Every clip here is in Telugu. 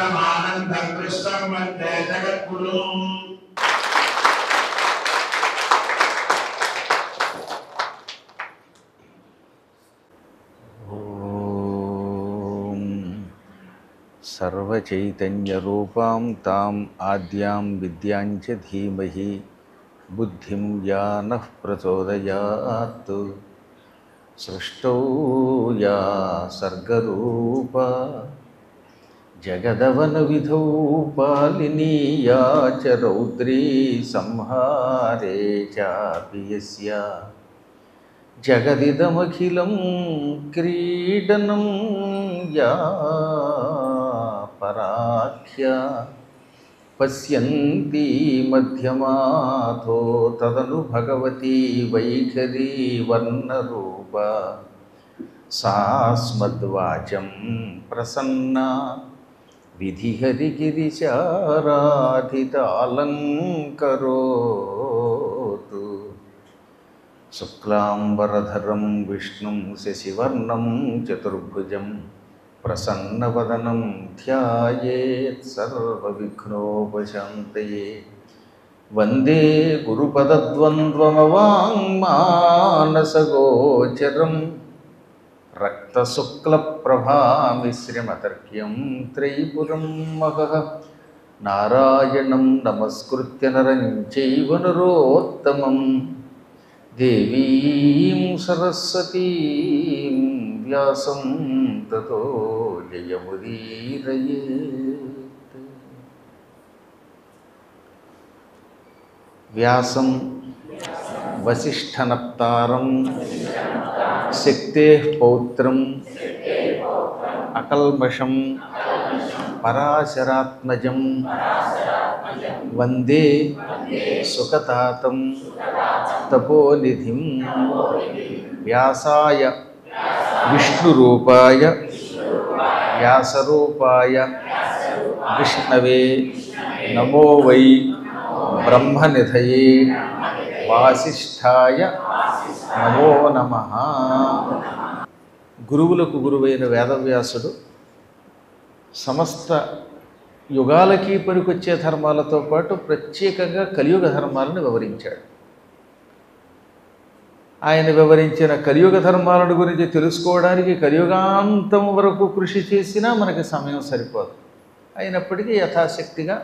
జ్ఞానమానందం కృష్ణం వందే జగద్గురుం. సర్వచైతన్యరూపాం తాం ఆద్యాం విద్యాం చ ధీమహి బుద్ధిం యానః ప్రచోదయాత్. సృష్టౌ యా సర్గరూపా జగదవన విధౌ పాలినీ యా చ రౌద్రీ సంహారే చాపి యస్యా జగదిదమఖిలం క్రీడనం యా పరాఖ్య పశ్యంతి మధ్యమాథో తదను భగవతి వైఖరీ వర్ణరూప సాస్మద్వాచం ప్రసన్నా విధిహరిగిరిచారాధితాలంకరోతు. శుక్లాంబరధరం విష్ణుం శశివర్ణం చతుర్భుజం ప్రసన్నవదనం ధ్యాయేత్ సర్వవిఘ్నోపశాంతయే. వందే గురుపదద్వంద్వమవాంగ్మానసగోచరం రక్తశుక్లప్రభామిశ్రమతర్క్యం త్రైపురం మహః. నారాయణం నమస్కృత్య నరం చైవ నరోత్తమం దేవీం సరస్వతీం వ్యాసం తతో జయముదీరయేత్. వ్యాసం వసిష్ఠనప్తారం శక్తేః పౌత్రం అకల్మషం పరాశరాత్మజం వందే సుఖతాతం తపోనిధిం. వ్యాసాయ విష్ణురూపాయ వ్యాసరూపాయ విష్ణవే నమో వై బ్రహ్మనిధయే వాసిష్ఠాయ నమో నమః. గురువులకు గురువైన వేదవ్యాసుడు సమస్త యుగాలకి పనికొచ్చే ధర్మాలతో పాటు ప్రత్యేకంగా కలియుగ ధర్మాలను వివరించాడు. ఆయన వివరించిన కలియుగ ధర్మాలను గురించి తెలుసుకోవడానికి కలియుగాంతం వరకు కృషి చేసినా మనకి సమయం సరిపోదు. అయినప్పటికీ యథాశక్తిగా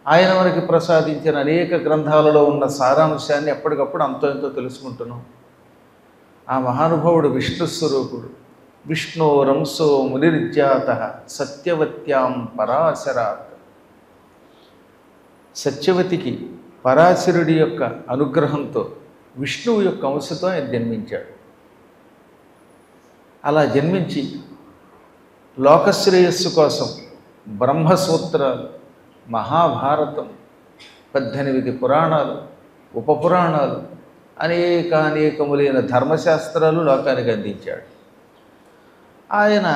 ఆయన మనకి ప్రసాదించిన అనేక గ్రంథాలలో ఉన్న సారాంశాన్ని ఎప్పటికప్పుడు అంతో ఎంతో తెలుసుకుంటున్నాం. ఆ మహానుభావుడు విష్ణుస్వరూపుడు. విష్ణోరంసో మునిర్జాతః సత్యవత్యాం పరాశరాత్. సత్యవతికి పరాశరుడి యొక్క అనుగ్రహంతో విష్ణువు యొక్క అంశతో ఆయన జన్మించాడు. అలా జన్మించి లోకశ్రేయస్సు కోసం బ్రహ్మసూత్రాలు, మహాభారతం, 18 పురాణాలు, ఉపపురాణాలు, అనేకములైన ధర్మశాస్త్రాలు లోకానికి అందించాడు. ఆయన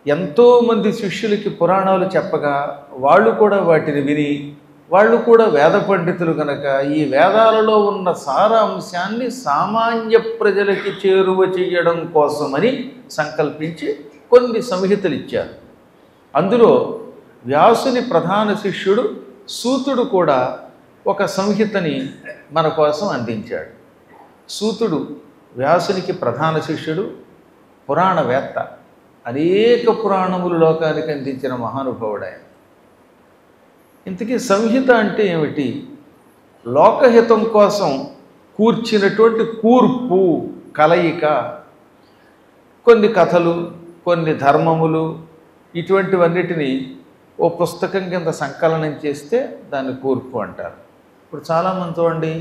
ఎంతోమంది శిష్యులకి పురాణాలు చెప్పగా వాళ్ళు కూడా వాటిని విని వాళ్ళు కూడా వేద పండితులు కనుక ఈ వేదాలలో ఉన్న సారాంశాన్ని సామాన్య ప్రజలకి చేరువ చేయడం కోసమని సంకల్పించి కొన్ని సంహితలు ఇచ్చారు. అందులో వ్యాసుని ప్రధాన శిష్యుడు సూతుడు కూడా ఒక సంహితని మన కోసం అందించాడు. సూతుడు వ్యాసునికి ప్రధాన శిష్యుడు, పురాణవేత్త, అనేక పురాణములు లోకానికి అందించిన మహానుభావుడు ఆయన. ఇంతకీ సంహిత అంటే ఏమిటి? లోకహితం కోసం కూర్చినటువంటి కూర్పు, కలయిక, కొన్ని కథలు, కొన్ని ధర్మములు, ఇటువంటివన్నిటినీ ఓ పుస్తకం కింద సంకలనం చేస్తే దాన్ని కూర్పు అంటారు. ఇప్పుడు చాలామంది చూడండి,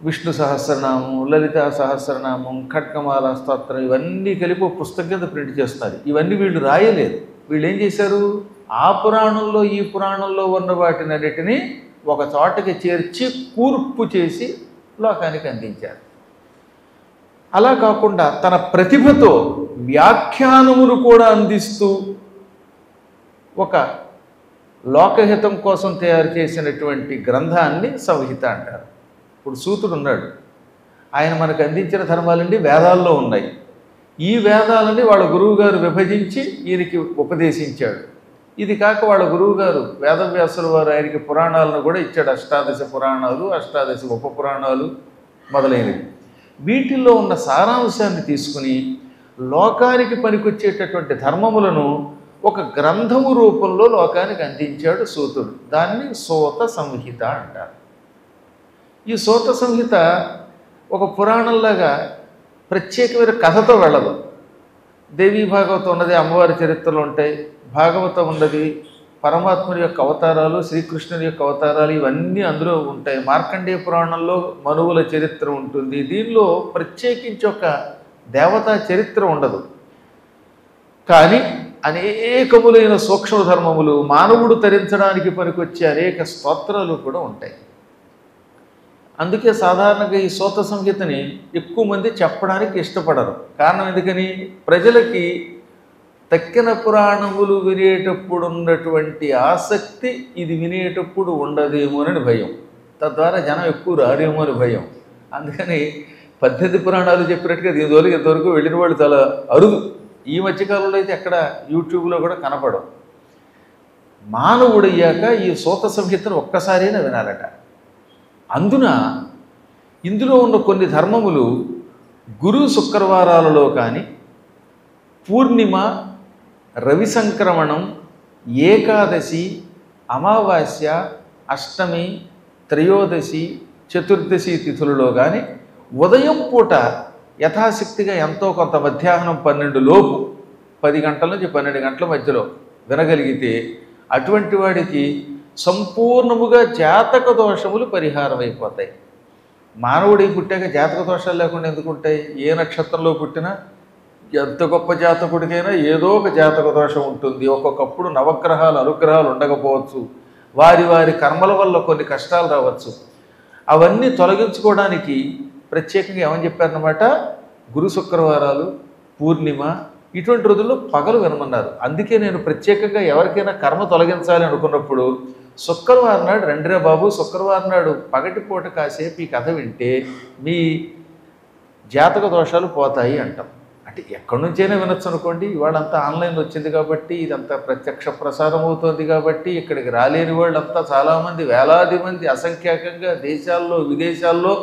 విష్ణు సహస్రనామం, లలితా సహస్రనామం, ఖడ్గమాల స్తోత్రం ఇవన్నీ కలిపి ఒక పుస్తకం కింద ప్రింట్ చేస్తున్నారు. ఇవన్నీ వీళ్ళు రాయలేదు. వీళ్ళు ఏం చేశారు? ఆ పురాణంలో ఈ పురాణంలో ఉన్న వాటిని అన్నిటినీ ఒక చోటకి చేర్చి కూర్పు చేసి లోకానికి అందించారు. అలా కాకుండా తన ప్రతిభతో వ్యాఖ్యానములు కూడా అందిస్తూ ఒక లోకహితం కోసం తయారు చేసినటువంటి గ్రంథాన్ని సంహిత అంటారు. ఇప్పుడు సూతుడు ఉన్నాడు, ఆయన మనకు అందించిన ధర్మాలండి వేదాల్లో ఉన్నాయి. ఈ వేదాలని వాళ్ళ గురువుగారు విభజించి ఈయనకి ఉపదేశించాడు. ఇది కాక వాళ్ళ గురువుగారు వేదవ్యాసుల వారు ఆయనకి పురాణాలను కూడా ఇచ్చాడు. అష్టాదశ పురాణాలు, అష్టాదశ ఉప పురాణాలు మొదలైనవి. వీటిల్లో ఉన్న సారాంశాన్ని తీసుకుని లోకానికి పనికొచ్చేటటువంటి ధర్మములను ఒక గ్రంథము రూపంలో లోకానికి అందించాడు సూతుడు. దాన్ని సూత సంహిత అంటారు. ఈ సూత సంహిత ఒక పురాణంలాగా ప్రత్యేకమైన కథతో వెళ్ళదు. దేవీ భాగవతం ఉన్నది, అమ్మవారి చరిత్రలు ఉంటాయి. భాగవతం ఉన్నది, పరమాత్ముని యొక్క అవతారాలు, శ్రీకృష్ణుని యొక్క అవతారాలు ఇవన్నీ అందులో ఉంటాయి. మార్కండేయ పురాణంలో మనువుల చరిత్ర ఉంటుంది. దీనిలో ప్రత్యేకించి ఒక దేవతా చరిత్ర ఉండదు. కానీ అనేకములైన సూక్ష్మ ధర్మములు, మానవుడు తరించడానికి పనికొచ్చే అనేక స్తోత్రాలు కూడా ఉంటాయి. అందుకే సాధారణంగా ఈ సూత సంహితని ఎక్కువ మంది చెప్పడానికి ఇష్టపడరు. కారణం ఎందుకని? ప్రజలకి తక్కిన పురాణములు వినేటప్పుడు ఉన్నటువంటి ఆసక్తి ఇది వినేటప్పుడు ఉండదేమోనని భయం. తద్వారా జనం ఎక్కువ రారేమో అని భయం. అందుకని 18 పురాణాలు చెప్పినట్టుగా దీనివరకు ఇంతవరకు వెళ్ళిన వాళ్ళు చాలా అరుదు. ఈ మధ్యకాలంలో అయితే ఎక్కడ యూట్యూబ్లో కూడా కనపడవు. మానవుడయ్యాక ఈ సూత సంహితను ఒక్కసారైనా వినాలట. అందున ఇందులో ఉన్న కొన్ని ధర్మములు గురు శుక్రవారాలలో కానీ, పూర్ణిమ, రవి సంక్రమణం, ఏకాదశి, అమావాస్య, అష్టమి, త్రయోదశి, చతుర్దశి తిథులలో కానీ ఉదయం పూట యథాశక్తిగా ఎంతో కొంత మధ్యాహ్నం 12 లోపు 10 గంటల నుంచి 12 గంటల మధ్యలో వినగలిగితే అటువంటి వాడికి సంపూర్ణముగా జాతక దోషములు పరిహారం అయిపోతాయి. మానవుడి పుట్టాక జాతక దోషాలు లేకుండా ఎందుకుంటాయి? ఏ నక్షత్రంలో పుట్టినా ఎంత గొప్ప జాతకుడికైనా ఏదో ఒక జాతక దోషం ఉంటుంది. ఒక్కొక్కప్పుడు నవగ్రహాలు అనుగ్రహాలు ఉండకపోవచ్చు. వారి వారి కర్మల వల్ల కొన్ని కష్టాలు రావచ్చు. అవన్నీ తొలగించుకోవడానికి ప్రత్యేకంగా ఏమని చెప్పారన్నమాట, గురు శుక్రవారాలు, పూర్ణిమ ఇటువంటి రోజుల్లో పగలు వినమన్నారు. అందుకే నేను ప్రత్యేకంగా ఎవరికైనా కర్మ తొలగించాలి అనుకున్నప్పుడు శుక్రవారం నాడు రండిరా బాబు, శుక్రవారం నాడు పగటిపూట కాసేపు ఈ కథ వింటే మీ జాతక దోషాలు పోతాయి అంటాం. అంటే ఎక్కడి నుంచైనా వినొచ్చు అనుకోండి. ఇవాళంతా ఆన్లైన్లో వచ్చింది కాబట్టి, ఇదంతా ప్రత్యక్ష ప్రసారం అవుతుంది కాబట్టి ఇక్కడికి రాలేని వాళ్ళంతా చాలామంది, వేలాది మంది అసంఖ్యాకంగా దేశాల్లో విదేశాల్లో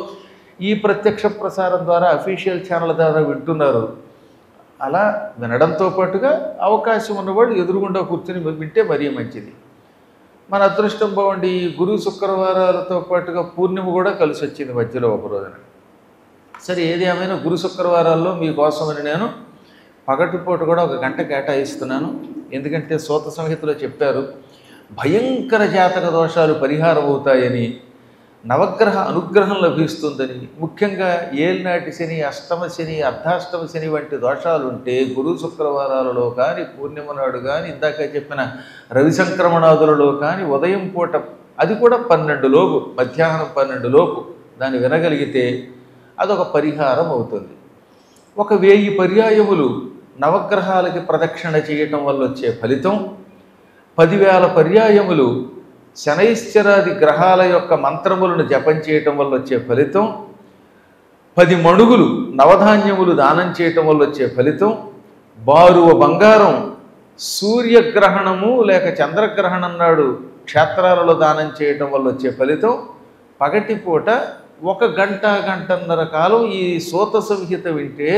ఈ ప్రత్యక్ష ప్రసారం ద్వారా అఫీషియల్ ఛానల్ ద్వారా వింటున్నారు. అలా వినడంతో పాటుగా అవకాశం ఉన్నవాళ్ళు ఎదురుగుండా కూర్చొని వింటే మరీ మంచిది. మన అదృష్టం బాగుండి గురు శుక్రవారాలతో పాటుగా పూర్ణిమ కూడా కలిసి వచ్చింది మధ్యలో ఒక రోజున. సరే, ఏది ఏమైనా గురు శుక్రవారాల్లో మీకోసమని నేను పగటిపూట కూడా 1 గంట కేటాయిస్తున్నాను. ఎందుకంటే సూత సంహితలో చెప్పారు భయంకర జాతక దోషాలు పరిహారం అవుతాయని, నవగ్రహ అనుగ్రహం లభిస్తుందని, ముఖ్యంగా ఏలినాటి శని, అష్టమ శని, అర్ధాష్టమ శని వంటి దోషాలు ఉంటే గురు శుక్రవారాలలో కానీ, పూర్ణిమ నాడు కానీ, ఇందాక చెప్పిన రవి సంక్రమణాదులలో కానీ ఉదయం పూట, అది కూడా 12 లోపు, మధ్యాహ్నం 12 లోపు దాన్ని వినగలిగితే అదొక పరిహారం అవుతుంది. 1000 పర్యాయములు నవగ్రహాలకి ప్రదక్షిణ చేయటం వల్ల వచ్చే ఫలితం, 10,000 పర్యాయములు శనైశ్చరాది గ్రహాల యొక్క మంత్రములను జపం చేయటం వల్ల వచ్చే ఫలితం, 10 మణుగులు నవధాన్యములు దానం చేయటం వల్ల వచ్చే ఫలితం, బారువ బంగారం సూర్యగ్రహణము లేక చంద్రగ్రహణం నాడు క్షేత్రాలలో దానం చేయటం వల్ల వచ్చే ఫలితం, పగటిపూట 1 గంట, గంటన్నర కాలం ఈ సూత సంహిత వింటే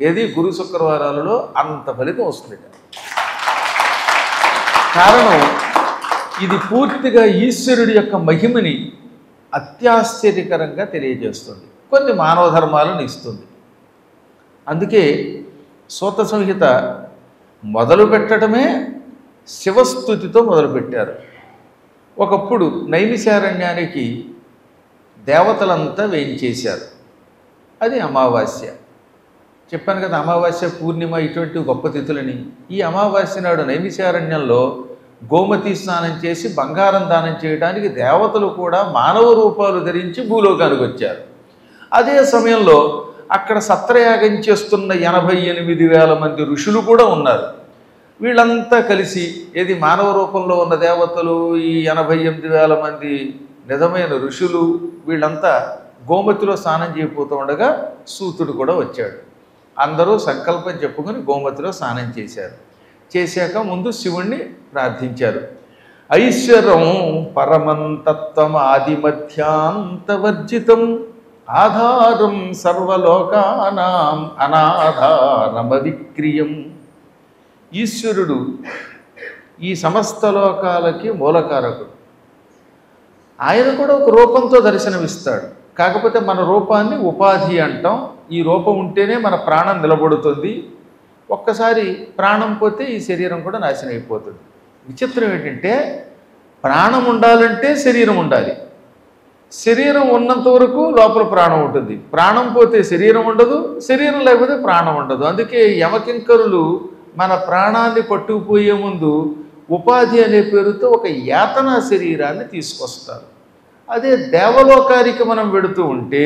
ఏది గురు శుక్రవారాలలో అంత ఫలితం వస్తుంది. కారణం ఇది పూర్తిగా ఈశ్వరుడి యొక్క మహిమని అత్యాశ్చర్యకరంగా తెలియజేస్తుంది, కొన్ని మానవ ధర్మాలను ఇస్తుంది. అందుకే సూత సంహిత మొదలు పెట్టడమే శివస్తుతితో మొదలుపెట్టారు. ఒకప్పుడు నైమిషారణ్యానికి దేవతలంతా వేయించేశారు. అది అమావాస్య. చెప్పాను కదా, అమావాస్య, పూర్ణిమ ఇటువంటి గొప్ప తిథులని. ఈ అమావాస్య నాడు నైమిషారణ్యంలో గోమతి స్నానం చేసి బంగారం దానం చేయడానికి దేవతలు కూడా మానవ రూపాలు ధరించి భూలోకానికి వచ్చారు. అదే సమయంలో అక్కడ సత్రయాగం చేస్తున్న 88,000 మంది ఋషులు కూడా ఉన్నారు. వీళ్ళంతా కలిసి ఏది మానవ రూపంలో ఉన్న దేవతలు, ఈ 88,000 మంది నిజమైన ఋషులు, వీళ్ళంతా గోమతిలో స్నానం చేయబోతూ ఉండగా సూతుడు కూడా వచ్చాడు. అందరూ సంకల్పం చెప్పుకొని గోమతిలో స్నానం చేశారు. చేశాక ముందు శివుణ్ణి ప్రార్థించారు. ఐశ్వరం పరమం తత్వం ఆదిమధ్యాంతవర్జితం ఆధారం సర్వలోకానాం అనాధారమవిక్రియం. ఈశ్వరుడు ఈ సమస్త లోకాలకి మూలకారకుడు. ఆయన కూడా ఒక రూపంతో దర్శనమిస్తాడు. కాకపోతే మన రూపాన్ని ఉపాధి అంటాం. ఈ రూపం ఉంటేనే మన ప్రాణం నిలబడుతుంది. ఒక్కసారి ప్రాణం పోతే ఈ శరీరం కూడా నాశనం అయిపోతుంది. విచిత్రం ఏంటంటే ప్రాణం ఉండాలంటే శరీరం ఉండాలి. శరీరం ఉన్నంత వరకు లోపల ప్రాణం ఉంటుంది. ప్రాణం పోతే శరీరం ఉండదు, శరీరం లేకపోతే ప్రాణం ఉండదు. అందుకే యమకింకరులు మన ప్రాణాన్ని పట్టుకుపోయే ముందు ఉపాధి అనే పేరుతో ఒక యాతనా శరీరాన్ని తీసుకొస్తారు. అదే దేవలోకానికి మనం వెడుతూ ఉంటే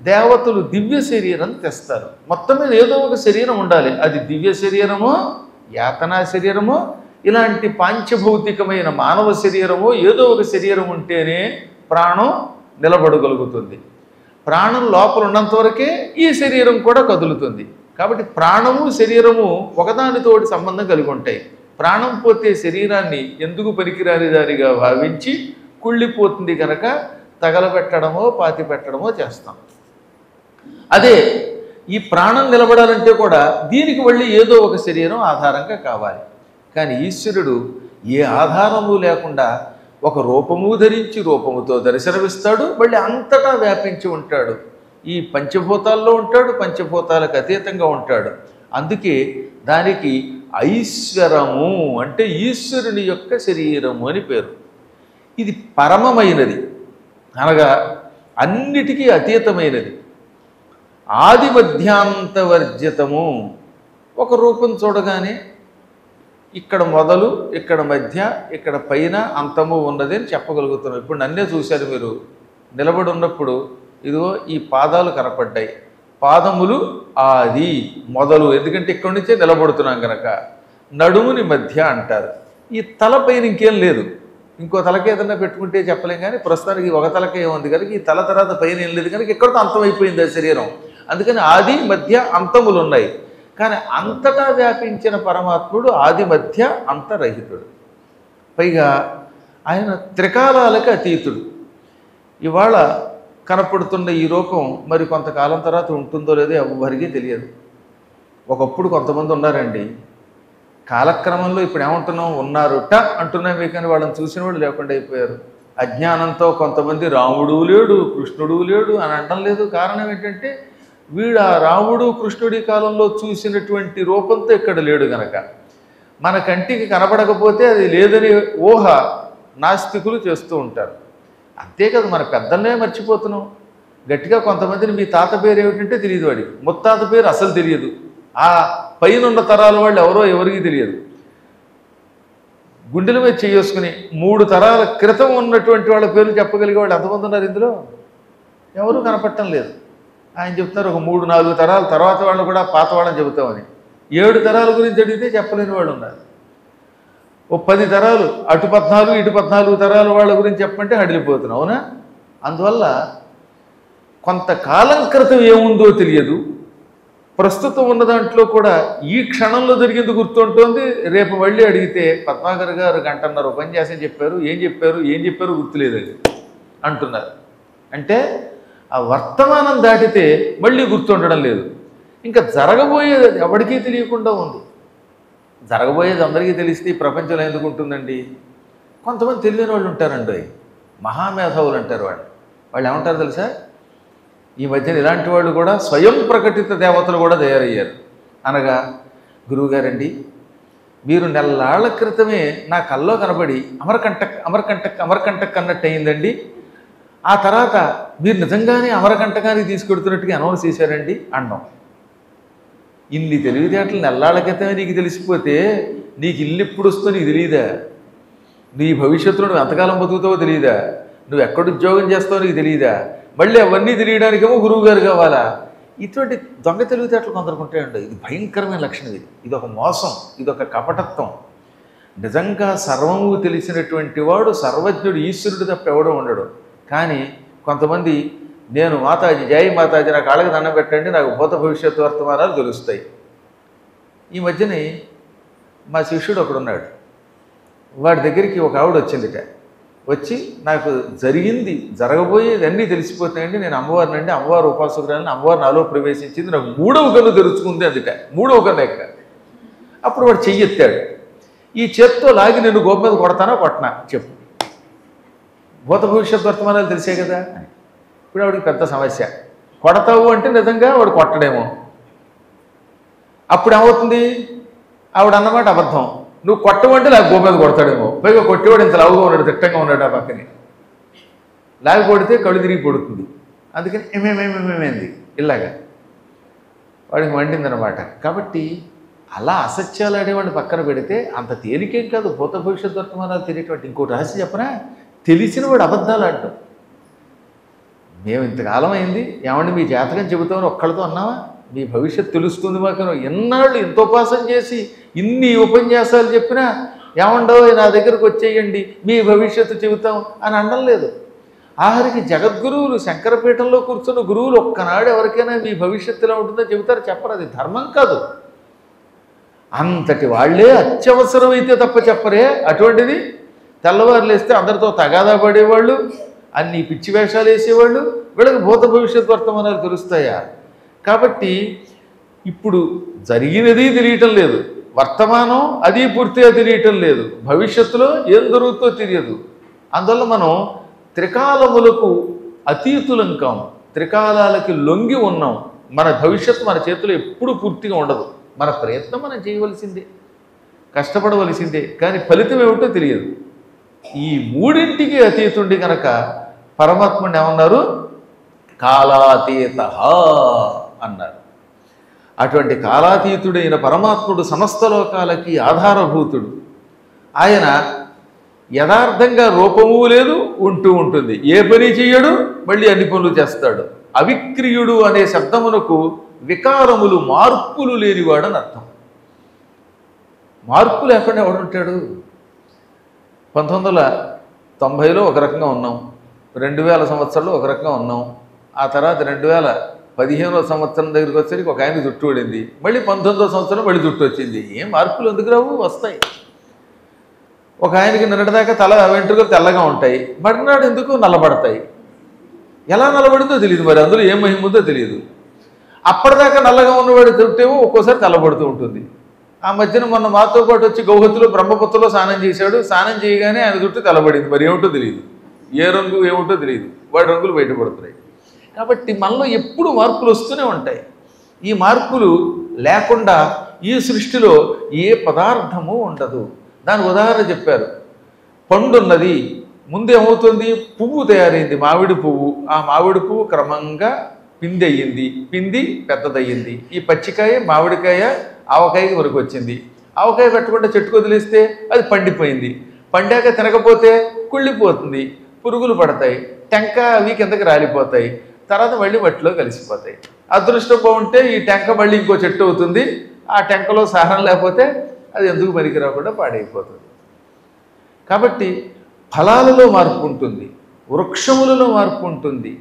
దేవతలు దివ్య శరీరం తెస్తారు. మొత్తం మీద ఏదో ఒక శరీరం ఉండాలి. అది దివ్య శరీరమో యాతనా శరీరమో ఇలాంటి పాంచభౌతికమైన మానవ శరీరమో ఏదో ఒక శరీరం ఉంటేనే ప్రాణం నిలబడగలుగుతుంది. ప్రాణం లోపల ఉన్నంత వరకే ఈ శరీరం కూడా కదులుతుంది. కాబట్టి ప్రాణము శరీరము ఒకదానితోటి సంబంధం కలిగి ఉంటాయి. ప్రాణం పోతే శరీరాన్ని ఎందుకు పనికిరాని దానిగా భావించి కుళ్ళిపోతుంది కనుక తగలబెట్టడమో పాతి పెట్టడమో చేస్తాం. అదే ఈ ప్రాణం నిలబడాలంటే కూడా దీనికి మళ్ళీ ఏదో ఒక శరీరం ఆధారంగా కావాలి. కానీ ఈశ్వరుడు ఏ ఆధారము లేకుండా ఒక రూపము ధరించి రూపముతో దర్శనమిస్తాడు. మళ్ళీ అంతటా వ్యాపించి ఉంటాడు. ఈ పంచభూతాల్లో ఉంటాడు, పంచభూతాలకు అతీతంగా ఉంటాడు. అందుకే దానికి ఐశ్వరము అంటే ఈశ్వరుని యొక్క శరీరము అని పేరు. ఇది పరమమైనది అనగా అన్నిటికీ అతీతమైనది. ఆది మధ్యాంతవర్జితము. ఒక రూపం చూడగానే ఇక్కడ మొదలు, ఇక్కడ మధ్య, ఇక్కడ పైన అంతము ఉన్నది అని చెప్పగలుగుతున్నాం. ఇప్పుడు నన్నే చూశారు మీరు. నిలబడి ఉన్నప్పుడు ఇదిగో ఈ పాదాలు కనపడ్డాయి. పాదములు ఆది మొదలు, ఎందుకంటే ఇక్కడి నుంచే నిలబడుతున్నాం కనుక. నడుముని మధ్య అంటారు. ఈ తలపైన ఇంకేం లేదు. ఇంకో తలకి ఏదన్నా పెట్టుకుంటే చెప్పలేం. కానీ ప్రస్తుతానికి ఒక తలకే ఉంది కనుక ఈ తల తర్వాత పైన ఏం లేదు కనుక ఇక్కడితో అంతమైపోయింది ఆ శరీరం. అందుకని ఆది మధ్య అంతములు ఉన్నాయి. కానీ అంతటా వ్యాపించిన పరమాత్ముడు ఆది మధ్య అంతరహితుడు. పైగా ఆయన త్రికాలాలకు అతీతుడు. ఇవాళ కనపడుతున్న ఈ రూపం మరి కొంతకాలం తర్వాత ఉంటుందో లేదో ఎవ్వరికీ తెలియదు. ఒకప్పుడు కొంతమంది ఉన్నారండి. కాలక్రమంలో ఇప్పుడు ఏమంటున్నాం, ఉన్నారుట అంటున్నామే కానీ వాళ్ళని చూసిన వాళ్ళు లేకుండా అయిపోయారు. అజ్ఞానంతో కొంతమంది రాముడు లేడు, కృష్ణుడు లేడు అని అనడం లేదు. కారణం ఏంటంటే వీడు ఆ రాముడు కృష్ణుడి కాలంలో చూసినటువంటి రూపంతో ఇక్కడ లేడు గనక. మన కంటికి కనపడకపోతే అది లేదని ఊహ నాస్తికులు చేస్తూ ఉంటారు. అంతే కదా, మన పెద్దలనే మర్చిపోతున్నాం. గట్టిగా కొంతమందిని మీ తాత పేరు ఏమిటంటే తెలియదు, వాడికి ముత్తాత పేరు అసలు తెలియదు. ఆ పైన ఉన్న తరాల వాళ్ళు ఎవరో ఎవరికి తెలియదు. గుండెల మీద చేసుకుని 3 తరాల క్రితం ఉన్నటువంటి వాళ్ళ పేర్లు చెప్పగలిగే వాళ్ళు ఎంతమంది ఉన్నారు ఇందులో? ఎవరూ కనపడటం లేదు. ఆయన చెప్తున్నారు ఒక 3-4 తరాల తర్వాత వాళ్ళు కూడా పాత వాళ్ళని చెబుతామని. 7 తరాల గురించి అడిగితే చెప్పలేని వాళ్ళు ఉన్నారు. ఓ 10 తరాలు అటు 14 ఇటు 14 తరాల వాళ్ళ గురించి చెప్పమంటే హడిలిపోతున్నాం. అవునా? అందువల్ల కొంతకాలం క్రితం ఏముందో తెలియదు. ప్రస్తుతం ఉన్న దాంట్లో కూడా ఈ క్షణంలో జరిగింది గుర్తుంటుంది. రేపు మళ్ళీ అడిగితే పద్మాకర్ గారు 1.5 గంట ఉపన్యాసం చెప్పారు, ఏం చెప్పారు గుర్తులేదు అది అంటున్నారు. అంటే ఆ వర్తమానం దాటితే మళ్ళీ గుర్తుండడం లేదు. ఇంకా జరగబోయేది ఎవరికీ తెలియకుండా ఉంది. జరగబోయేది అందరికీ తెలిస్తే ఈ ప్రపంచంలో ఎందుకు ఉంటుందండి? కొంతమంది తెలియని వాళ్ళు ఉంటారండి, మహామేధావులు అంటారు. వాళ్ళు ఏమంటారు తెలుసా? ఈ మధ్యన ఇలాంటి వాళ్ళు కూడా స్వయం ప్రకటిత దేవతలు కూడా తయారయ్యారు. అనగా, గురువుగారండి మీరు నెల్లాళ్ల క్రితమే నా కల్లో కనబడి అమరకంటక్ అన్నట్టు అయిందండి. ఆ తర్వాత మీరు నిజంగానే అమరకంటకానికి తీసుకెడుతున్నట్టుగా అనౌన్స్ చేశారండి అన్నాం. ఇన్ని తెలివితేటలు నెల్లాళ్ల క్రితమే నీకు తెలిసిపోతే నీకు ఇల్లు ఎప్పుడు వస్తుందో నీకు తెలియదా? నీ భవిష్యత్తులో నువ్వు ఎంతకాలం బతుకుతావో తెలియదా? నువ్వు ఎక్కడ ఉద్యోగం చేస్తావో నీకు తెలియదా? మళ్ళీ అవన్నీ తెలియడానికేమో గురువు గారు కావాలా? ఇటువంటి దొంగ తెలివితేటలు కొందరికి ఉంటాయండి. ఇది భయంకరమైన లక్షణం. ఇది ఒక మోసం, ఇది ఒక కపటత్వం. నిజంగా సర్వము తెలిసినటువంటి వాడు సర్వజ్ఞుడు ఈశ్వరుడు తప్ప ఎవడో ఉండడు. కానీ కొంతమంది నేను మాతాజీ జై మాతాజీ నా కాళ్ళకి దండం పెట్టండి, నాకు భూత భవిష్యత్తు వర్తమానాలు తెలుస్తాయి. ఈ మధ్యని మా శిష్యుడు ఒకడున్నాడు, వాడి దగ్గరికి ఒక ఆవిడ వచ్చిందిట. వచ్చి నాకు జరిగింది జరగబోయేది అన్నీ తెలిసిపోతాయండి, నేను అమ్మవారినండి, అమ్మవారు ఉపాసకురాలని, అమ్మవారు నాలో ప్రవేశించింది, నాకు 3వ కన్ను తెరుచుకుంది అందుట. 3వ కన్ను ఎక్క. అప్పుడు వాడు చెయ్యెత్తాడు. ఈ చేత్తో లాగి నేను గోప మీద కొడతానా కొట్టనా చెప్పు, భూత భవిష్యత్ వర్తమానాలు తెలిసే కదా. ఇప్పుడు ఆవిడికి పెద్ద సమస్య. కొడతావు అంటే నిజంగా వాడు కొట్టడేమో. అప్పుడు ఏమవుతుంది, ఆవిడ అన్నమాట అబద్ధం. నువ్వు కొట్టమంటే నాకు గోప మీద కొడతాడేమో. పైగా కొట్టేవాడు ఇంత లావుగా ఉన్నాడు, దిట్టంగా ఉన్నాడు ఆ పక్కనే. లాగి కొడితే కళ్ళు తిరిగి పడుతుంది. అందుకని ఏమేమేమేమేంది ఇలాగా వాడికి మండిందనమాట. కాబట్టి అలా అసత్యాలు ఆడేవాడిని పక్కన పెడితే అంత తేలికేం కాదు భూత భవిష్యత్ వర్తమానాలు తెలియటువంటి. ఇంకోటి రహస్యం చెప్పనా, తెలిసిన వాడు అబద్ధాలు ఆడటం. మేము ఇంతకాలం అయింది ఏమండి మీ జాతకం చెబుతామని ఒక్కళ్ళతో అన్నావా, మీ భవిష్యత్తు తెలుస్తుంది మాకు. ఎన్నాళ్ళు ఇంత ఉపాసన చేసి ఇన్ని ఉపన్యాసాలు చెప్పినా ఏమండో నా దగ్గరకు వచ్చేయండి మీ భవిష్యత్తు చెబుతాం అని అనడం లేదు. ఆఖరికి జగద్గురువులు శంకరపీఠంలో కూర్చున్న గురువులు ఒక్కనాడు ఎవరికైనా మీ భవిష్యత్తు ఎలా ఉంటుందో చెబుతారు, చెప్పరు. అది ధర్మం కాదు. అంతటి వాళ్ళే అత్యవసరమైతే తప్ప చెప్పరే. అటువంటిది తెల్లవారు లేస్తే అందరితో తగాదా పడేవాళ్ళు, అన్ని పిచ్చి వేషాలు వేసేవాళ్ళు, వీళ్ళకి భూత భవిష్యత్ వర్తమానాలు తెలుస్తాయా? కాబట్టి ఇప్పుడు జరిగినది తెలియటం లేదు, వర్తమానం అది పూర్తిగా తెలియటం లేదు, భవిష్యత్తులో ఏం జరుగుతుందో తెలియదు. అందువల్ల మనం త్రికాలములకు అతీతులం కాము, త్రికాలాలకి లొంగి ఉన్నాం. మన భవిష్యత్తు మన చేతిలో ఎప్పుడు పూర్తిగా ఉండదు. మన ప్రయత్నం మనం చేయవలసిందే, కష్టపడవలసిందే, కానీ ఫలితం ఏమిటో తెలియదు. ఈ మూడింటికి అతీతుండి కనుక పరమాత్ముని ఏమన్నారు, కాలాతీత అన్నారు. అటువంటి కాలాతీతుడైన పరమాత్ముడు సమస్త లోకాలకి ఆధారభూతుడు. ఆయన యథార్థంగా రూపము లేదు, ఉంటూ ఉంటుంది, ఏ పని చెయ్యడు, మళ్ళీ అన్ని పనులు చేస్తాడు. అవిక్రియుడు అనే శబ్దమునకు వికారములు మార్పులు లేనివాడని అర్థం. మార్పు లేకుండా ఎవడుంటాడు? 1990లో ఒక రకంగా ఉన్నాం, 2000 సంవత్సరంలో ఒక రకంగా ఉన్నాం, ఆ తర్వాత 2015వ సంవత్సరం దగ్గరికి వచ్చేసరికి ఒక ఆయన జుట్టు పడింది, మళ్ళీ 19వ సంవత్సరం మళ్ళీ జుట్టు వచ్చింది. ఏం మార్పులు ఎందుకు రావు? వస్తాయి. ఒక ఆయనకి నిన్నటిదాకా తల వెంట్రుకలు తెల్లగా ఉంటాయి, మర్నాడు ఎందుకు నల్లబడతాయి. ఎలా నల్లబడిందో తెలియదు, మరి అందులో ఏం మహిమ ఉందో తెలియదు. అప్పటిదాకా నల్లగా ఉన్నవాడి జుట్టేమో ఒక్కోసారి తెల్లబడుతూ ఉంటుంది. ఆ మధ్యన మొన్న మాతో పాటు వచ్చి గౌహతిలో బ్రహ్మపుత్రలో స్నానం చేశాడు, స్నానం చేయగానే ఆయన జుట్టు తెల్లబడింది, మరి ఏమిటో తెలియదు, ఏ రంగు ఏమిటో తెలియదు, వాడి రంగులు బయటపడుతున్నాయి. కాబట్టి మనలో ఎప్పుడు మార్పులు వస్తూనే ఉంటాయి. ఈ మార్పులు లేకుండా ఈ సృష్టిలో ఏ పదార్థము ఉండదు. దానికి ఉదాహరణ చెప్పారు. పండున్నది, ముందేమవుతుంది, పువ్వు తయారైంది, మామిడి పువ్వు. ఆ మామిడి పువ్వు క్రమంగా పిండి అయ్యింది, పిండి పెద్దదయ్యింది. ఈ పచ్చికాయ మామిడికాయ ఆవకాయకి వరకు వచ్చింది. ఆవకాయ పెట్టకుండా చెట్టుకు వదిలేస్తే అది పండిపోయింది, పండాక తినకపోతే కుళ్ళిపోతుంది, పురుగులు పడతాయి, టెంక అవి కిందకి రాలిపోతాయి, తర్వాత మళ్ళీ మట్టిలో కలిసిపోతాయి. అదృష్టం బాగుంటే ఈ టెంక మళ్ళీ ఇంకో చెట్టు అవుతుంది, ఆ టెంకలో సారం లేకపోతే అది ఎందుకు పనికి రాకుండా పాడైపోతుంది. కాబట్టి ఫలాలలో మార్పు ఉంటుంది, వృక్షములలో మార్పు ఉంటుంది,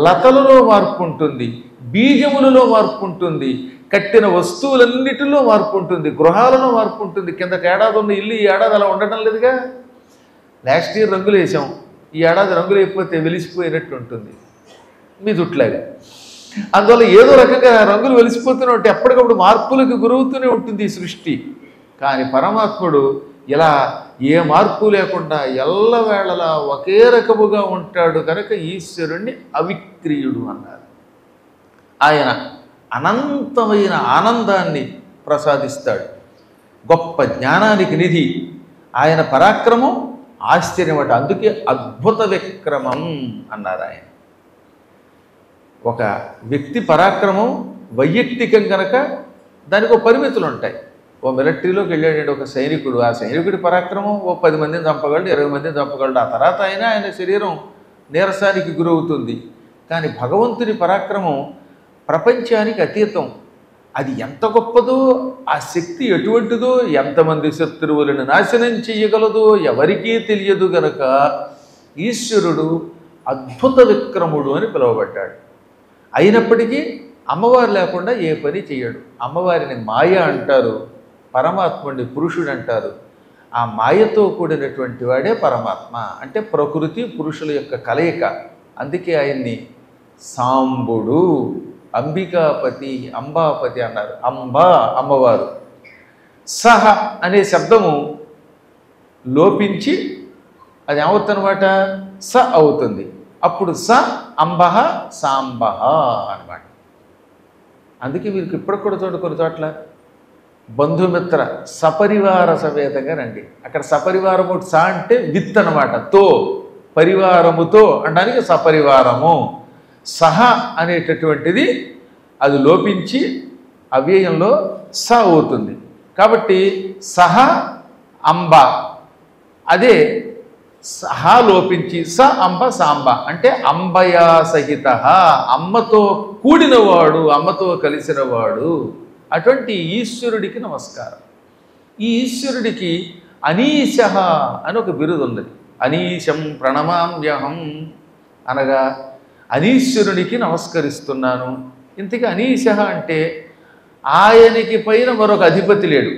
లతలలో మార్పు ఉంటుంది, బీజములలో మార్పు ఉంటుంది, కట్టిన వస్తువులన్నిటిలో మార్పు ఉంటుంది, గృహాలలో మార్పు ఉంటుంది. కిందకి ఏడాది ఉన్న ఇల్లు ఈ ఏడాది అలా ఉండటం లేదుగా. లాస్ట్ ఇయర్ రంగులు వేసాం, ఈ ఏడాది రంగులు అయిపోతే వెలిసిపోయినట్టు ఉంటుంది మీ జుట్లాగా. అందువల్ల ఏదో రకంగా రంగులు వెలిసిపోతూనే ఉంటాయి, ఎప్పటికప్పుడు మార్పులకు గురవుతూనే ఉంటుంది ఈ సృష్టి. కానీ పరమాత్ముడు ఇలా ఏ మార్పు లేకుండా ఎల్లవేళలా ఒకే రకముగా ఉంటాడు కనుక ఈశ్వరుణ్ణి అవిక్రియుడు అన్నారు. ఆయన అనంతమైన ఆనందాన్ని ప్రసాదిస్తాడు, గొప్ప జ్ఞానానికి నిధి. ఆయన పరాక్రమం ఆశ్చర్యమట, అందుకే అద్భుత విక్రమం అన్నారు ఆయన. ఒక వ్యక్తి పరాక్రమం వైయక్తికం కనుక దానికి ఒక పరిమితులు ఉంటాయి. ఓ మిలిటరీలోకి వెళ్ళాడు ఒక సైనికుడు, ఆ సైనికుడి పరాక్రమం ఓ 10 మందిని చంపగలడు, 20 మందిని చంపగలడు. ఆ తర్వాత ఆయన శరీరం నీరసానికి గురవుతుంది. కానీ భగవంతుని పరాక్రమం ప్రపంచానికి అతీతం. అది ఎంత గొప్పదో, ఆ శక్తి ఎటువంటిదో, ఎంతమంది శత్రువులను నాశనం చేయగలదో ఎవరికీ తెలియదు గనక ఈశ్వరుడు అద్భుత విక్రముడు అని పిలువబడ్డాడు. అయినప్పటికీ అమ్మవారు లేకుండా ఏ పని చేయడు. అమ్మవారిని మాయ అంటారు, పరమాత్ముడిని పురుషుడు అంటారు. ఆ మాయతో కూడినటువంటి వాడే పరమాత్మ. అంటే ప్రకృతి పురుషుల యొక్క కలయిక. అందుకే ఆయన్ని సాంబుడు, అంబికాపతి, అంబాపతి అన్నారు. అంబా అమ్మవారు. సహ అనే శబ్దము లోపించి అది ఏమవుతుందన్నమాట, స అవుతుంది. అప్పుడు స అంబహ సాంబహ అనమాట. అందుకే వీరికి ఇప్పటికి కూడా కొన్ని చోట్ల బంధుమిత్ర సపరివార సమేతంగా రండి. అక్కడ సపరివారము స అంటే విత్ అనమాట, తో పరివారముతో అనడానికి సపరివారము. సహ అనేటటువంటిది అది లోపించి అవ్యయంలో స అవుతుంది. కాబట్టి సహ అంబ, అదే సహ లోపించి స అంబ సాంబ అంటే అంబయా సహిత, అమ్మతో కూడినవాడు, అమ్మతో కలిసినవాడు. అటువంటి ఈశ్వరుడికి నమస్కారం. ఈ ఈశ్వరుడికి అనీశ అని ఒక బిరుదు ఉన్నది. అనీశం ప్రణమామ్యహం అనగా అనీశ్వరునికి నమస్కరిస్తున్నాను. ఇంతకీ అనీశ అంటే ఆయనకి పైన మరొక అధిపతి లేడు,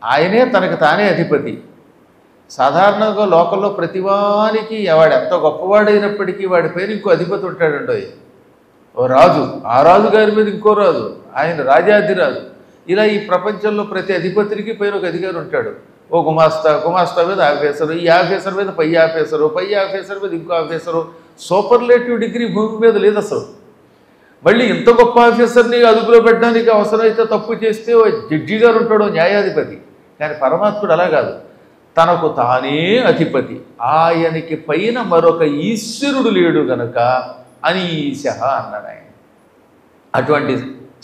ఆయనే తనకు తానే అధిపతి. సాధారణంగా లోకంలో ప్రతివానికి వాడు ఎంత గొప్పవాడైనప్పటికీ వాడి పైన ఇంకో అధిపతి ఉంటాడండి. ఓ రాజు, ఆ రాజు గారి మీద ఇంకో రాజు, ఆయన రాజాధిరాజు. ఇలా ఈ ప్రపంచంలో ప్రతి అధిపతికి పైన ఒక అధికారి ఉంటాడు. ఓ గుమాస్తా మీద ఆఫీసరు, ఈ ఆఫీసర్ మీద పై ఆఫీసరు, పై ఆఫీసర్ మీద ఇంకో ఆఫీసరు. సూపర్లేటివ్ డిగ్రీ భూమి మీద లేదు అసలు. మళ్ళీ ఇంత గొప్ప ఆఫీసర్ని అదుపులో పెట్టడానికి అవసరమైతే తప్పు చేస్తే ఓ జడ్జి గారు ఉంటాడు, న్యాయాధిపతి. కానీ పరమాత్ముడు అలా కాదు, తనకు తానే అధిపతి. ఆయనకి పైన మరొక ఈశ్వరుడు లేడు గనక అనీశ అన్నాడు ఆయన. అటువంటి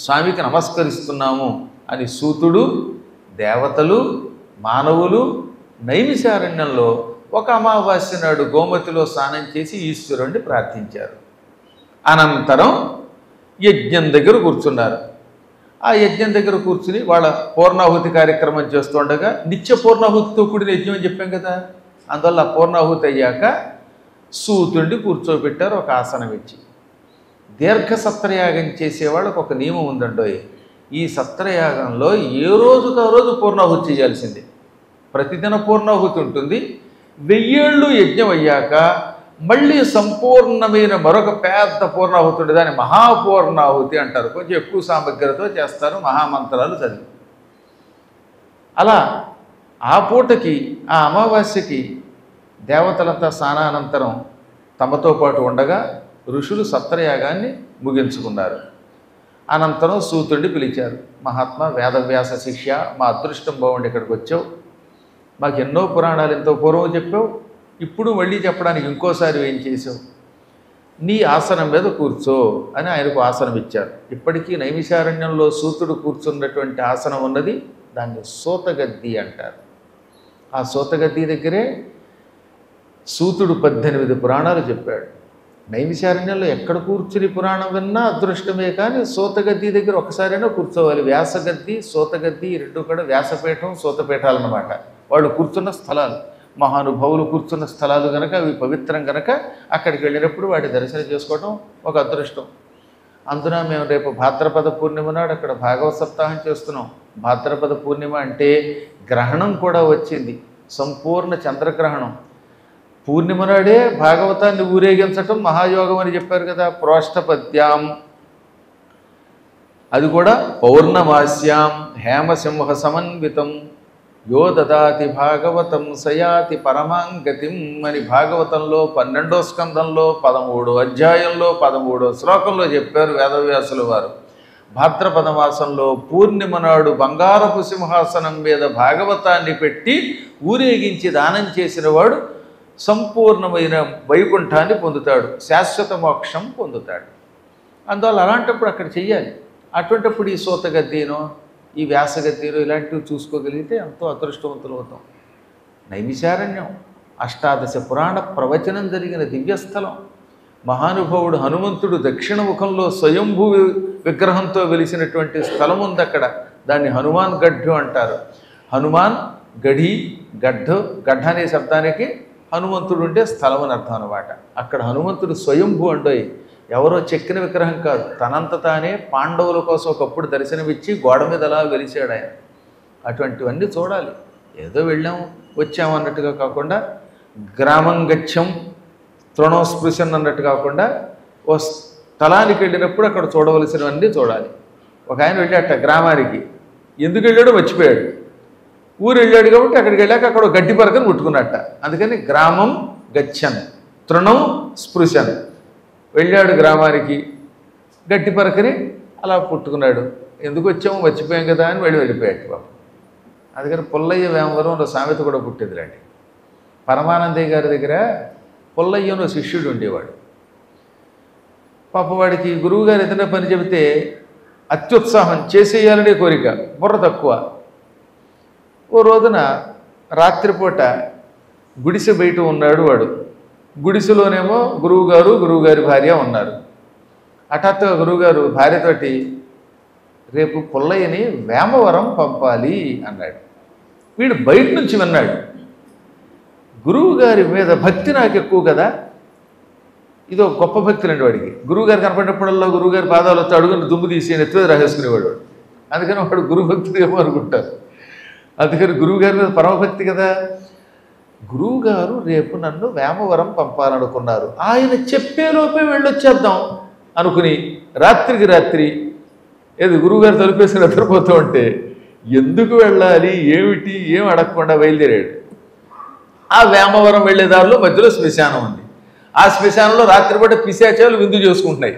స్వామికి నమస్కరిస్తున్నాము అని సూతుడు, దేవతలు, మానవులు నైమిషారణ్యంలో ఒక అమావాస్య నాడు గోమతిలో స్నానం చేసి ఈశ్వరుణ్ణి ప్రార్థించారు. అనంతరం యజ్ఞం దగ్గర కూర్చున్నారు. ఆ యజ్ఞం దగ్గర కూర్చుని వాళ్ళ పూర్ణాహుతి కార్యక్రమం చేస్తుండగా, నిత్య పూర్ణాహుతితో కూడిన యజ్ఞం అని చెప్పాం కదా, అందువల్ల ఆ పూర్ణాహుతి అయ్యాక సూతుడిని కూర్చోబెట్టారు ఒక ఆసనం ఇచ్చి. దీర్ఘ సత్రయాగం చేసేవాళ్ళకు ఒక నియమం ఉందండోయ్. ఈ సత్రయాగంలో ఏ రోజుకు ఆ రోజు పూర్ణాహుతి చేయాల్సిందే. ప్రతిదిన పూర్ణాహుతి ఉంటుంది. 1000 ఏళ్ళు యజ్ఞం అయ్యాక మళ్ళీ సంపూర్ణమైన మరొక పెద్ద పూర్ణాహుతి ఉంటుంది. దాన్ని మహాపూర్ణాహుతి అంటారు. కొంచెం ఎక్కువ సామగ్రితో చేస్తారు, మహామంత్రాలు చదివి. అలా ఆ పూటకి, ఆ అమావాస్యకి దేవతలంతా స్నానానంతరం తమతో పాటు ఉండగా ఋషులు సత్రయాగాన్ని ముగించుకున్నారు. అనంతరం సూతుడిని పిలిచారు. మహాత్మా, వేదవ్యాస శిష్య, మా అదృష్టం బాగుండి ఇక్కడికి వచ్చావు. మాకు ఎన్నో పురాణాలు ఎంతో పూర్వం చెప్పావు, ఇప్పుడు మళ్ళీ చెప్పడానికి ఇంకోసారి ఏం చేసావు? నీ ఆసనం మీద కూర్చో అని ఆయనకు ఆసనం ఇచ్చారు. ఇప్పటికీ నైమిషారణ్యంలో సూతుడు కూర్చున్నటువంటి ఆసనం ఉన్నది, దాన్ని సూతగద్ది అంటారు. ఆ సూతగద్ది దగ్గరే సూతుడు 18 పురాణాలు చెప్పాడు. నైమిషారణ్యంలో ఎక్కడ కూర్చుని పురాణం విన్నా అదృష్టమే, కానీ సూతగద్ది దగ్గర ఒకసారైనా కూర్చోవాలి. వ్యాసగద్ది, సూతగద్ది రెండు కూడా వ్యాసపీఠం, సూతపీఠాలు అన్నమాట. వాళ్ళు కూర్చున్న స్థలాలు, మహానుభావులు కూర్చున్న స్థలాలు కనుక అవి పవిత్రం కనుక అక్కడికి వెళ్ళినప్పుడు వాటి దర్శనం చేసుకోవడం ఒక అదృష్టం. అందున మేము రేపు భాద్రపద పూర్ణిమ నాడు అక్కడ భాగవత సప్తాహం చేస్తున్నాం. భాద్రపద పూర్ణిమ అంటే గ్రహణం కూడా వచ్చింది, సంపూర్ణ చంద్రగ్రహణం. పూర్ణిమ నాడే భాగవతాన్ని ఊరేగించటం మహాయోగం అని చెప్పారు కదా. ప్రోష్టపద్యాం, అది కూడా పౌర్ణమాస్యాం హేమసింహ సమన్వితం యో దదాతి భాగవతం సయాతి పరమాంగతిం అని భాగవతంలో 12వ స్కంధంలో 13వ అధ్యాయంలో 13వ శ్లోకంలో చెప్పారు వేదవ్యాసుల వారు. భాద్రపద మాసంలో పూర్ణిమ నాడు బంగారపు సింహాసనం మీద భాగవతాన్ని పెట్టి ఊరేగించి దానం చేసిన వాడు సంపూర్ణమైన వైకుంఠాన్ని పొందుతాడు, శాశ్వత మోక్షం పొందుతాడు. అందువల్ల అలాంటప్పుడు అక్కడ చెయ్యాలి. అటువంటిప్పుడు ఈ సూతగద్దీనో ఈ వ్యాసగద్దీనో ఇలాంటివి చూసుకోగలిగితే ఎంతో అదృష్టవంతులు అవుతాం. నైమిషారణ్యం అష్టాదశ పురాణ ప్రవచనం జరిగిన దివ్యస్థలం. మహానుభావుడు హనుమంతుడు దక్షిణముఖంలో స్వయంభూ విగ్రహంతో వెలిసినటువంటి స్థలం ఉంది అక్కడ. దాన్ని హనుమాన్ గడ్డు అంటారు. హనుమాన్ గఢీ, గడ్డు, గడ్డ అనే శబ్దానికి హనుమంతుడు ఉండే స్థలం అని అర్థం అనమాట. అక్కడ హనుమంతుడు స్వయంభూ అండోయి, ఎవరో చెక్కిన విగ్రహం కాదు, తనంత తానే పాండవుల కోసం ఒకప్పుడు దర్శనమిచ్చి గోడ మీద అలా వెలిసాడు ఆయన. అటువంటివన్నీ చూడాలి. ఏదో వెళ్ళాం వచ్చాం అన్నట్టుగా కాకుండా, గ్రామం గచ్చం తృణం స్పృశన్ అన్నట్టు కాకుండా, ఓ స్థలానికి వెళ్ళినప్పుడు అక్కడ చూడవలసినవన్నీ చూడాలి. ఒక ఆయన వెళ్ళాట గ్రామానికి, ఎందుకు వెళ్ళాడో మర్చిపోయాడు. ఊరు వెళ్ళాడు కాబట్టి అక్కడికి వెళ్ళాక అక్కడ గడ్డి పరకను ముట్టుకున్నట్ట. అందుకని గ్రామం గచ్చన్ తృణం స్పృశన్. వెళ్ళాడు గ్రామానికి, గడ్డి పరకని అలా పుట్టుకున్నాడు. ఎందుకు వచ్చామో మర్చిపోయాం కదా అని వెళ్ళిపోయాడు బాబు. అందుకని పుల్లయ్య వేమవరం సామెత కూడా పుట్టిందిలాంటి. పరమానందయ్య గారి దగ్గర పుల్లయ్యను శిష్యుడు ఉండేవాడు. పాపవాడికి గురువుగారు ఏదైనా పని చెబితే అత్యుత్సాహం, చేసేయాలనే కోరిక, బుర్ర తక్కువ. ఓ రోజున రాత్రిపూట గుడిసె బయట ఉన్నాడు వాడు. గుడిసెలోనేమో గురువుగారి భార్య ఉన్నారు. హఠాత్తుగా గురువుగారు భార్యతోటి, రేపు పుల్లయ్యని వేమవరం పంపాలి అన్నాడు. వీడు బయట నుంచి విన్నాడు. గురువుగారి మీద భక్తి నాకు ఎక్కువ కదా, ఇదో గొప్ప భక్తి అండి వాడికి. గురువుగారు కనపడినప్పుడల్లా గురువుగారి పాదాలు వచ్చి అడుగుని దుమ్ము తీసి ఎత్తువేది రాసేసుకునేవాడు. అందుకని వాడు గురుభక్తుడు ఏమో అనుకుంటారు. అందుకని గురువుగారి మీద పరమభక్తి కదా. గురువుగారు రేపు నన్ను వేమవరం పంపాలనుకున్నారు, ఆయన చెప్పేలోపే వెళ్ళొచ్చేద్దాం అనుకుని రాత్రికి రాత్రి ఏది గురువుగారు తలుపేసుకుని నిద్రపోతూ ఉంటే ఎందుకు వెళ్ళాలి ఏమిటి ఏం అడగకుండా బయలుదేరాడు. ఆ వేమవరం వెళ్ళే దారిలో మధ్యలో శ్మశానం ఉంది. ఆ శ్మశానంలో రాత్రిపూట పిశాచాలు విందు చేసుకుంటున్నాయి.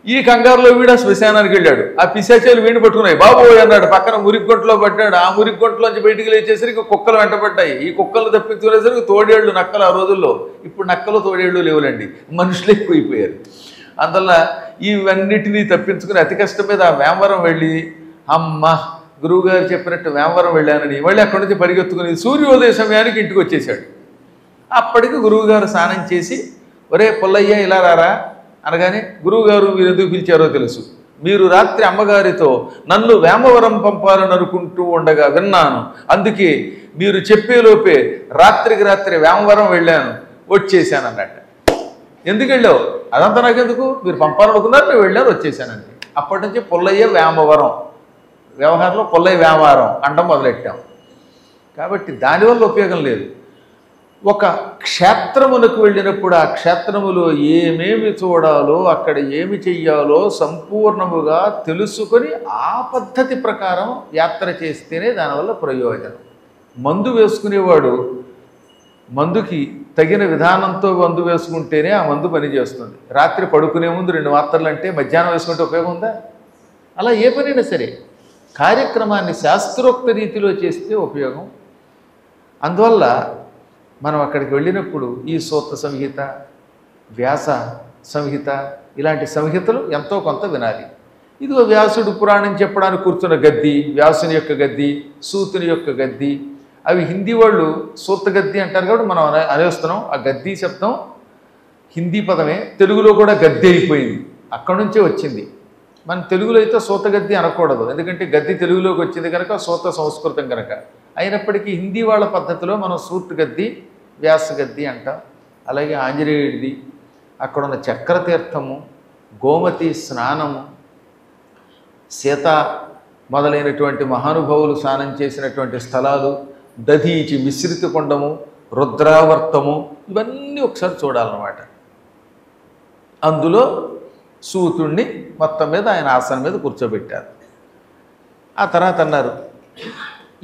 ఈ కంగారులో వీడు ఆ శ్మశానానికి వెళ్ళాడు. ఆ పిశాచాలు వీడిని పట్టుకున్నాయి. బాబోయ్ అన్నాడు, పక్కన మురిగ్గొంటలో పడ్డాడు. ఆ మురిగ్గొంటలోంచి బయటికి లేచేసరికి కుక్కలు వెంటబడ్డాయి. ఈ కుక్కలు తప్పించుకునేసరికి తోడేళ్ళు నక్కలు ఆ రోజుల్లో, ఇప్పుడు నక్కలు తోడేళ్ళు లేవులండి, మనుషులు ఎక్కువైపోయారు. అందువల్ల ఇవన్నిటినీ తప్పించుకుని అతి కష్టం మీద ఆ వేమవరం వెళ్ళి, అమ్మ గురువుగారు చెప్పినట్టు వేమవరం వెళ్ళానని మళ్ళీ అక్కడి నుంచి పరిగెత్తుకుని సూర్యోదయ సమయానికి ఇంటికి వచ్చేసాడు. అప్పటికి గురువుగారు స్నానం చేసి, ఒరే పుల్లయ్య ఇలా రారా అనగానే, గురువుగారు మీరు ఎందుకు పిలిచారో తెలుసు, మీరు రాత్రి అమ్మగారితో నన్ను వేమవరం పంపాలని అనుకుంటూ ఉండగా విన్నాను, అందుకే మీరు చెప్పేలోపే రాత్రికి రాత్రి వేమవరం వెళ్ళాను, వచ్చేసాను అన్నట్టు. ఎందుకు వెళ్ళావు? అదంతా నాకెందుకు, మీరు పంపాలనుకున్నారు, నేను వెళ్ళాను వచ్చేసానండి. అప్పటి నుంచి పుల్లయ్య వేమవరం, వ్యవహారంలో పుల్లయ్య వేమవరం అండం మొదలెట్టాం. కాబట్టి దానివల్ల ఉపయోగం లేదు. ఒక క్షేత్రమునకు వెళ్ళినప్పుడు ఆ క్షేత్రములో ఏమేమి చూడాలో, అక్కడ ఏమి చెయ్యాలో సంపూర్ణముగా తెలుసుకొని ఆ పద్ధతి ప్రకారం యాత్ర చేస్తేనే దానివల్ల ప్రయోజనం. మందు వేసుకునేవాడు మందుకి తగిన విధానంతో మందు వేసుకుంటేనే ఆ మందు పనిచేస్తుంది. రాత్రి పడుకునే ముందు 2 మాత్రలు అంటే మధ్యాహ్నం వేసుకుంటే ఉపయోగం ఉందా? అలా ఏ పనైనా సరే కార్యక్రమాన్ని శాస్త్రోక్త రీతిలో చేస్తే ఉపయోగం. అందువల్ల మనం అక్కడికి వెళ్ళినప్పుడు ఈ సూత్ర సంహిత, వ్యాస సంహిత, ఇలాంటి సంహితలు ఎంతో కొంత వినాలి. ఇదిగో వ్యాసుడు పురాణం చెప్పడానికి కూర్చున్న గద్ది, వ్యాసుని యొక్క గద్ది, సూతుని యొక్క గద్ది, అవి హిందీ వాళ్ళు సూత గద్ది అంటారు కాబట్టి మనం అనేస్తున్నాం. ఆ గద్ది శబ్దం హిందీ పదమే, తెలుగులో కూడా గద్ది అయిపోయింది, అక్కడి నుంచే వచ్చింది. మన తెలుగులో అయితే సూత గద్ది అనకూడదు, ఎందుకంటే గద్ది తెలుగులోకి వచ్చింది కనుక, సూత సంస్కృతం కనుక. అయినప్పటికీ హిందీ వాళ్ళ పద్ధతిలో మనం సూత్ గద్ది, వ్యాస గద్ది అంటాం. అలాగే ఆంజనేయుడిది, అక్కడున్న చక్రతీర్థము, గోమతి స్నానము, సీత మొదలైనటువంటి మహానుభావులు స్నానం చేసినటువంటి స్థలాలు, దధీచి మిశ్రిత కొండము, రుద్రావర్తము, ఇవన్నీ ఒకసారి చూడాలన్నమాట. అందులో సూతుణ్ణి మొత్తం మీద ఆయన ఆసనం మీద కూర్చోబెట్టారు. ఆ తర్వాత అన్నారు,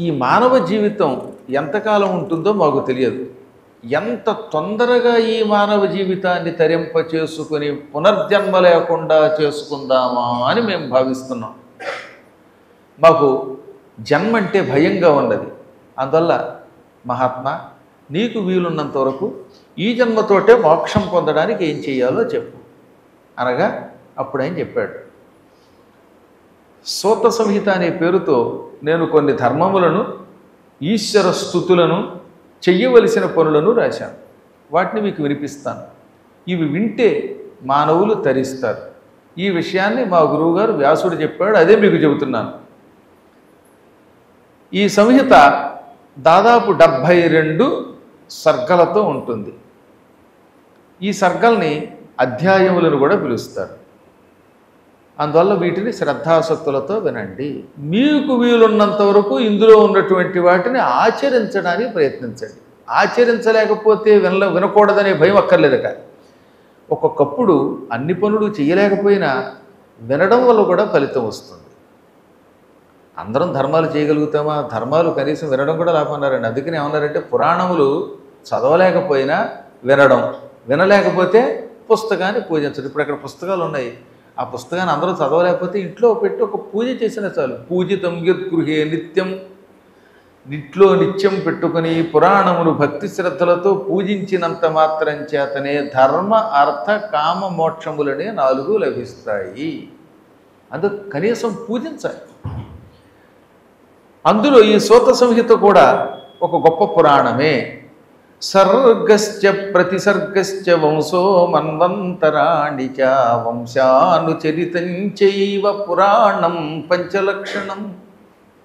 ఈ మానవ జీవితం ఎంతకాలం ఉంటుందో మాకు తెలియదు, ఎంత తొందరగా ఈ మానవ జీవితాన్ని తరింప చేసుకుని పునర్జన్మ లేకుండా చేసుకుందామా అని మేము భావిస్తున్నాం. మాకు జన్మ అంటే భయంగా ఉన్నది. అందువల్ల మహాత్మా, నీకు వీలున్నంత వరకు ఈ జన్మతోటే మోక్షం పొందడానికి ఏం చేయాలో చెప్పు అనగా అప్పుడు ఆయన చెప్పాడు, సూత సంహిత అనే పేరుతో నేను కొన్ని ధర్మములను, ఈశ్వర స్తుతులను, చెయ్యవలసిన పనులను రాశాను. వాటిని మీకు వినిపిస్తాను. ఇవి వింటే మానవులు తరిస్తారు. ఈ విషయాన్ని మా గురువుగారు వ్యాసుడు చెప్పాడు, అదే మీకు చెబుతున్నాను. ఈ సంహిత దాదాపు 72 సర్గలతో ఉంటుంది. ఈ సర్గల్ని అధ్యాయములను కూడా పిలుస్తారు. అందువల్ల వీటిని శ్రద్ధాసక్తులతో వినండి. మీకు వీలున్నంత వరకు ఇందులో ఉన్నటువంటి వాటిని ఆచరించడానికి ప్రయత్నించండి. ఆచరించలేకపోతే వినకూడదనే భయం అక్కర్లేదట. ఒక్కొక్కప్పుడు అన్ని పనులు చేయలేకపోయినా వినడం వల్ల కూడా ఫలితం వస్తుంది. అందరం ధర్మాలు చేయగలుగుతామా? ధర్మాలు కనీసం వినడం కూడా లేకున్నారండి. అందుకని ఏమన్నారంటే పురాణములు చదవలేకపోయినా వినడం, వినలేకపోతే పుస్తకాన్ని పూజించడం. ఇప్పుడు అక్కడ పుస్తకాలు ఉన్నాయి, ఆ పుస్తకాన్ని అందరూ చదవలేకపోతే ఇంట్లో పెట్టి ఒక పూజ చేసినా చాలు. పూజితం యద్గృహే నిత్యం, ఇంట్లో నిత్యం పెట్టుకుని పురాణమును భక్తి శ్రద్ధలతో పూజించినంత మాత్రం చేతనే ధర్మ అర్థ కామ మోక్షములనే 4 లభిస్తాయి. అందుకు కనీసం పూజించాలి. అందులో ఈ సూత సంహిత కూడా ఒక గొప్ప పురాణమే. సర్గశ్చ ప్రతిసర్గశ్చ వంశో మన్వంతరాణి చ వంశానుచరితంచైవ పురాణం పంచలక్షణం.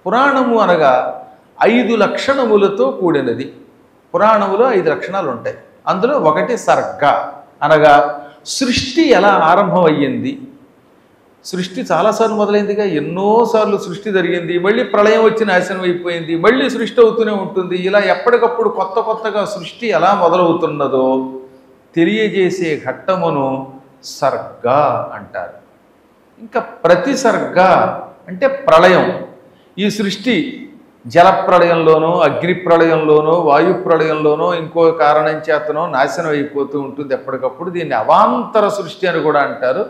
పురాణము అనగా 5 లక్షణములతో కూడినది. పురాణములో 5 లక్షణాలు ఉంటాయి. అందులో ఒకటి సర్గ అనగా సృష్టి ఎలా ఆరంభమయ్యింది. సృష్టి చాలాసార్లు మొదలైందిగా, ఎన్నోసార్లు సృష్టి జరిగింది, మళ్ళీ ప్రళయం వచ్చి నాశనం అయిపోయింది, మళ్ళీ సృష్టి అవుతూనే ఉంటుంది. ఇలా ఎప్పటికప్పుడు కొత్తగా సృష్టి ఎలా మొదలవుతున్నదో తెలియజేసే ఘట్టమును సర్గ అంటారు. ఇంకా ప్రతిసర్గ అంటే ప్రళయం. ఈ సృష్టి జలప్రళయంలోనో, అగ్ని ప్రళయంలోనో, వాయు ప్రళయంలోనో, ఇంకో కారణం చేతనో నాశనం అయిపోతూ ఉంటుంది ఎప్పటికప్పుడు. దీన్ని అవాంతర సృష్టి అని కూడా అంటారు.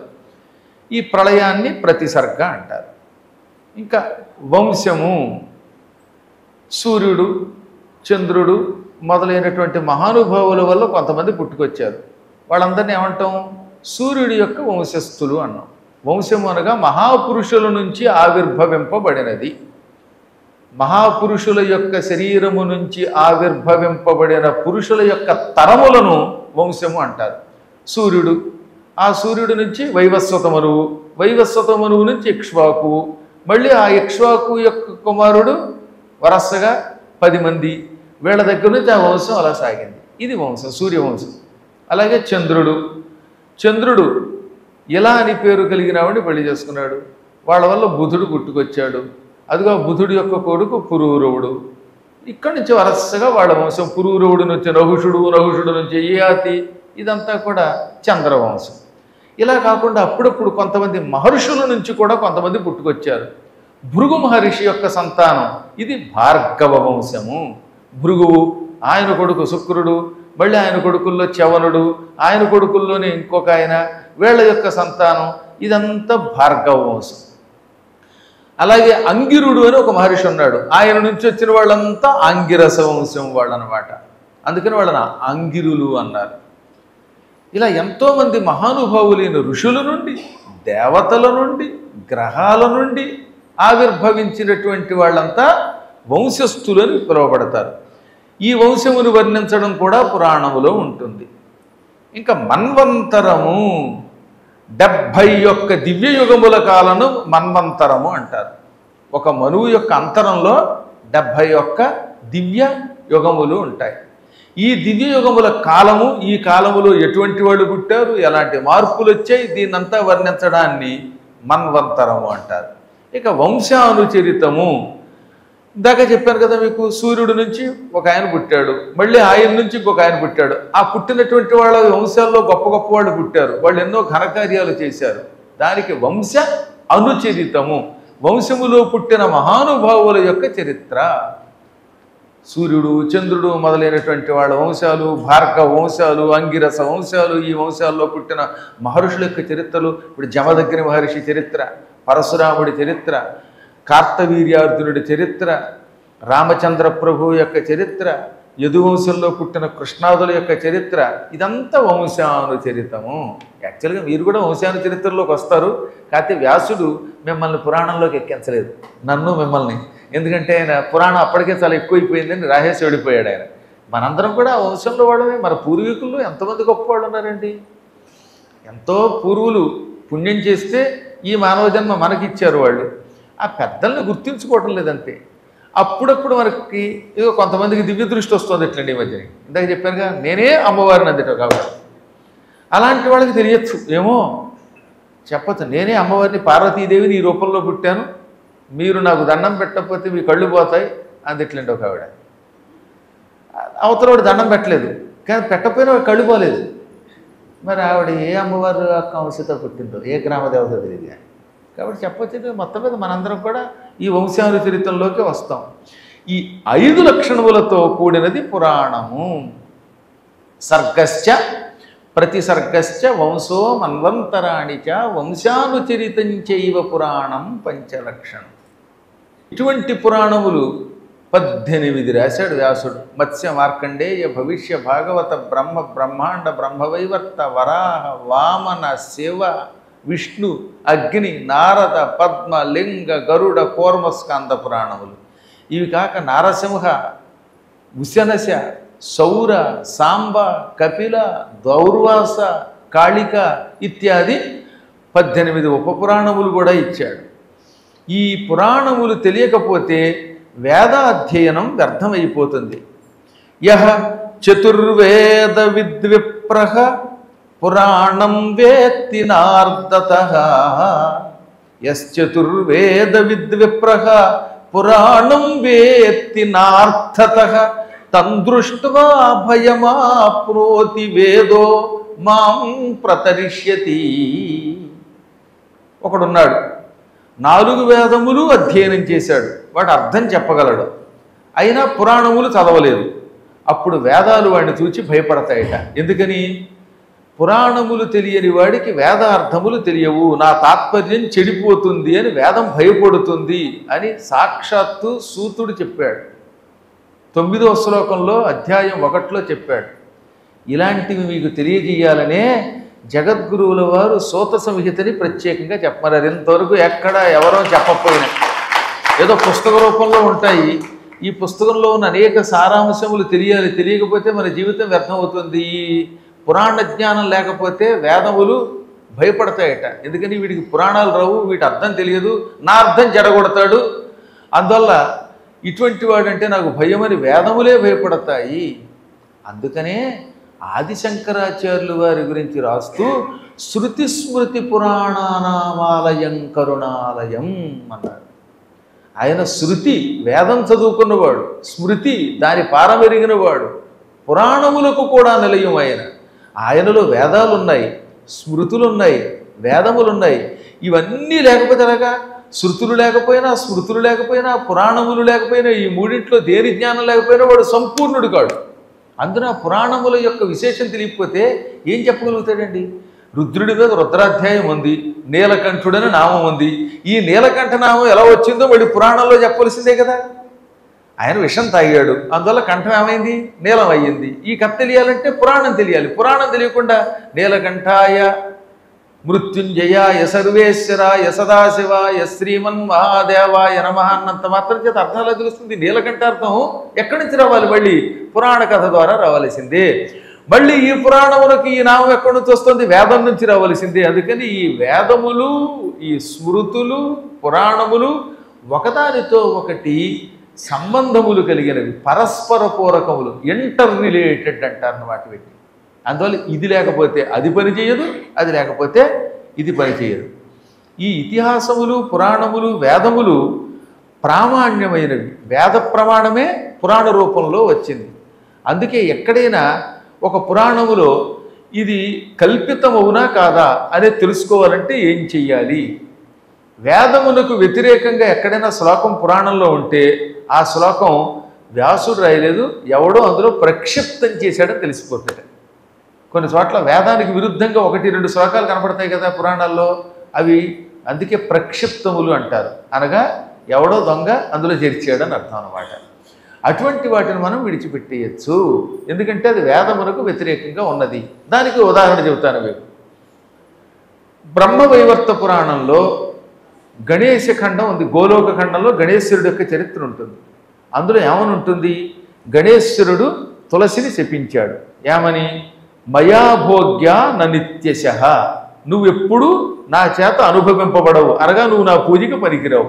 ఈ ప్రళయాన్ని ప్రతిసర్గ అంటారు. ఇంకా వంశము, సూర్యుడు, చంద్రుడు మొదలైనటువంటి మహానుభావుల వల్ల కొంతమంది పుట్టుకొచ్చారు. వాళ్ళందరినీ ఏమంటాం? సూర్యుడి యొక్క వంశస్థులు అన్నాం. వంశము అనగా మహాపురుషుల నుంచి ఆవిర్భవింపబడినది. మహాపురుషుల యొక్క శరీరము నుంచి ఆవిర్భవింపబడిన పురుషుల యొక్క తరములను వంశము అంటారు. సూర్యుడు, ఆ సూర్యుడి నుంచి వైవస్వత మనువు, వైవస్వత మనువు నుంచి ఇక్ష్వాకువు, మళ్ళీ ఆ ఇక్ష్వాకు యొక్క కుమారుడు వరసగా 10 మంది. వీళ్ళ దగ్గర నుంచి ఆ వంశం అలా సాగింది. ఇది వంశం, సూర్యవంశం. అలాగే చంద్రుడు ఇలా అని పేరు కలిగిన వాడిని పెళ్లి చేసుకున్నాడు. వాళ్ళ వల్ల బుధుడు పుట్టుకొచ్చాడు. అదిగో బుధుడి యొక్క కొడుకు పురూరవుడు. ఇక్కడి నుంచి వరసగా వాళ్ళ వంశం. పురూరవుడు నుంచి నహుషుడు, నహుషుడు నుంచి యయాతి, ఇదంతా కూడా చంద్రవంశం. ఇలా కాకుండా అప్పుడప్పుడు కొంతమంది మహర్షుల నుంచి కూడా కొంతమంది పుట్టుకొచ్చారు. భృగు మహర్షి యొక్క సంతానం ఇది భార్గవ వంశము. భృగువు, ఆయన కొడుకు శుక్రుడు, మళ్ళీ ఆయన కొడుకుల్లో చవనుడు, ఆయన కొడుకుల్లోనే ఇంకొక ఆయన, వీళ్ళ యొక్క సంతానం ఇదంతా భార్గవ వంశం. అలాగే అంగిరుడు అని ఒక మహర్షి ఉన్నాడు. ఆయన నుంచి వచ్చిన వాళ్ళంతా ఆంగిరస వంశం వాళ్ళు అన్నమాట. అందుకని వాళ్ళని అంగిరులు అన్నారు. ఇలా ఎంతోమంది మహానుభావులైన ఋషుల నుండి, దేవతల నుండి, గ్రహాల నుండి ఆవిర్భవించినటువంటి వాళ్ళంతా వంశస్థులని పిలువబడతారు. ఈ వంశమును వర్ణించడం కూడా పురాణములో ఉంటుంది. ఇంకా మన్వంతరము, 71 దివ్యయుగముల కాలను మన్వంతరము అంటారు. ఒక మనువు యొక్క అంతరంలో 71 దివ్య యుగములు ఉంటాయి. ఈ దివ్యయుగముల కాలము, ఈ కాలములో ఎటువంటి వాళ్ళు పుట్టారు, ఎలాంటి మార్పులు వచ్చాయి, దీన్నంతా వర్ణించడాన్ని మన్వంతరము అంటారు. ఇక వంశానుచరితము, ఇందాక చెప్పాను కదా మీకు, సూర్యుడి నుంచి ఒక ఆయన పుట్టాడు, మళ్ళీ ఆయన నుంచి ఇంకొక ఆయన పుట్టాడు. ఆ పుట్టినటువంటి వాళ్ళ వంశాల్లో గొప్ప గొప్ప వాళ్ళు పుట్టారు, వాళ్ళు ఎన్నో ఘనకార్యాలు చేశారు. దానికి వంశ అనుచరితము, వంశములో పుట్టిన మహానుభావుల యొక్క చరిత్ర. సూర్యుడు, చంద్రుడు మొదలైనటువంటి వాళ్ళ వంశాలు, భార్గవ వంశాలు, అంగిరస వంశాలు, ఈ వంశాల్లో పుట్టిన మహర్షుల యొక్క చరిత్రలు. ఇప్పుడు జమదగ్ని మహర్షి చరిత్ర, పరశురాముడి చరిత్ర, కార్తవీర్యార్జునుడి చరిత్ర, రామచంద్ర ప్రభు యొక్క చరిత్ర, యదువంశంలో పుట్టిన కృష్ణాదుల యొక్క చరిత్ర, ఇదంతా వంశానుచరితము. యాక్చువల్గా మీరు కూడా వంశానుచరిత్రలోకి వస్తారు. కాకపోతే వ్యాసుడు మిమ్మల్ని పురాణంలోకి ఎక్కించలేదు, నన్ను మిమ్మల్ని. ఎందుకంటే ఆయన పురాణం అప్పటికే చాలా ఎక్కువైపోయిందని రాహేసి వెళ్ళిపోయాడు ఆయన. మనందరం కూడా ఆ వంశంలో వాడమే. మన పూర్వీకుల్లో ఎంతమంది గొప్ప వాళ్ళు ఉన్నారండి. ఎంతో పూర్వులు పుణ్యం చేస్తే ఈ మానవ జన్మ మనకిచ్చారు వాళ్ళు. ఆ పెద్దల్ని గుర్తించుకోవటం లేదంతే. ఆ అప్పుడప్పుడు మనకి ఏదో కొంతమందికి దివ్య దృష్టి వస్తుంది ఎట్లండి ఈ మధ్యని. ఇందాక చెప్పానుగా, నేనే అమ్మవారిని అందట కాబట్టి అలాంటి వాళ్ళకి తెలియచ్చు ఏమో, చెప్పచ్చు. నేనే అమ్మవారిని, పార్వతీదేవిని ఈ రూపంలో పుట్టాను, మీరు నాకు దండం పెట్టకపోతే మీ కళ్ళు పోతాయి అందట్లేండి ఒక ఆవిడ. అవతలవాడు దండం పెట్టలేదు, కానీ పెట్టకపోయినా వాడు కళ్ళు పోలేదు. మరి ఆవిడ ఏ అమ్మవారు వంశతో పుట్టిందో, ఏ గ్రామదేవత తెలియదు. కాబట్టి చెప్పొచ్చు మొత్తం మీద మనందరం కూడా ఈ వంశానుచరితంలోకి వస్తాం. ఈ 5 లక్షణములతో కూడినది పురాణము. సర్గశ్చ ప్రతి సర్గశ్చ వంశో మన్వంతరాణి చ వంశానుచరితం చైవ పురాణం పంచలక్షణం. ఇటువంటి పురాణములు 18 రాశాడు వ్యాసుడు. మత్స్య మార్కండేయ భవిష్య భాగవత బ్రహ్మ బ్రహ్మాండ బ్రహ్మవైవర్త వరాహ వామన శివ విష్ణు అగ్ని నారద పద్మ లింగ గరుడ కూర్మస్కాంద పురాణములు. ఇవి కాక నారసింహ ఉశనశ సౌర సాంబ కపిల దౌర్వాస కాళిక ఇత్యాది 18 ఉపపురాణములు కూడా ఇచ్చాడు. ఈ పురాణములు తెలియకపోతే వేదాధ్యయనం వ్యర్థమైపోతుంది. యః చతుర్వేద విద్విప్రః పురాణం వేత్తి నార్దతః. యశ్చతుర్వేద విద్విప్రః పురాణం వేత్తి నార్థతః తం దృష్ట్వా భయమాప్నోతి వేదో మాం ప్రతరిష్యతి. ఒకడున్నాడు, 4 వేదములు అధ్యయనం చేశాడు, వాడు అర్థం చెప్పగలడు, అయినా పురాణములు చదవలేదు. అప్పుడు వేదాలు వాడిని చూచి భయపడతాయట. ఎందుకని? పురాణములు తెలియని వాడికి వేదార్థములు తెలియవు, నా తాత్పర్యం చెడిపోతుంది అని వేదం భయపడుతుంది అని సాక్షాత్తు సూతుడు చెప్పాడు. 9వ శ్లోకంలో అధ్యాయం 1లో చెప్పాడు. ఇలాంటివి మీకు తెలియజేయాలనే జగద్గురువుల వారు సూత సంహితని ప్రత్యేకంగా చెప్పమన్నారు. ఇంతవరకు ఎక్కడ ఎవరో చెప్పకపోయినా ఏదో పుస్తక రూపంలో ఉంటాయి. ఈ పుస్తకంలో ఉన్న అనేక సారాంశములు తెలియాలి, తెలియకపోతే మన జీవితం వ్యర్థమవుతుంది. ఈ పురాణ జ్ఞానం లేకపోతే వేదములు భయపడతాయట. ఎందుకని వీడికి పురాణాలు రావు, వీటి అర్థం తెలియదు, నా అర్థం చెడగొడతాడు. అందువల్ల ఇటువంటి వాడంటే నాకు భయమని వేదములే భయపడతాయి. అందుకనే ఆదిశంకరాచార్యులు వారి గురించి రాస్తూ శృతి స్మృతి పురాణానామాలయం కరుణాలయం అన్నాడు. ఆయన శృతి వేదం చదువుకున్నవాడు, స్మృతి దాని పారమెరిగినవాడు, పురాణములకు కూడా నిలయం. ఆయనలో వేదాలు ఉన్నాయి, స్మృతులు ఉన్నాయి, వేదములు ఉన్నాయి. ఇవన్నీ లేకపోతే ఎలాగా? శృతులు లేకపోయినా, స్మృతులు లేకపోయినా, పురాణములు లేకపోయినా, ఈ మూడింట్లో దేని జ్ఞానం లేకపోయినా వాడు సంపూర్ణుడు కాడు. అందున పురాణముల యొక్క విశేషం తెలియకపోతే ఏం చెప్పగలుగుతాడండి? రుద్రుడి మీద రుద్రాధ్యాయం ఉంది, నీలకంఠుడని నామం ఉంది. ఈ నీలకంఠ నామం ఎలా వచ్చిందో వాడి పురాణంలో చెప్పవలసిందే కదా. ఆయన విషం తాగాడు, అందువల్ల కంఠం ఏమైంది? నీలం అయ్యింది. ఈ కథ తెలియాలంటే పురాణం తెలియాలి. పురాణం తెలియకుండా నీలకంఠాయ మృత్యుంజయాయ సర్వేశ్వరాయ సదాశివాయ శ్రీమన్ మహాదేవాయ నమః అన్నంత మాత్రం చేత అర్థాలు తెలుస్తుంది. నీలకంఠార్థం ఎక్కడి నుంచి రావాలి? మళ్ళీ పురాణ కథ ద్వారా రావాల్సిందే. మళ్ళీ ఈ పురాణములకు ఈ నామం ఎక్కడి నుంచి వస్తుంది? వేదం నుంచి రావాల్సిందే. అందుకని ఈ వేదములు, ఈ స్మృతులు, పురాణములు ఒకదానితో ఒకటి సంబంధములు కలిగినవి, పరస్పర పూరకములు, ఇంటర్ రిలేటెడ్ అంటారు అన్నమాట వీటిని. అందువల్ల ఇది లేకపోతే అది పని చేయదు, అది లేకపోతే ఇది పని చేయదు. ఈ ఇతిహాసములు, పురాణములు, వేదములు ప్రామాణ్యమైనవి. వేద ప్రమాణమే పురాణ రూపంలో వచ్చింది. అందుకే ఎక్కడైనా ఒక పురాణములో ఇది కల్పితమవునా కాదా అనేది తెలుసుకోవాలంటే ఏం చెయ్యాలి? వేదమునకు వ్యతిరేకంగా ఎక్కడైనా శ్లోకం పురాణంలో ఉంటే ఆ శ్లోకం వ్యాసుడు రాయలేదు, ఎవడో అందులో ప్రక్షిప్తం చేశాడని తెలిసిపోతాడు. కొన్ని చోట్ల వేదానికి విరుద్ధంగా 1-2 శ్లోకాలు కనపడతాయి కదా పురాణాల్లో, అవి అందుకే ప్రక్షిప్తములు అంటారు. అనగా ఎవడో దొంగ అందులో చేర్చాడని అర్థం అన్నమాట. అటువంటి వాటిని మనం విడిచిపెట్టేయచ్చు, ఎందుకంటే అది వేదమునకు వ్యతిరేకంగా ఉన్నది. దానికి ఉదాహరణ చెబుతాను మీకు. బ్రహ్మవైవర్త పురాణంలో గణేశ ఖండం ఉంది. గోలోక ఖండంలో గణేశ్వరుడు యొక్క చరిత్ర ఉంటుంది. అందులో ఏమని ఉంటుంది? గణేశ్వరుడు తులసిని శపించాడు. ఏమని? మయాభోగ్య ననిత్యశః, నువ్వెప్పుడు నా చేత అనుభవింపబడవు, అనగా నువ్వు నా పూజకి పనికిరావు.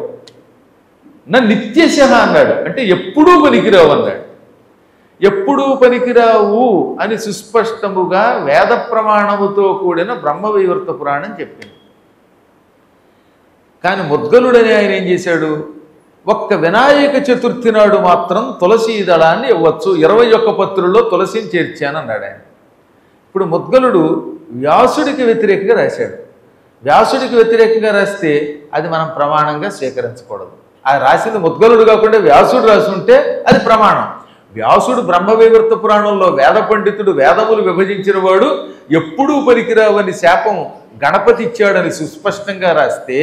నా నిత్యశ అన్నాడు, అంటే ఎప్పుడూ పనికిరావు అన్నాడు. ఎప్పుడూ పనికిరావు అని సుస్పష్టముగా వేద ప్రమాణముతో కూడిన బ్రహ్మవైవర్త పురాణం చెప్పింది. కానీ ముద్గలుడని ఆయన ఏం చేశాడు, ఒక్క వినాయక చతుర్థి నాడు మాత్రం తులసీ దళాన్ని ఇవ్వచ్చు, 21 పత్రుల్లో తులసిని చేర్చాను అన్నాడు ఆయన. ఇప్పుడు ముద్గలుడు వ్యాసుడికి వ్యతిరేకంగా రాశాడు. వ్యాసుడికి వ్యతిరేకంగా రాస్తే అది మనం ప్రమాణంగా స్వీకరించకూడదు. ఆ రాసింది ముద్గలుడు కాకుండా వ్యాసుడు రాసి ఉంటే అది ప్రమాణం. వ్యాసుడు బ్రహ్మవైవర్త పురాణంలో వేద పండితుడు, వేదములు విభజించిన వాడు, ఎప్పుడూ పనికిరావని శాపం గణపతి ఇచ్చాడని సుస్పష్టంగా రాస్తే,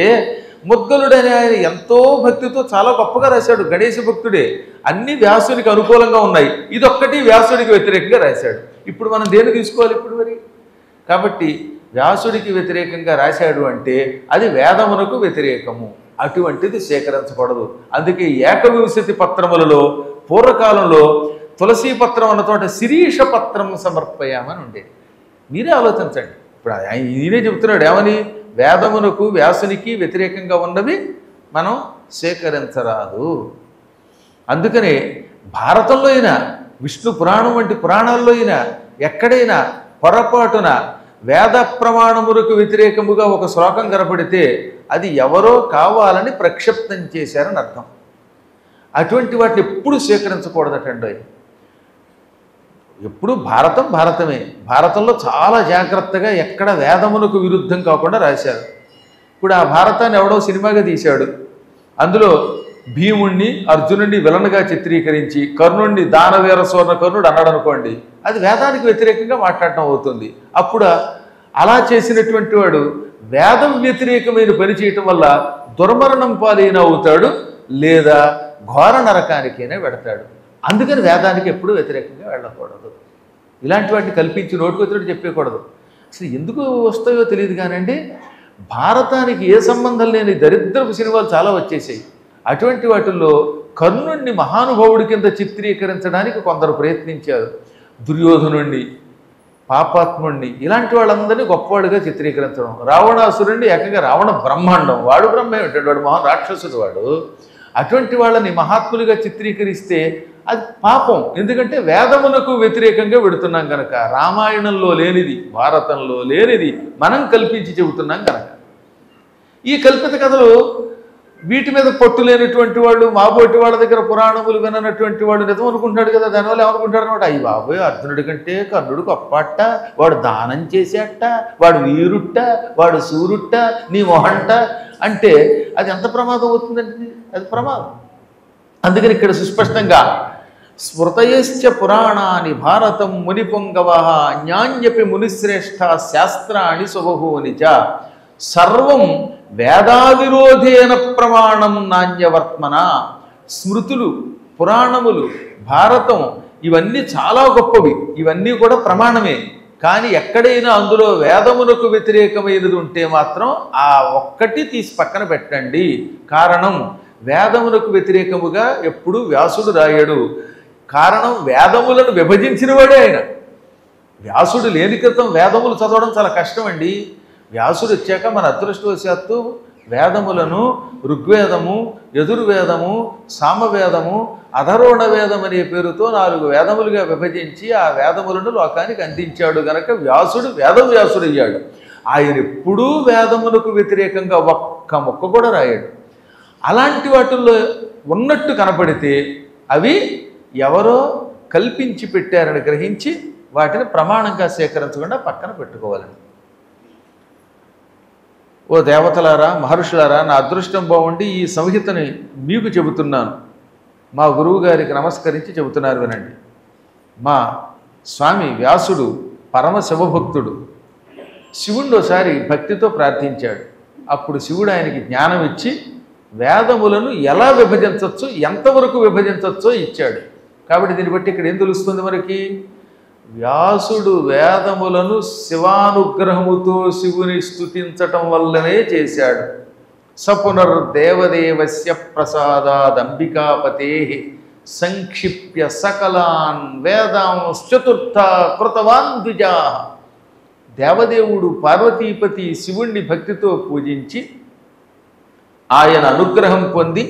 ముద్గలుడని ఆయన ఎంతో భక్తితో చాలా గొప్పగా రాశాడు. గణేశ భక్తుడే, అన్ని వ్యాసునికి అనుకూలంగా ఉన్నాయి, ఇదొక్కటి వ్యాసుడికి వ్యతిరేకంగా రాశాడు. ఇప్పుడు మనం దేన్ని తీసుకోవాలి ఇప్పుడు మరి? కాబట్టి వ్యాసుడికి వ్యతిరేకంగా రాశాడు అంటే అది వేదమునకు వ్యతిరేకము, అటువంటిది స్వీకరించకూడదు. అందుకే ఏకవింశతి పత్రములలో పూర్వకాలంలో తులసీ పత్రం అన్న తోట శిరీష పత్రం సమర్పయామని ఉండేది. మీరే ఆలోచించండి. ఇప్పుడు ఈయనే చెబుతున్నాడు ఏమని, వేదమునకు వ్యాసునికి వ్యతిరేకంగా ఉన్నవి మనం స్వీకరించరాదు. అందుకనే భారతంలో అయినా, విష్ణు పురాణం వంటి పురాణాల్లో అయినా ఎక్కడైనా పొరపాటున వేద ప్రమాణములకు వ్యతిరేకముగా ఒక శ్లోకం కనపడితే అది ఎవరో కావాలని ప్రక్షిప్తం చేశారని అర్థం. అటువంటి వాటిని ఎప్పుడు స్వీకరించకూడదటండి. ఎప్పుడు భారతం భారతమే. భారతంలో చాలా జాగ్రత్తగా ఎక్కడ వేదమునకు విరుద్ధం కాకుండా రాశారు. ఇప్పుడు ఆ భారతాన్ని ఎవడో సినిమాగా తీశాడు, అందులో భీముణ్ణి అర్జునుడిని విలన్గా చిత్రీకరించి కర్ణుడిని దానవీర సువర్ణ కర్ణుడు అన్నాడు అనుకోండి, అది వేదానికి వ్యతిరేకంగా మాట్లాడటం అవుతుంది. అప్పుడు అలా చేసినటువంటి వాడు వేదం వ్యతిరేకమైన పని చేయటం వల్ల దుర్మరణం పాలైన అవుతాడు, లేదా ఘోర నరకానికైనా వెడతాడు. అందుకని వేదానికి ఎప్పుడూ వ్యతిరేకంగా వెళ్ళకూడదు. ఇలాంటి వాటిని కల్పించి నోటికొచ్చినట్టు చెప్పకూడదు. అసలు ఎందుకు వస్తాయో తెలియదు కానండి, భారతానికి ఏ సంబంధం లేని దరిద్రపు సినిమాలు చాలా వచ్చేసాయి. అటువంటి వాటిల్లో కర్ణుడిని మహానుభావుడి కింద చిత్రీకరించడానికి కొందరు ప్రయత్నించారు. దుర్యోధనుణ్ణి, పాపాత్ముణ్ణి, ఇలాంటి వాళ్ళందరినీ గొప్పవాడుగా చిత్రీకరించడం. రావణాసురుణ్ణి ఏకంగా రావణ బ్రహ్మాండం, వాడు బ్రహ్మ ఏమిటాడు, వాడు మహా రాక్షసుడు వాడు. అటువంటి వాళ్ళని మహాత్ములుగా చిత్రీకరిస్తే అది పాపం. ఎందుకంటే వేదమునకు వ్యతిరేకంగా పెడుతున్నాం కనుక. రామాయణంలో లేనిది, భారతంలో లేనిది మనం కల్పించి చెబుతున్నాం కనుక. ఈ కల్పిత కథలు వీటి మీద పట్టు లేనటువంటి వాళ్ళు, మాబోటి వాళ్ళ దగ్గర పురాణములు విననటువంటి వాడు నిజం అనుకుంటాడు కదా. దానివల్ల ఏమనుకుంటాడు అనమాట, అయ్యి బాబోయ్ అర్జునుడి కంటే కర్ణుడు గొప్పట్ట, వాడు దానం చేసేట, వాడు వీరుట్ట, వాడు సూరుట్ట, నీ మొహంట అంటే అది ఎంత ప్రమాదం అవుతుందండి, అది ప్రమాదం. అందుకని ఇక్కడ సుస్పష్టంగా స్మృతయశ్చ పురాణాని భారతం మునిపొంగవ జ్ఞాన్యపి మునిశ్రేష్ఠ శాస్త్రాణి సుబహూనిచ సర్వం వేదావిరోధేన ప్రమాణం నాణ్యవర్త్మన. స్మృతులు, పురాణములు, భారతం ఇవన్నీ చాలా గొప్పవి, ఇవన్నీ కూడా ప్రమాణమే. కానీ ఎక్కడైనా అందులో వేదమునకు వ్యతిరేకమైనది ఉంటే మాత్రం ఆ ఒక్కటి తీసి పక్కన పెట్టండి. కారణం వేదమునకు వ్యతిరేకముగా ఎప్పుడు వ్యాసుడు రాయడు. కారణం వేదములను విభజించిన వాడే ఆయన. వ్యాసుడు లేని క్రితం వేదములు చదవడం చాలా కష్టం అండి. వ్యాసుడు వచ్చాక మన అదృష్టవశాత్తు వేదములను ఋగ్వేదము, యజుర్వేదము, సామవేదము, అధరోణ వేదం అనే పేరుతో 4 వేదములుగా విభజించి ఆ వేదములను లోకానికి అందించాడు గనక వ్యాసుడు వేదవ్యాసుడు అయ్యాడు. ఆయన ఎప్పుడూ వేదములకు వ్యతిరేకంగా ఒక్క మొక్క కూడా రాయాడు. అలాంటి వాటిల్లో ఉన్నట్టు కనపడితే అవి ఎవరో కల్పించి పెట్టారని గ్రహించి వాటిని ప్రమాణంగా స్వీకరించకుండా పక్కన పెట్టుకోవాలని. ఓ దేవతలారా, మహర్షులారా, నా అదృష్టం బాగుండి ఈ సంహితని మీకు చెబుతున్నాను. మా గురువు గారికి నమస్కరించి చెబుతున్నారు వినండి. మా స్వామి వ్యాసుడు పరమ శివభక్తుడు. శివుణ్ణి ఒకసారి భక్తితో ప్రార్థించాడు. అప్పుడు శివుడు ఆయనకి జ్ఞానం ఇచ్చి వేదములను ఎలా విభజించవచ్చో, ఎంతవరకు విభజించవచ్చో ఇచ్చాడు. కాబట్టి దీన్ని బట్టి ఇక్కడ ఏం తెలుస్తుంది మనకి, వ్యాసుడు వేదములను శివానుగ్రహముతో శివుని స్తుతించటం వల్లనే చేశాడు. సపునర్దేవదేవస్య ప్రసాదాదంబికాపతే సంక్షిప్య సకలాన్ వేదాంశ్చతుర్థ కృతవాన్ ద్విజా. దేవదేవుడు పార్వతీపతి శివుణ్ణి భక్తితో పూజించి ఆయన అనుగ్రహం పొంది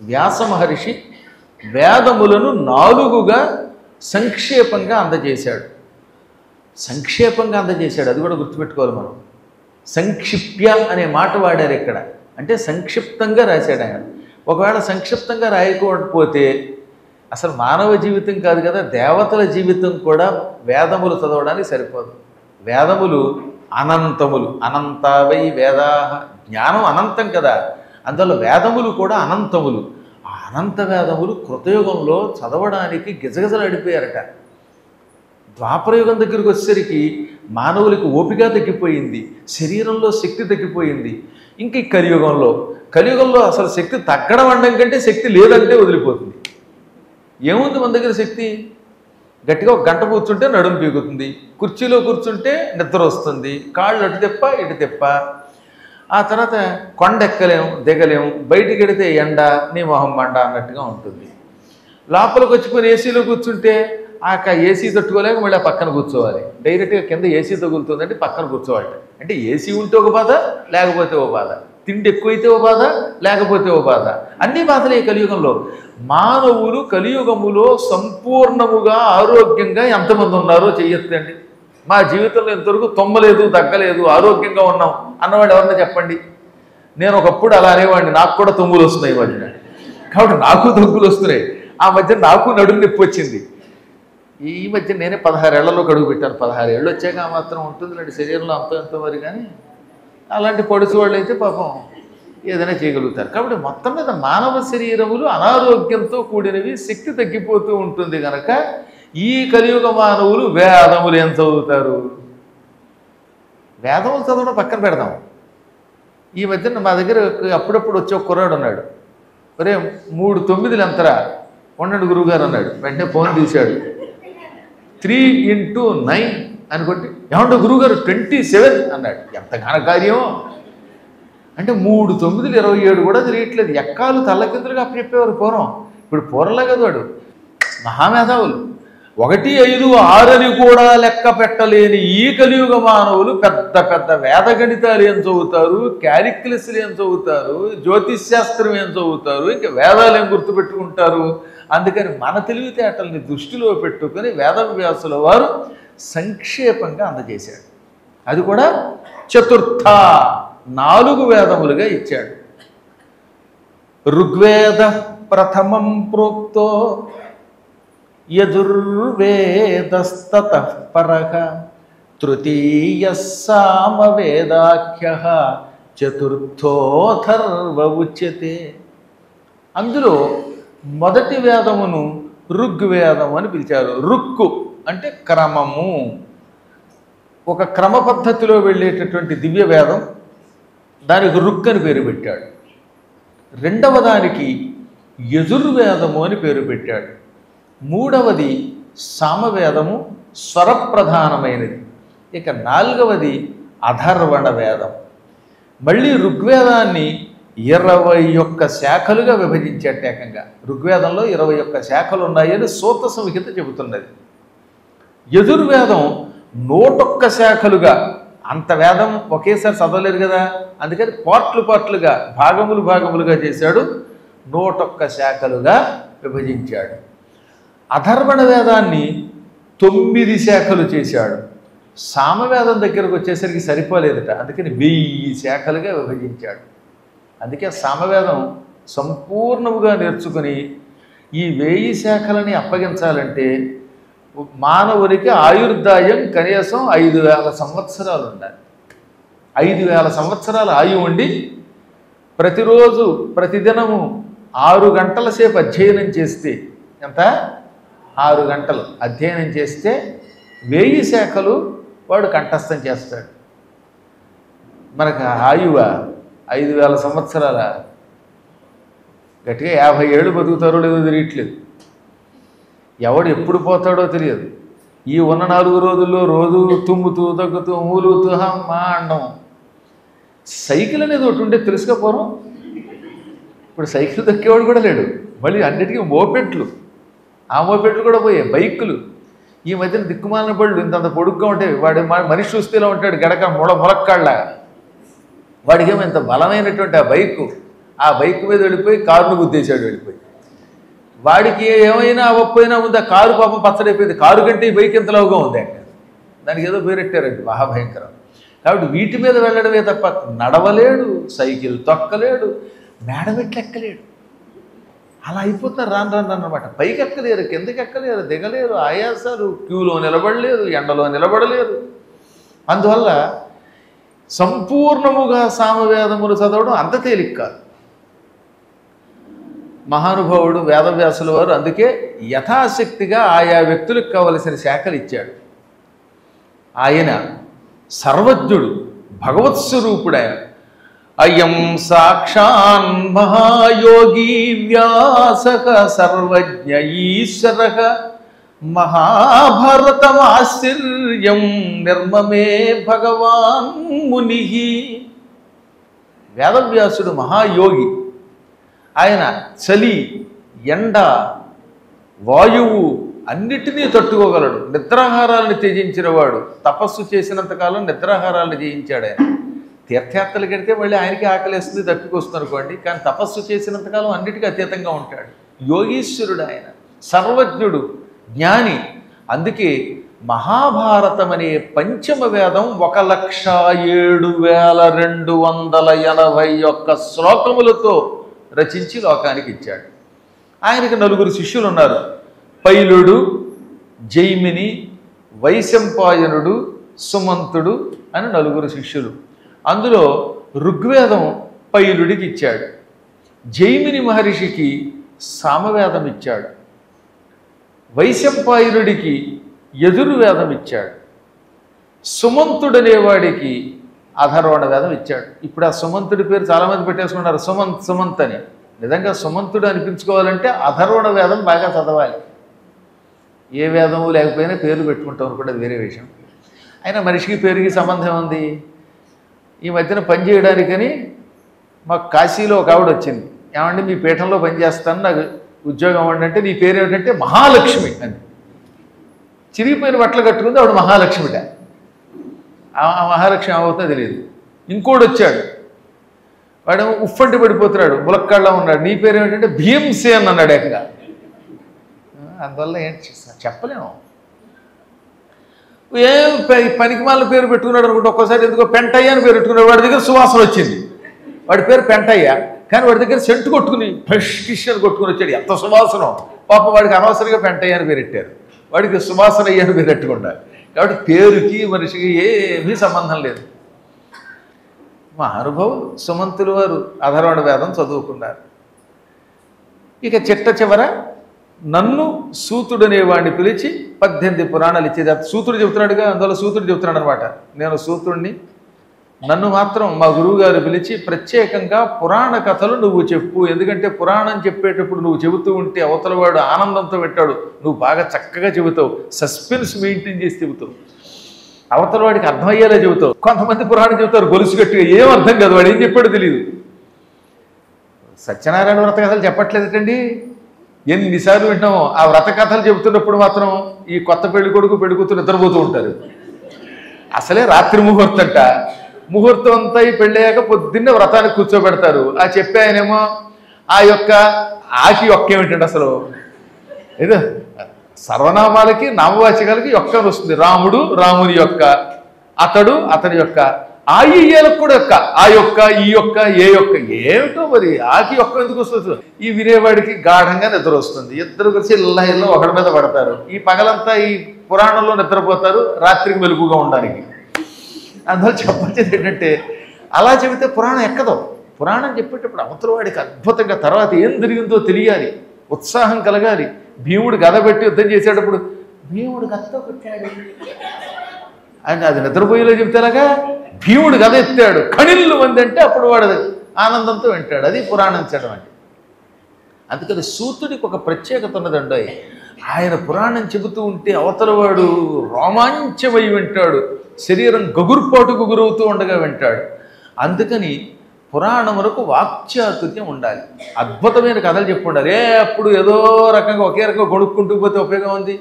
వ్యాస మహర్షి వేదములను 4గా సంక్షేపంగా అందజేశాడు. సంక్షేపంగా అందజేశాడు, అది కూడా గుర్తుపెట్టుకోవాలి మనం. సంక్షిప్య అనే మాట వాడారు ఇక్కడ, అంటే సంక్షిప్తంగా రాశాడు ఆయన. ఒకవేళ సంక్షిప్తంగా రాయకపోతే అసలు మానవ జీవితం కాదు కదా, దేవతల జీవితం కూడా వేదములు చదవడానికి సరిపోదు. వేదములు అనంతములు, అనంతావై వేదా, జ్ఞానం అనంతం కదా, అందులో వేదములు కూడా అనంతములు. ఆ అనంత వేదములు కృతయుగంలో చదవడానికి గిజగిజలాడిపోయారట. ద్వాపరయుగం దగ్గరికి వచ్చేసరికి మానవులకి ఓపిక తగ్గిపోయింది, శరీరంలో శక్తి తగ్గిపోయింది. ఇంక ఈ కలియుగంలో అసలు శక్తి తగ్గడం అనడం కంటే శక్తి లేదంటే వదిలిపోతుంది. ఏముంది మన దగ్గర శక్తి? గట్టిగా ఒక గంట కూర్చుంటే నడుము పీగుతుంది, కుర్చీలో కూర్చుంటే నిద్ర వస్తుంది, కాళ్ళు అటు తెప్ప ఇటు తెప్ప. ఆ తర్వాత కొండ ఎక్కలేము దిగలేము, బయటికి వెడితే ఎండ నీ మొహం మండ అన్నట్టుగా ఉంటుంది. లోపలికి వచ్చిపోయిన ఏసీలో కూర్చుంటే ఏసీ తట్టుకోలేక మళ్ళీ పక్కన కూర్చోవాలి, డైరెక్ట్గా కింద ఏసీ తగులుతుందంటే పక్కన కూర్చోవాలి. అంటే ఏసీ ఉంటే ఒక బాధ, లేకపోతే ఓ బాధ, తిండి ఎక్కువైతే ఓ బాధ, లేకపోతే ఓ బాధ, అన్ని బాధలే కలియుగంలో. మానవులు కలియుగములో సంపూర్ణముగా ఆరోగ్యంగా ఎంతమంది ఉన్నారో చెయ్యొద్దండి. మా జీవితంలో ఇంతవరకు తొమ్మలేదు, తగ్గలేదు, ఆరోగ్యంగా ఉన్నాం అన్నవాడు ఎవరన్నా చెప్పండి. నేను ఒకప్పుడు అలా అనేవాడిని, నాకు కూడా తొమ్ములు వస్తున్నాయి మధ్యన, కాబట్టి నాకు తొమ్ములు వస్తున్నాయి. ఆ మధ్య నాకు నడుము నొప్పి వచ్చింది. ఈ మధ్య నేనే 16 ఏళ్లలోకి అడుగు పెట్టాను. 16 ఏళ్ళు వచ్చాక ఆ మాత్రం ఉంటుందిలేండి శరీరంలో అంత మరి. కానీ అలాంటి పొడుసు వాళ్ళు అయితే పాపం ఏదైనా చేయగలుగుతారు. కాబట్టి మొత్తం మీద మానవ శరీరములు అనారోగ్యంతో కూడినవి, శక్తి తగ్గిపోతూ ఉంటుంది కనుక ఈ కలియుగ మానవులు వేదములు ఏం చదువుతారు? వేదములు చదవడం పక్కన పెడదాం. ఈ మధ్యన మా దగ్గర అప్పుడప్పుడు వచ్చే ఒక కుర్రాడు ఉన్నాడు. ఒరే 3 9 ఎంతరా ఉండండి గురువుగారు అన్నాడు. వెంటనే ఫోన్ తీశాడు. 3 × 9 అనుకోండి, ఏమంటే గురువుగారు 27 అన్నాడు. ఎంత ఘనకార్యం అంటే 3 9 27 కూడా తిరగట్లేదు. ఎక్కాలు తల్లకిందులుగా అప్పచెప్పేవారు పూర్వం. ఇప్పుడు పూర్వంలా కదా వాడు. మహామేధావులు 1 5 6 అని కూడా లెక్క పెట్టలేని ఈ కలియుగ మానవులు పెద్ద పెద్ద వేదగణితాలు ఏం చదువుతారు, క్యాలిక్యులస్లు ఏం చదువుతారు, జ్యోతిష్ శాస్త్రం ఏం చదువుతారు, ఇంకా వేదాలు ఏం గుర్తుపెట్టుకుంటారు. అందుకని మన తెలివితేటల్ని దృష్టిలో పెట్టుకొని వేదవ్యాసుల వారు సంక్షేపంగా అందజేశాడు. అది కూడా చతుర్థ 4 వేదములుగా ఇచ్చాడు. ఋగ్వేద ప్రథమం ప్రోక్తో యజుర్వేదస్తతః పరః తృతీయ సామవేదాఖ్యః చతుర్థోథర్వ ఉచ్యతే. అందులో మొదటి వేదమును ఋగ్వేదము అని పిలిచారు. రుక్కు అంటే క్రమము, ఒక క్రమ పద్ధతిలో వెళ్ళేటటువంటి దివ్య వేదం, దానికి రుక్ అని పేరు పెట్టాడు. రెండవ దానికి యజుర్వేదము అని పేరు పెట్టాడు. మూడవది సామవేదము, స్వరప్రధానమైనది. ఇక 4వది అధర్వణ వేదం. మళ్ళీ ఋగ్వేదాన్ని 21 శాఖలుగా విభజించాడు ఏకంగా. ఋగ్వేదంలో 21 శాఖలు ఉన్నాయని సూత సంహిత చెబుతున్నది. యజుర్వేదం 101 శాఖలుగా, అంత వేదం ఒకేసారి చదవలేరు కదా, అందుకని పార్ట్లుగా భాగములుగా చేశాడు. 101 శాఖలుగా విభజించాడు. అధర్వణ వేదాన్ని 9 శాఖలు చేశాడు. సామవేదం దగ్గరకు వచ్చేసరికి సరిపోలేదట, అందుకని 1000 శాఖలుగా విభజించాడు. అందుకే సామవేదం సంపూర్ణముగా నేర్చుకుని ఈ 1000 శాఖలని అప్పగించాలంటే మానవునికి ఆయుర్దాయం కనీసం 5000 సంవత్సరాలు ఉండాలి. 5000 సంవత్సరాల ఆయువు ఉండి ప్రతిరోజు ప్రతిదినము 6 గంటల సేపు అధ్యయనం చేస్తే, ఎంత 6 గంటలు అధ్యయనం చేస్తే 1000 శాఖలు వాడు కంఠస్థం చేస్తాడు. మనకు ఆయువ 5000 సంవత్సరాల, గట్టిగా 50 ఏళ్ళు బతుకుతారో లేదో తెలియట్లేదు. ఎవడు ఎప్పుడు పోతాడో తెలియదు. ఈ ఉన్న 4 రోజుల్లో రోజు తుమ్ముతూ దగ్గుతూ మూలుతూ మా అండం. సైకిల్ అనేది ఒకటి ఉంటే తెలుసుగా పూర్వం. ఇప్పుడు సైకిల్ దక్కేవాడు కూడా లేడు. మళ్ళీ అన్నిటికీ మోపెట్లు, ఆ మోపెట్లు కూడా పోయాయి. బైకులు ఈ మధ్యన దిక్కుమాలిన బళ్ళు ఇంతంత పొడుగ్గా ఉంటాయి. వాడు మనిషి చూస్తేలా ఉంటాడు, గడక ములక్కాళ్ళ. వాడికేమో ఇంత బలమైనటువంటి ఆ బైకు ఆ బైక్ మీద వెళ్ళిపోయి కారును గుద్దేశాడు వెళ్ళిపోయి. వాడికి ఏమైనా అవ్వకపోయినా ఉంది, ఆ కారు పాపం పచ్చడైపోయింది. కారు కంటే ఈ బైక్ ఎంతలాగా ఉంది అక్కడ, దానికి ఏదో పేరెట్టారండి, మహాభయంకరం. కాబట్టి వీటి మీద వెళ్ళడమే తప్ప నడవలేడు, సైకిల్ తొక్కలేడు, మేడమెట్లు ఎక్కలేడు. అలా అయిపోతున్నారు రాను రాను అన్నమాట. పైకి ఎక్కలేరు, కిందకి ఎక్కలేరు, దిగలేరు, ఆయాసాలు, క్యూలో నిలబడలేరు, ఎండలో నిలబడలేరు. అందువల్ల సంపూర్ణముగా సామవేదములు చదవడం అంత తేలిక కాదు. మహానుభావుడు వేదవ్యాసుల వారు అందుకే యథాశక్తిగా ఆయా వ్యక్తులకు కావలసిన శాఖలు ఇచ్చాడు. ఆయన సర్వజ్ఞుడు, భగవత్స్వరూపుడు. ఆయన అయం సాక్షాన్ మహాయోగి వ్యాసః సర్వజ్ఞ ఈశ్వరః మహాభారతమాశ్చర్యం నిర్మమే భగవాన్ ముని. వేదవ్యాసుడు మహాయోగి. ఆయన చలి, ఎండ, వాయువు అన్నిటినీ తట్టుకోగలడు. నిద్రాహారాలను త్యజించినవాడు. తపస్సు చేసినంతకాలం నిద్రాహారాలను జయించాడు ఆయన. తీర్థయాత్రలు కడితే మళ్ళీ ఆయనకి ఆకలేస్తుంది, తట్టుకొస్తుంది అనుకోండి. కానీ తపస్సు చేసినంతకాలం అన్నిటికీ అతీతంగా ఉంటాడు. యోగీశ్వరుడు ఆయన, సర్వజ్ఞుడు, జ్ఞాని. అందుకే మహాభారతం అనే పంచమ వేదం 1,07,281 శ్లోకములతో రచించి లోకానికి ఇచ్చాడు. ఆయనకి 9 శిష్యులు ఉన్నారు. పైలుడు, జైమిని, వైశంపాయనుడు, సుమంతుడు అని 9 శిష్యులు. అందులో ఋగ్వేదం పైలుడికి ఇచ్చాడు. జైమిని మహర్షికి సామవేదం ఇచ్చాడు. వైశంపాయనుడికి యజుర్వేదం ఇచ్చాడు. సుమంతుడనేవాడికి అధర్వణ వేదం ఇచ్చాడు. ఇప్పుడు ఆ సుమంతుడి పేరు చాలామంది పెట్టేసుకున్నారు, సుమంత్ అని. నిజంగా సుమంతుడు అనిపించుకోవాలంటే అధర్వణ వేదం బాగా చదవాలి. ఏ వేదము లేకపోయినా పేర్లు పెట్టుకుంటాం అనుకుంటే అది వేరే విషయం. అయినా మనిషికి పేరుకి సంబంధం ఉంది. ఈ మధ్యన పని చేయడానికని మాకు కాశీలో ఒక ఆవిడ వచ్చింది. ఏమంటే మీ పీఠంలో పనిచేస్తాను, నాకు ఉద్యోగం అవ్వండి అంటే, నీ పేరు ఏమిటంటే మహాలక్ష్మి అని. చిరిగిపోయిన బట్టలు కట్టుకుంది ఆవిడ మహాలక్ష్మిట. ఆ మహాలక్ష్మి ఏమవుతుందో తెలియదు. ఇంకోటి వచ్చాడు, వాడేమో ఉఫ్ఫంటి పడిపోతున్నాడు, ములక్కాళ్ళ ఉన్నాడు. నీ పేరు ఏమిటంటే భీమ్సేన్ అన్నాడు ఏకంగా. అందువల్ల ఏంటి చెప్పలేము. ఏం పనికి మాల పేరు పెట్టుకున్నాడు అనుకుంటే ఒక్కోసారి ఎందుకో పెంటయ్య అని పేరు పెట్టుకున్నాడు. వాడి దగ్గర సువాసన వచ్చింది, వాడి పేరు పెంటయ్య. కానీ వాడి దగ్గర సెంటు కొట్టుకుని ఫ్రెష్ అని కొట్టుకుని వచ్చాడు. ఎంత సువాసన! పాపం వాడికి అనవసరంగా పెంటయ్య అని పేరు పెట్టారు, వాడికి సువాసన అయ్య అని పేరు పెట్టుకుంటారు. కాబట్టి పేరుకి మనిషికి ఏమీ సంబంధం లేదు. మహానుభావులు సుమంతులు వారు అధర్వణ వేదం చదువుకున్నారు. ఇక చిట్ట చివర నన్ను సూతుడనే వాడిని పిలిచి 18 పురాణాలు ఇచ్చేది. సూతుడు చెబుతున్నాడుగా, అందువల్ల సూతుడు చెబుతున్నాడు అనమాట. నేను సూతుడిని, నన్ను మాత్రం మా గురువు గారు పిలిచి ప్రత్యేకంగా పురాణ కథలు నువ్వు చెప్పు. ఎందుకంటే పురాణం చెప్పేటప్పుడు నువ్వు చెబుతూ ఉంటే అవతలవాడు ఆనందంతో వింటాడు. నువ్వు బాగా చక్కగా చెబుతావు, సస్పెన్స్ మెయింటైన్ చేసి చెబుతావు, అవతలవాడికి అర్థమయ్యేలా చెబుతావు. కొంతమంది పురాణం చెబుతారు గొలుసు గట్టిగా, ఏం అర్థం కాదు, వాడు ఏం చెప్పాడో తెలియదు. సత్యనారాయణ వ్రత కథలు చెప్పట్లేదండి, ఎన్నిసార్లు వింటామో. ఆ వ్రత కథలు చెబుతున్నప్పుడు మాత్రం ఈ కొత్త పెళ్లి కొడుకు పెళ్లి కూతురు నిద్రపోతూ ఉంటారు. అసలే రాత్రి ముహూర్తంట. ముహూర్తం అంతా ఈ పెళ్ళయ్యాక పొద్దున్నే వ్రతానికి కూర్చోబెడతారు. ఆ చెప్పే ఆయనేమో ఆ యొక్క ఆకి యొక్క ఏమిటండి అసలు, ఏదో సర్వనామాలకి నామవాచకాలకి యొక్క అని వస్తుంది. రాముడు రాముని యొక్క, అతడు అతని యొక్క, ఆ ఈయలకు కూడా యొక్క, ఆ యొక్క, ఈ యొక్క, ఏ యొక్క, ఏమిటో మరి ఆకి యొక్క ఎందుకు వస్తుంది? ఈ వినేవాడికి గాఢంగా నిద్ర వస్తుంది. ఇద్దరు కలిసి ఇల్లా ఒకడి మీద పడతారు. ఈ పగలంతా ఈ పురాణంలో నిద్రపోతారు, రాత్రికి మెలుగుగా ఉండడానికి. అందువల్ల చెప్పొచ్చేది ఏంటంటే, అలా చెబితే పురాణం ఎక్కదు. పురాణం చెప్పేటప్పుడు అవతల వాడికి అద్భుతంగా తర్వాత ఏం జరిగిందో తెలియాలి, ఉత్సాహం కలగాలి. భీముడు గద పెట్టి యుద్ధం చేసేటప్పుడు భీముడు గదతో కొట్టాడు అని అది నిద్రపోయేలో చెప్తేలాగా, భీముడు గద ఎత్తాడు కణిళ్ళు మంది అంటే అప్పుడు వాడు ఆనందంతో వింటాడు. అది పురాణించడం అంటే. అందుకని సూతుడికి ఒక ప్రత్యేకత ఉన్నదండి. ఆయన పురాణం చెబుతూ ఉంటే అవతలవాడు రోమాంచమై వింటాడు, శరీరం గగుర్పాటు గుగురవుతూ ఉండగా వింటాడు. అందుకని పురాణములకు వాక్చాతుర్యం ఉండాలి. అద్భుతమైన కథలు చెప్పు ఉండాలి. అప్పుడు ఏదో రకంగా ఒకే రకంగా కొనుక్కుంటూ పోతే ఉపయోగం ఉంది.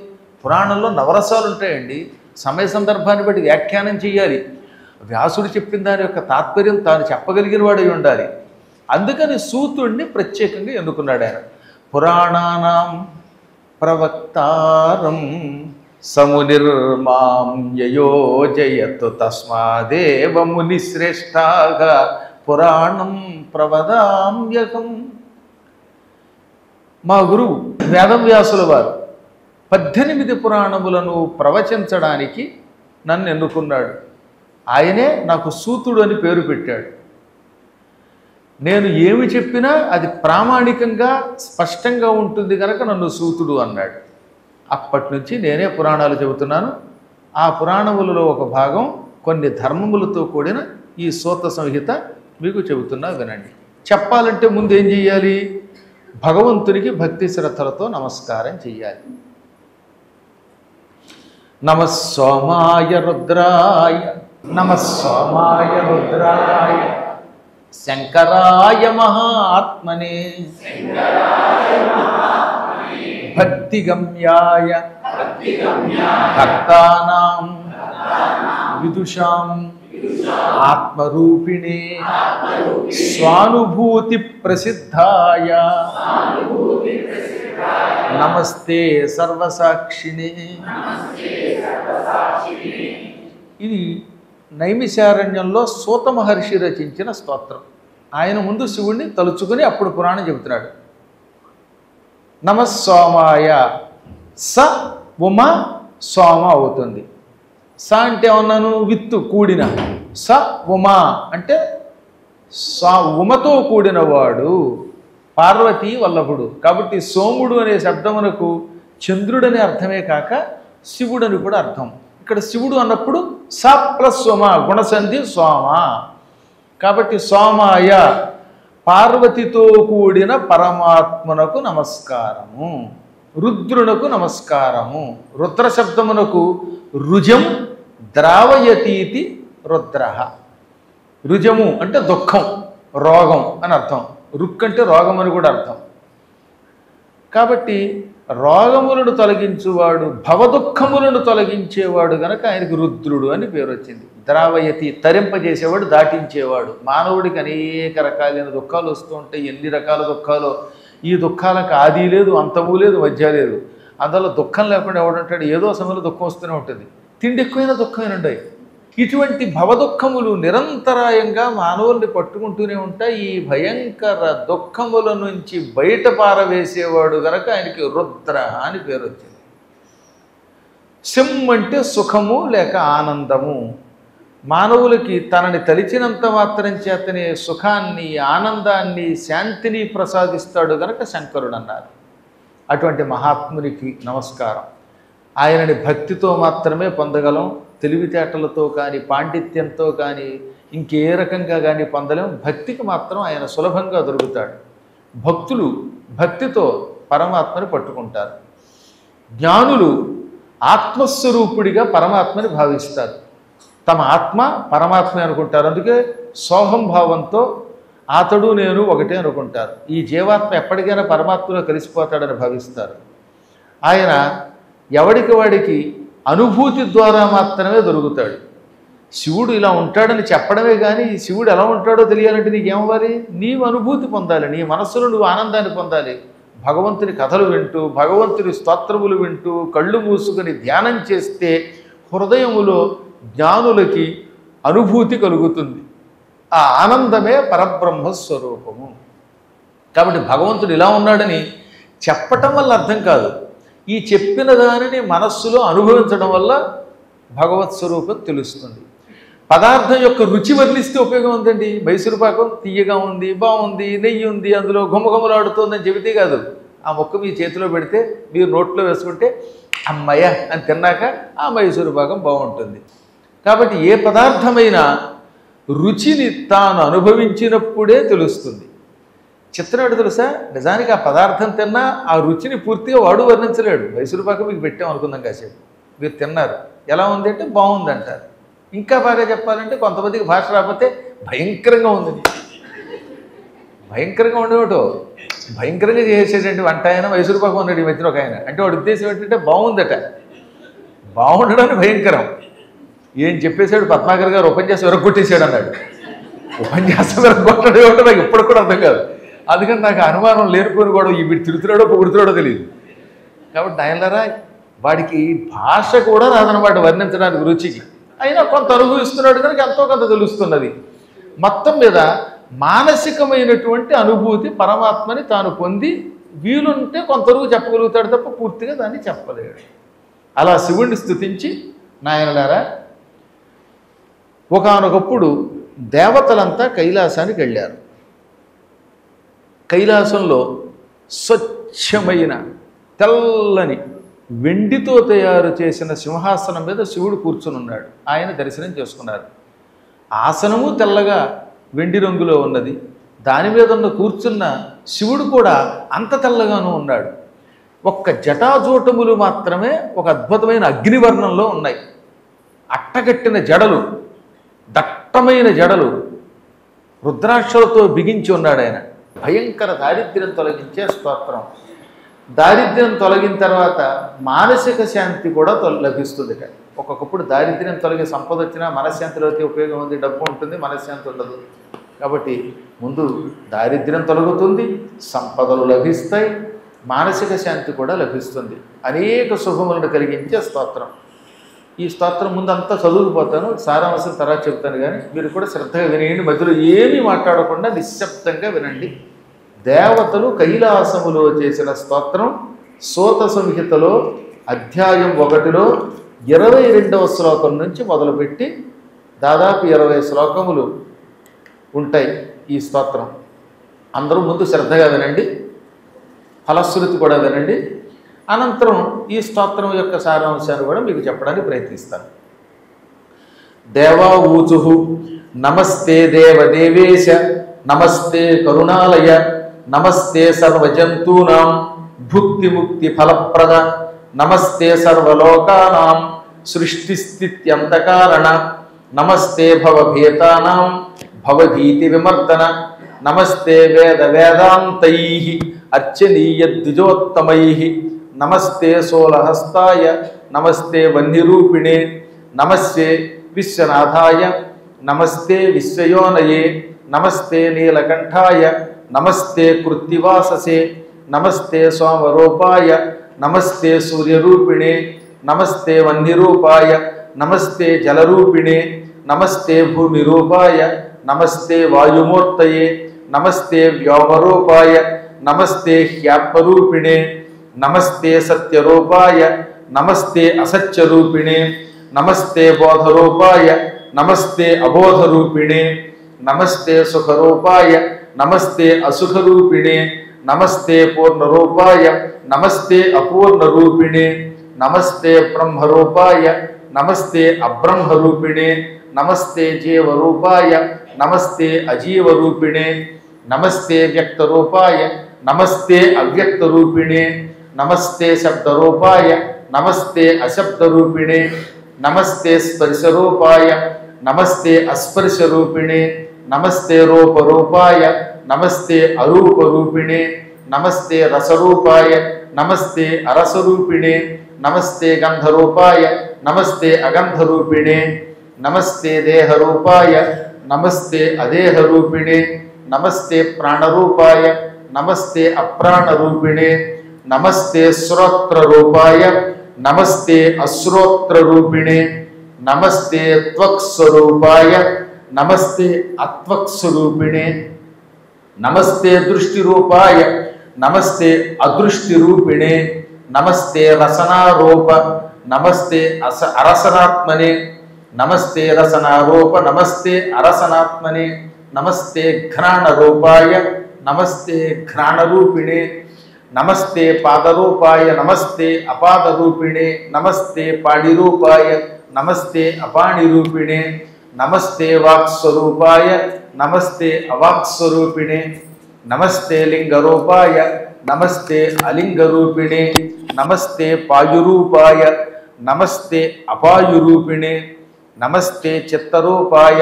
పురాణంలో నవరసాలు ఉంటాయండి. సమయ సందర్భాన్ని బట్టి వ్యాఖ్యానం చేయాలి. వ్యాసుడు చెప్పిన దాని యొక్క తాత్పర్యం తాను చెప్పగలిగిన వాడై ఉండాలి. అందుకని సూతుడిని ప్రత్యేకంగా ఎన్నుకున్నాడు ఆయన. పురాణానాం ప్రవక్తారం సమునిర్మాం యయోజయతు తస్మాదేవ మునిశ్రేష్ఠాగా పురాణం ప్రవదామ్యకం. మా గురువు వేదవ్యాసుల వారు 18 పురాణములను ప్రవచించడానికి నన్ను ఎన్నుకున్నాడు. ఆయనే నాకు సూతుడు అని పేరు పెట్టాడు. నేను ఏమి చెప్పినా అది ప్రామాణికంగా స్పష్టంగా ఉంటుంది కనుక నన్ను సూతుడు అన్నాడు. అప్పటి నుంచి నేనే పురాణాలు చెబుతున్నాను. ఆ పురాణములలో ఒక భాగం కొన్ని ధర్మములతో కూడిన ఈ సూత సంహిత మీకు చెబుతున్నా వినండి. చెప్పాలంటే ముందు ఏం చెయ్యాలి? భగవంతునికి భక్తి శ్రద్ధలతో నమస్కారం చెయ్యాలి. నమః సోమాయ రుద్రాయ, నమః సోమాయ రుద్రాయ, శంకరాయ మహాత్మనే, భక్తిగమ్యాయ భక్తానాం విదుషాం ఆత్మరూపిణే, స్వానుభూతి ప్రసిద్ధాయ నమస్తే సర్వసాక్షిణే. ఇది నైమిషారణ్యంలో సూత మహర్షి రచించిన స్తోత్రం. ఆయన ముందు శివుణ్ణి తలుచుకుని అప్పుడు పురాణం చెబుతున్నాడు. నమః సోమాయ, స ఉమ సోమ అవుతుంది. స అంటే ఏమన్నాను? విత్తు కూడిన. స ఉమ అంటే ఉమతో కూడినవాడు, పార్వతీ వల్లభుడు. కాబట్టి సోముడు అనే శబ్దమునకు చంద్రుడనే అర్థమే కాక శివుడని కూడా అర్థం. ఇక్కడ శివుడు అన్నప్పుడు స ప్లస్ సోమ, గుణసంధి సోమ. కాబట్టి సోమాయ పార్వతితో కూడిన పరమాత్మనకు నమస్కారము, రుద్రునకు నమస్కారము. రుద్ర శబ్దమునకు రుజం ద్రావయతీతి రుద్ర. రుజము అంటే దుఃఖం, రోగం అని అర్థం. రుక్ అంటే రోగం అని కూడా అర్థం. కాబట్టి రోగములను తొలగించువాడు, భవదుఃఖములను తొలగించేవాడు గనక ఆయనకు రుద్రుడు అని పేరు వచ్చింది. ద్రావయతి తరింపజేసేవాడు, దాటించేవాడు. మానవుడికి అనేక రకాలైన దుఃఖాలు వస్తూ ఉంటాయి. ఎన్ని రకాల దుఃఖాలు! ఈ దుఃఖాలకు ఆది లేదు, అంతము లేదు, మధ్య లేదు. అందులో దుఃఖం లేకుండా ఎవడంటాడు? ఏదో సమయంలో దుఃఖం వస్తూనే ఉంటుంది. తిండి ఎక్కువైనా దుఃఖమైన ఉంటాయి. ఇటువంటి భవదుఃఖములు నిరంతరాయంగా మానవుల్ని పట్టుకుంటూనే ఉంటాయి. ఈ భయంకర దుఃఖముల నుంచి బయట పారవేసేవాడు గనక ఆయనకి రుద్ర అని పేరు వచ్చింది. శం అంటే సుఖము లేక ఆనందము. మానవులకి తనని తలిచినంత మాత్రం చేతనే సుఖాన్ని, ఆనందాన్ని, శాంతిని ప్రసాదిస్తాడు గనక శంకరుడు అన్నారు. అటువంటి మహాత్మునికి నమస్కారం. ఆయనని భక్తితో మాత్రమే పొందగలం. తెలివితేటలతో కానీ, పాండిత్యంతో కానీ, ఇంకే రకంగా కానీ పొందలేం. భక్తికి మాత్రం ఆయన సులభంగా దొరుకుతాడు. భక్తులు భక్తితో పరమాత్మని పట్టుకుంటారు. జ్ఞానులు ఆత్మస్వరూపుడిగా పరమాత్మని భావిస్తారు. తమ ఆత్మ పరమాత్మ అనుకుంటారు. అందుకే సోహం భావంతో అతడు నేను ఒకటే అనుకుంటారు. ఈ జీవాత్మ ఎప్పటికైనా పరమాత్మలో కలిసిపోతాడని భావిస్తారు. ఆయన ఎవడికి వాడికి అనుభూతి ద్వారా మాత్రమే దొరుకుతాడు. శివుడు ఇలా ఉంటాడని చెప్పడమే కానీ శివుడు ఎలా ఉంటాడో తెలియాలంటే నీకేమవ్వాలి? నీవు అనుభూతి పొందాలి. నీ మనస్సులో నువ్వు ఆనందాన్ని పొందాలి. భగవంతుని కథలు వింటూ, భగవంతుని స్తోత్రములు వింటూ, కళ్ళు మూసుకొని ధ్యానం చేస్తే హృదయములో జ్ఞానులకి అనుభూతి కలుగుతుంది. ఆ ఆనందమే పరబ్రహ్మ స్వరూపము. కాబట్టి భగవంతుడు ఇలా ఉన్నాడని చెప్పటం వల్ల అర్థం కాదు. ఈ చెప్పిన దానిని మనస్సులో అనుభవించడం వల్ల భగవత్ స్వరూపం తెలుస్తుంది. పదార్థం యొక్క రుచి వర్ణిస్తే ఉపయోగం ఉందండి. మైసూరు పాకం తీయగా ఉంది, బాగుంది, నెయ్యి ఉంది, అందులో గుమగుమలాడుతుందని చెబితే కాదు. ఆ మొక్క మీ చేతిలో పెడితే మీరు నోట్లో వేసుకుంటే అమ్మయ్య అని తిన్నాక ఆ మైసూరు పాకం బాగుంటుంది. కాబట్టి ఏ పదార్థమైనా రుచిని తాను అనుభవించినప్పుడే తెలుస్తుంది. చిత్రం తెలుసా? నిజానికి ఆ పదార్థం తిన్నా ఆ రుచిని పూర్తిగా వాడు వర్ణించలేడు. మైసూరు పాకం మీకు పెట్టాం అనుకుందాం కాసేపు, మీరు తిన్నారు, ఎలా ఉంది అంటే బాగుంది అంటారు. ఇంకా బాగా చెప్పాలంటే కొంతమందికి భాష రాకపోతే భయంకరంగా ఉంది, భయంకరంగా ఉండేవాడు, భయంకరంగా చేసేటంటే వంట ఆయన మైసూరు పాకం ఉన్నాడు ఈ మధ్యలో ఒక ఆయన. అంటే వాడి ఉద్దేశం ఏంటంటే బాగుందట, బాగుండడానికి భయంకరం. ఏం చెప్పేశాడు? పద్మాకర్ గారు ఓపెన్ చేసి విరగొట్టేశాడు అన్నాడు. ఉపన్యాసం కొట్టడం ఏమిటో నాకు ఇప్పుడు కూడా అర్థం కాదు. అందుకని నాకు అనుమానం లేనిపోయిన కూడా వీడు తిరుగుతున్నాడో పొగుడుతున్నాడో తెలియదు. కాబట్టి ఆయనలారా వాడికి భాష కూడా రాదనమాట వర్ణించడానికి రుచికి, అయినా కొంత అనుభవిస్తున్నాడు కనుక ఎంతో కొంత తెలుస్తున్నది. మొత్తం మీద మానసికమైనటువంటి అనుభూతి పరమాత్మని తాను పొంది వీలుంటే కొంతవరకు చెప్పగలుగుతాడు తప్ప పూర్తిగా దాన్ని చెప్పలేడు. అలా శివుణ్ణి స్తుతించి, నాయనలారా ఒకానొకప్పుడు దేవతలంతా కైలాసానికి వెళ్ళారు. కైలాసంలో స్వచ్ఛమైన తెల్లని వెండితో తయారు చేసిన సింహాసనం మీద శివుడు కూర్చుని ఉన్నాడు. ఆయన దర్శనం చేసుకున్నారు. ఆసనము తెల్లగా వెండి రంగులో ఉన్నది. దాని మీద ఉన్న కూర్చున్న శివుడు కూడా అంత తెల్లగాను ఉన్నాడు. ఒక్క జటాజూటములు మాత్రమే ఒక అద్భుతమైన అగ్నివర్ణంలో ఉన్నాయి. అట్టగట్టిన జడలు, దట్టమైన జడలు, రుద్రాక్షలతో బిగించి ఉన్నాడు ఆయన. భయంకర దారిద్ర్యం తొలగించే స్తోత్రం. దారిద్ర్యం తొలగిన తర్వాత మానసిక శాంతి కూడా లభిస్తుంది. ఒక్కొక్కప్పుడు దారిద్ర్యం తొలగి సంపద వచ్చినా మనశ్శాంతిలో అయితే ఉపయోగం ఉంది, డబ్బు ఉంటుంది, మనశ్శాంతి ఉండదు. కాబట్టి ముందు దారిద్ర్యం తొలగుతుంది, సంపదలు లభిస్తాయి, మానసిక శాంతి కూడా లభిస్తుంది. అనేక శుభములను కలిగించే స్తోత్రం. ఈ స్తోత్రం ముందు అంతా చదువుకుపోతాను, సారాంశం తర్వాత చెప్తాను, కానీ మీరు కూడా శ్రద్ధగా వినేయండి. మధ్యలో ఏమీ మాట్లాడకుండా నిశ్శబ్దంగా వినండి. దేవతలు కైలాసములో చేసిన స్తోత్రం సూత సంహితలో అధ్యాయం 1లో 22వ శ్లోకం నుంచి మొదలుపెట్టి దాదాపు 20 శ్లోకములు ఉంటాయి ఈ స్తోత్రం. అందరూ ముందు శ్రద్ధగా వినండి, ఫలశ్రుతి కూడా వినండి. అనంతరం ఈ స్తోత్రం యొక్క సారాంశాన్ని కూడా మీకు చెప్పడానికి ప్రయత్నిస్తాను. దేవా ఊచు నమస్తే దేవదేవేశ, నమస్తే కరుణాలయ, నమస్తే సర్వజంతూనాం భుక్తిముక్తి ఫలప్రద, నమస్తే సర్వలోకానాం సృష్టిస్థిత్యంతకారణ, నమస్తే భవభీతానాం భవభీతి విమర్దన, నమస్తే వేద వేదాంతై అర్చనీయ ద్విజోత్తమై, నమస్తే సోలహస్తాయ, నమస్తే వన్నిరూపిణే, నమస్తే విశ్వనాథాయ, నమస్తే విశ్వయోనయే, నమస్తే నీలకంఠాయ, నమస్తే కృత్తివాససే, నమస్తే సోమరూపాయ, నమస్తే సూర్యరూపిణే, నమస్తే వన్నిరూపాయ, నమస్తే జలరూపిణే, నమస్తే భూమిరూపాయ, నమస్తే వాయుమూర్తయే, నమస్తే వ్యోమరూపాయ, నమస్తే హ్యాత్మరూపిణే, నమస్తే సత్యరూపాయ, నమస్తే అసత్యరూపిణే, నమస్తే బోధరూపాయ, నమస్తే అబోధరూపిణే, నమస్తే సుఖరూపాయ, నమస్తే అసుఖరూపిణే, నమస్తే పూర్ణరూపాయ, నమస్తే అపూర్ణరూపిణే, నమస్తే బ్రహ్మరూపాయ, నమస్తే అబ్రహ్మరూపిణే, నమస్తే జీవరూపాయ, నమస్తే అజీవరూపిణే, నమస్తే వ్యక్తరూపాయ, నమస్తే అవ్యక్తరూపిణే, నమస్తే శబ్దరూపాయ, నమస్తే అశబ్దరూపిణే, నమస్తే స్పర్శరూపాయ, నమస్తే అస్పర్శరూపిణే, నమస్తే రూపరూపాయ, నమస్తే అరూపరూపిణే, నమస్తే రసరూపాయ, నమస్తే అరసరూపిణే, నమస్తే గంధరూపాయ, నమస్తే అగంధరూపిణే, నమస్తే దేహరూపాయ, నమస్తే అదేహరూపిణే, నమస్తే ప్రాణరూపాయ, నమస్తే అప్రాణరూపిణే, నమస్తే శ్రోత్రరూపాయ, నమస్తే అశ్రోత్రరూపిణే, నమస్తే త్వక్స్వరూపాయ, నమస్తే అత్వక్స్వరూపిణే, నమస్తే దృష్టిరూపాయ, నమస్తే అదృష్టిరూపిణే, నమస్తే రసనారూప, నమస్తే అరసనాత్మనే, నమస్తే రసనారూప, నమస్తే అరసనాత్మనే, నమస్తే ఘ్రాణరూపాయ, నమస్తే ఘ్రాణరూపిణే, నమస్తే పాదరూపాయ, నమస్తే అపాదరూపిణే, నమస్తే పాణిరూపాయ, నమస్తే అపాణిరూపిణే, నమస్తే వాక్స్వరూపాయ, నమస్తే అవాక్స్వరూపిణే, నమస్తే లింగరూపాయ, నమస్తే అలింగరూపిణే, నమస్తే పాయురూపాయ, నమస్తే అపాయురూపిణే, నమస్తే చిత్తరూపాయ,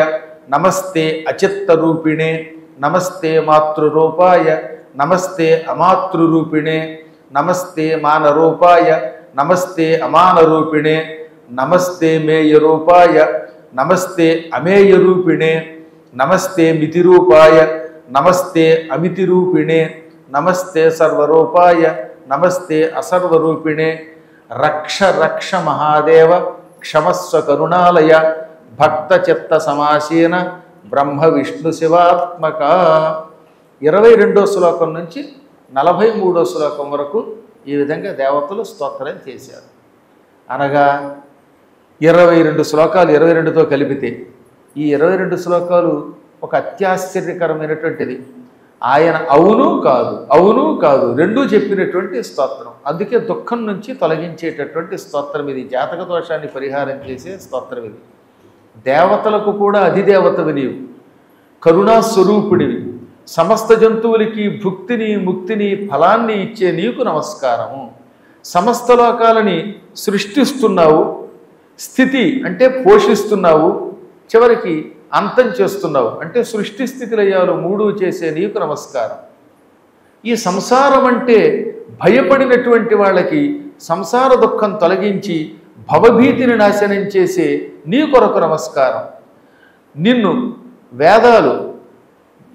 నమస్తే అచిత్తరూపిణే, నమస్తే మాతృరూపాయ, నమస్తే అమాతృరూపిణే, నమస్తే మానరూపాయ, నమస్తే అమానరూపిణే, నమస్తే మేయరూపాయ, నమస్తే అమేయరూపిణే, నమస్తే మితిరూపాయ నమస్తే అమితిరూపిణే నమస్తే సర్వరూపాయ నమస్తే అసర్వరూపిణే రక్ష రక్ష మహాదేవ క్షమస్వ కరుణాలయ భక్త చిత్త సమాసీన బ్రహ్మ విష్ణు శివాత్మక. 22వ శ్లోకం నుంచి 43వ శ్లోకం వరకు ఈ విధంగా దేవతలు స్తోత్రం చేశారు. అనగా 22 శ్లోకాలు 22తో కలిపితే ఈ 22 శ్లోకాలు ఒక అత్యాశ్చర్యకరమైనటువంటిది. ఆయన అవును కాదు అవును కాదు రెండూ చెప్పినటువంటి స్తోత్రం. అందుకే దుఃఖం నుంచి తొలగించేటటువంటి స్తోత్రం ఇది. జాతక దోషాన్ని పరిహారం చేసే స్తోత్రం ఇది. దేవతలకు కూడా అధిదేవతవి నీవు, కరుణాస్వరూపుడివి, సమస్త జంతువులకి భుక్తిని ముక్తిని ఫలాన్ని ఇచ్చే నీకు నమస్కారము. సమస్త లోకాలని సృష్టిస్తున్నావు, స్థితి అంటే పోషిస్తున్నావు, చివరికి అంతం చేస్తున్నావు అంటే సృష్టి స్థితి లయాలు మూడు చేసే నీకు నమస్కారం. ఈ సంసారం అంటే భయపడినటువంటి వాళ్ళకి సంసార దుఃఖం తొలగించి భవభీతిని నాశనం చేసే నీ కొరకు నమస్కారం. నిన్ను వేదాలు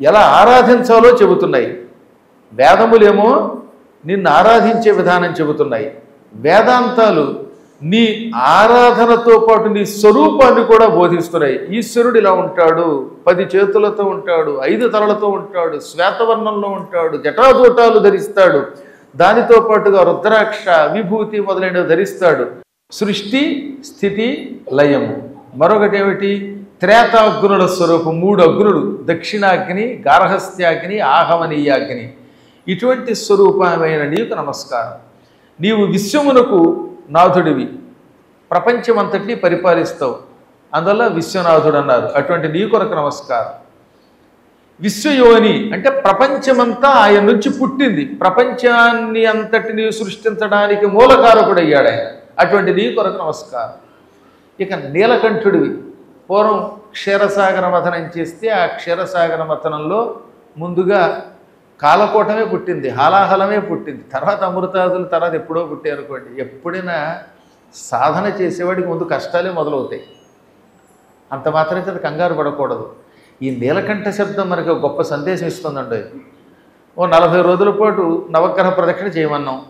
ఎలా ఆరాధించాలో చెబుతున్నాయి. వేదములేమో నిన్ను ఆరాధించే విధానం చెబుతున్నాయి. వేదాంతాలు నీ ఆరాధనతో పాటు నీ స్వరూపాన్ని కూడా బోధిస్తున్నాయి. ఈశ్వరుడు ఇలా ఉంటాడు, 10 చేతులతో ఉంటాడు, 5 తలలతో ఉంటాడు, శ్వేతవర్ణంలో ఉంటాడు, జటాజూటాలు ధరిస్తాడు, దానితో పాటుగా రుద్రాక్ష విభూతి మొదలైనవి ధరిస్తాడు. సృష్టి స్థితి లయము. మరొకటి ఏమిటి? త్రేతాగ్నుల స్వరూపం. 3 అగ్నులు, దక్షిణాగ్ని, గార్హస్థ్యాగ్ని, ఆహవనీయాగ్ని. ఇటువంటి స్వరూపమైన నీకు నమస్కారం. నీవు విశ్వమునకు నాథుడివి, ప్రపంచమంతటినీ పరిపాలిస్తావు, అందువల్ల విశ్వనాథుడు అన్నారు. అటువంటి నీ కొరకు నమస్కారం. విశ్వయోని అంటే ప్రపంచమంతా ఆయన నుంచి పుట్టింది, ప్రపంచాన్ని అంతటినీ సృష్టించడానికి మూలకారకుడయ్యాడు ఆయన. అటువంటి నీ కొరకు నమస్కారం. ఇక నీలకంఠుడివి. పూర్వం క్షీరసాగర మథనం చేస్తే ఆ క్షీరసాగర మథనంలో ముందుగా కాలకోటమే పుట్టింది, హాలాహలమే పుట్టింది, తర్వాత అమృతాదులు, తర్వాత ఎప్పుడో పుట్టాయి అనుకోండి. ఎప్పుడైనా సాధన చేసేవాడికి ముందు కష్టాలే మొదలవుతాయి. అంత మాత్రం చేత కంగారు పడకూడదు. ఈ నీలకంఠ శబ్దం మనకి ఒక గొప్ప సందేశం ఇస్తుందండి. ఓ 40 రోజుల పాటు నవగ్రహ ప్రదక్షిణ చేయమన్నాం.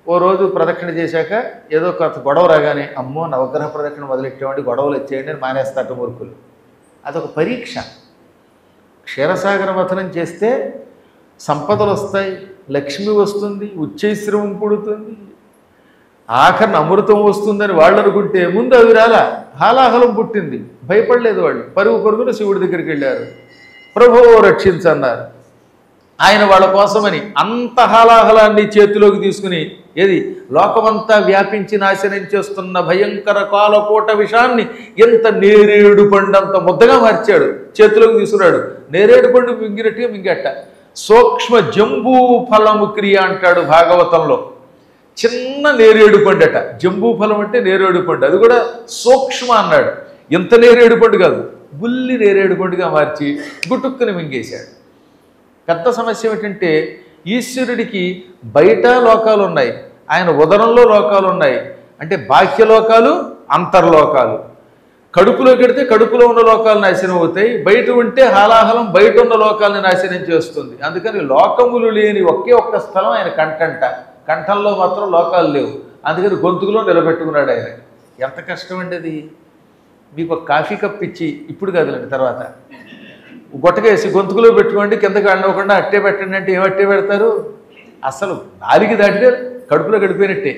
ఓ రోజు ప్రదక్షిణ చేశాక ఏదో కొంత గొడవ రాగానే అమ్మో నవగ్రహ ప్రదక్షిణ మొదలెట్టేవాడి గొడవలు వచ్చేయండి అని మానేస్తాట మూర్ఖులు. అదొక పరీక్ష. క్షీరసాగర మథనం చేస్తే సంపదలు వస్తాయి, లక్ష్మి వస్తుంది, ఉచ్చైశ్రవం పుడుతుంది, ఆఖరిని అమృతం వస్తుందని వాళ్ళు అనుకుంటే ముందు అవి రాలా, హాలాహలం పుట్టింది. భయపడలేదు వాళ్ళు. పరుగు పరుగున శివుడి దగ్గరికి వెళ్ళారు. ప్రభువో రక్షించన్నారు. ఆయన వాళ్ళ కోసమని అంత హాలాహలాన్ని చేతిలోకి తీసుకుని ఏది లోకమంతా వ్యాపించి నాశనం చేస్తున్న భయంకర కాలకోట విషాన్ని ఎంత నేరేడు పండు అంత ముద్దగా మార్చాడు, చేతిలోకి తీసుకున్నాడు. నేరేడు పండు మింగినట్టుగా మింగట్ట. సూక్ష్మ జంబూ ఫలము క్రియ అంటాడు భాగవతంలో. చిన్న నేరేడు పండట. జంబూ ఫలం అంటే నేరేడు పండు, అది కూడా సూక్ష్మ అన్నాడు. ఎంత నేరేడు పండు కాదు, బుల్లి నేరేడు పండుగా మార్చి గుటుక్కుని మింగేశాడు. పెద్ద సమస్య ఏమిటంటే ఈశ్వరుడికి బయట లోకాలు ఉన్నాయి, ఆయన ఉదరంలో లోకాలు ఉన్నాయి. అంటే బాహ్యలోకాలు, అంతర్లోకాలు. కడుపులోకి వెడితే కడుపులో ఉన్న లోకాలు నాశనం అవుతాయి, బయట ఉంటే హాలాహలం బయట ఉన్న లోకాలని నాశనం చేస్తుంది. అందుకని లోకములు లేని ఒకే ఒక్క స్థలం ఆయన కంఠంట. కంఠంలో మాత్రం లోకాలు లేవు, అందుకని గొంతుకులో నిలబెట్టుకున్నాడు ఆయన. ఎంత కష్టం అండి అది. మీకు ఒక కాఫీ కప్ ఇచ్చి, ఇప్పుడు కాదులేండి తర్వాత, గొట్టకేసి గొంతుకులో పెట్టుకోండి, కిందకి వెళ్ళకుండా అట్టే పెట్టండి అంటే ఏమట్టే పెడతారు? అసలు నాలుగు దాటితే కడుపులో గడిపోయినట్టే.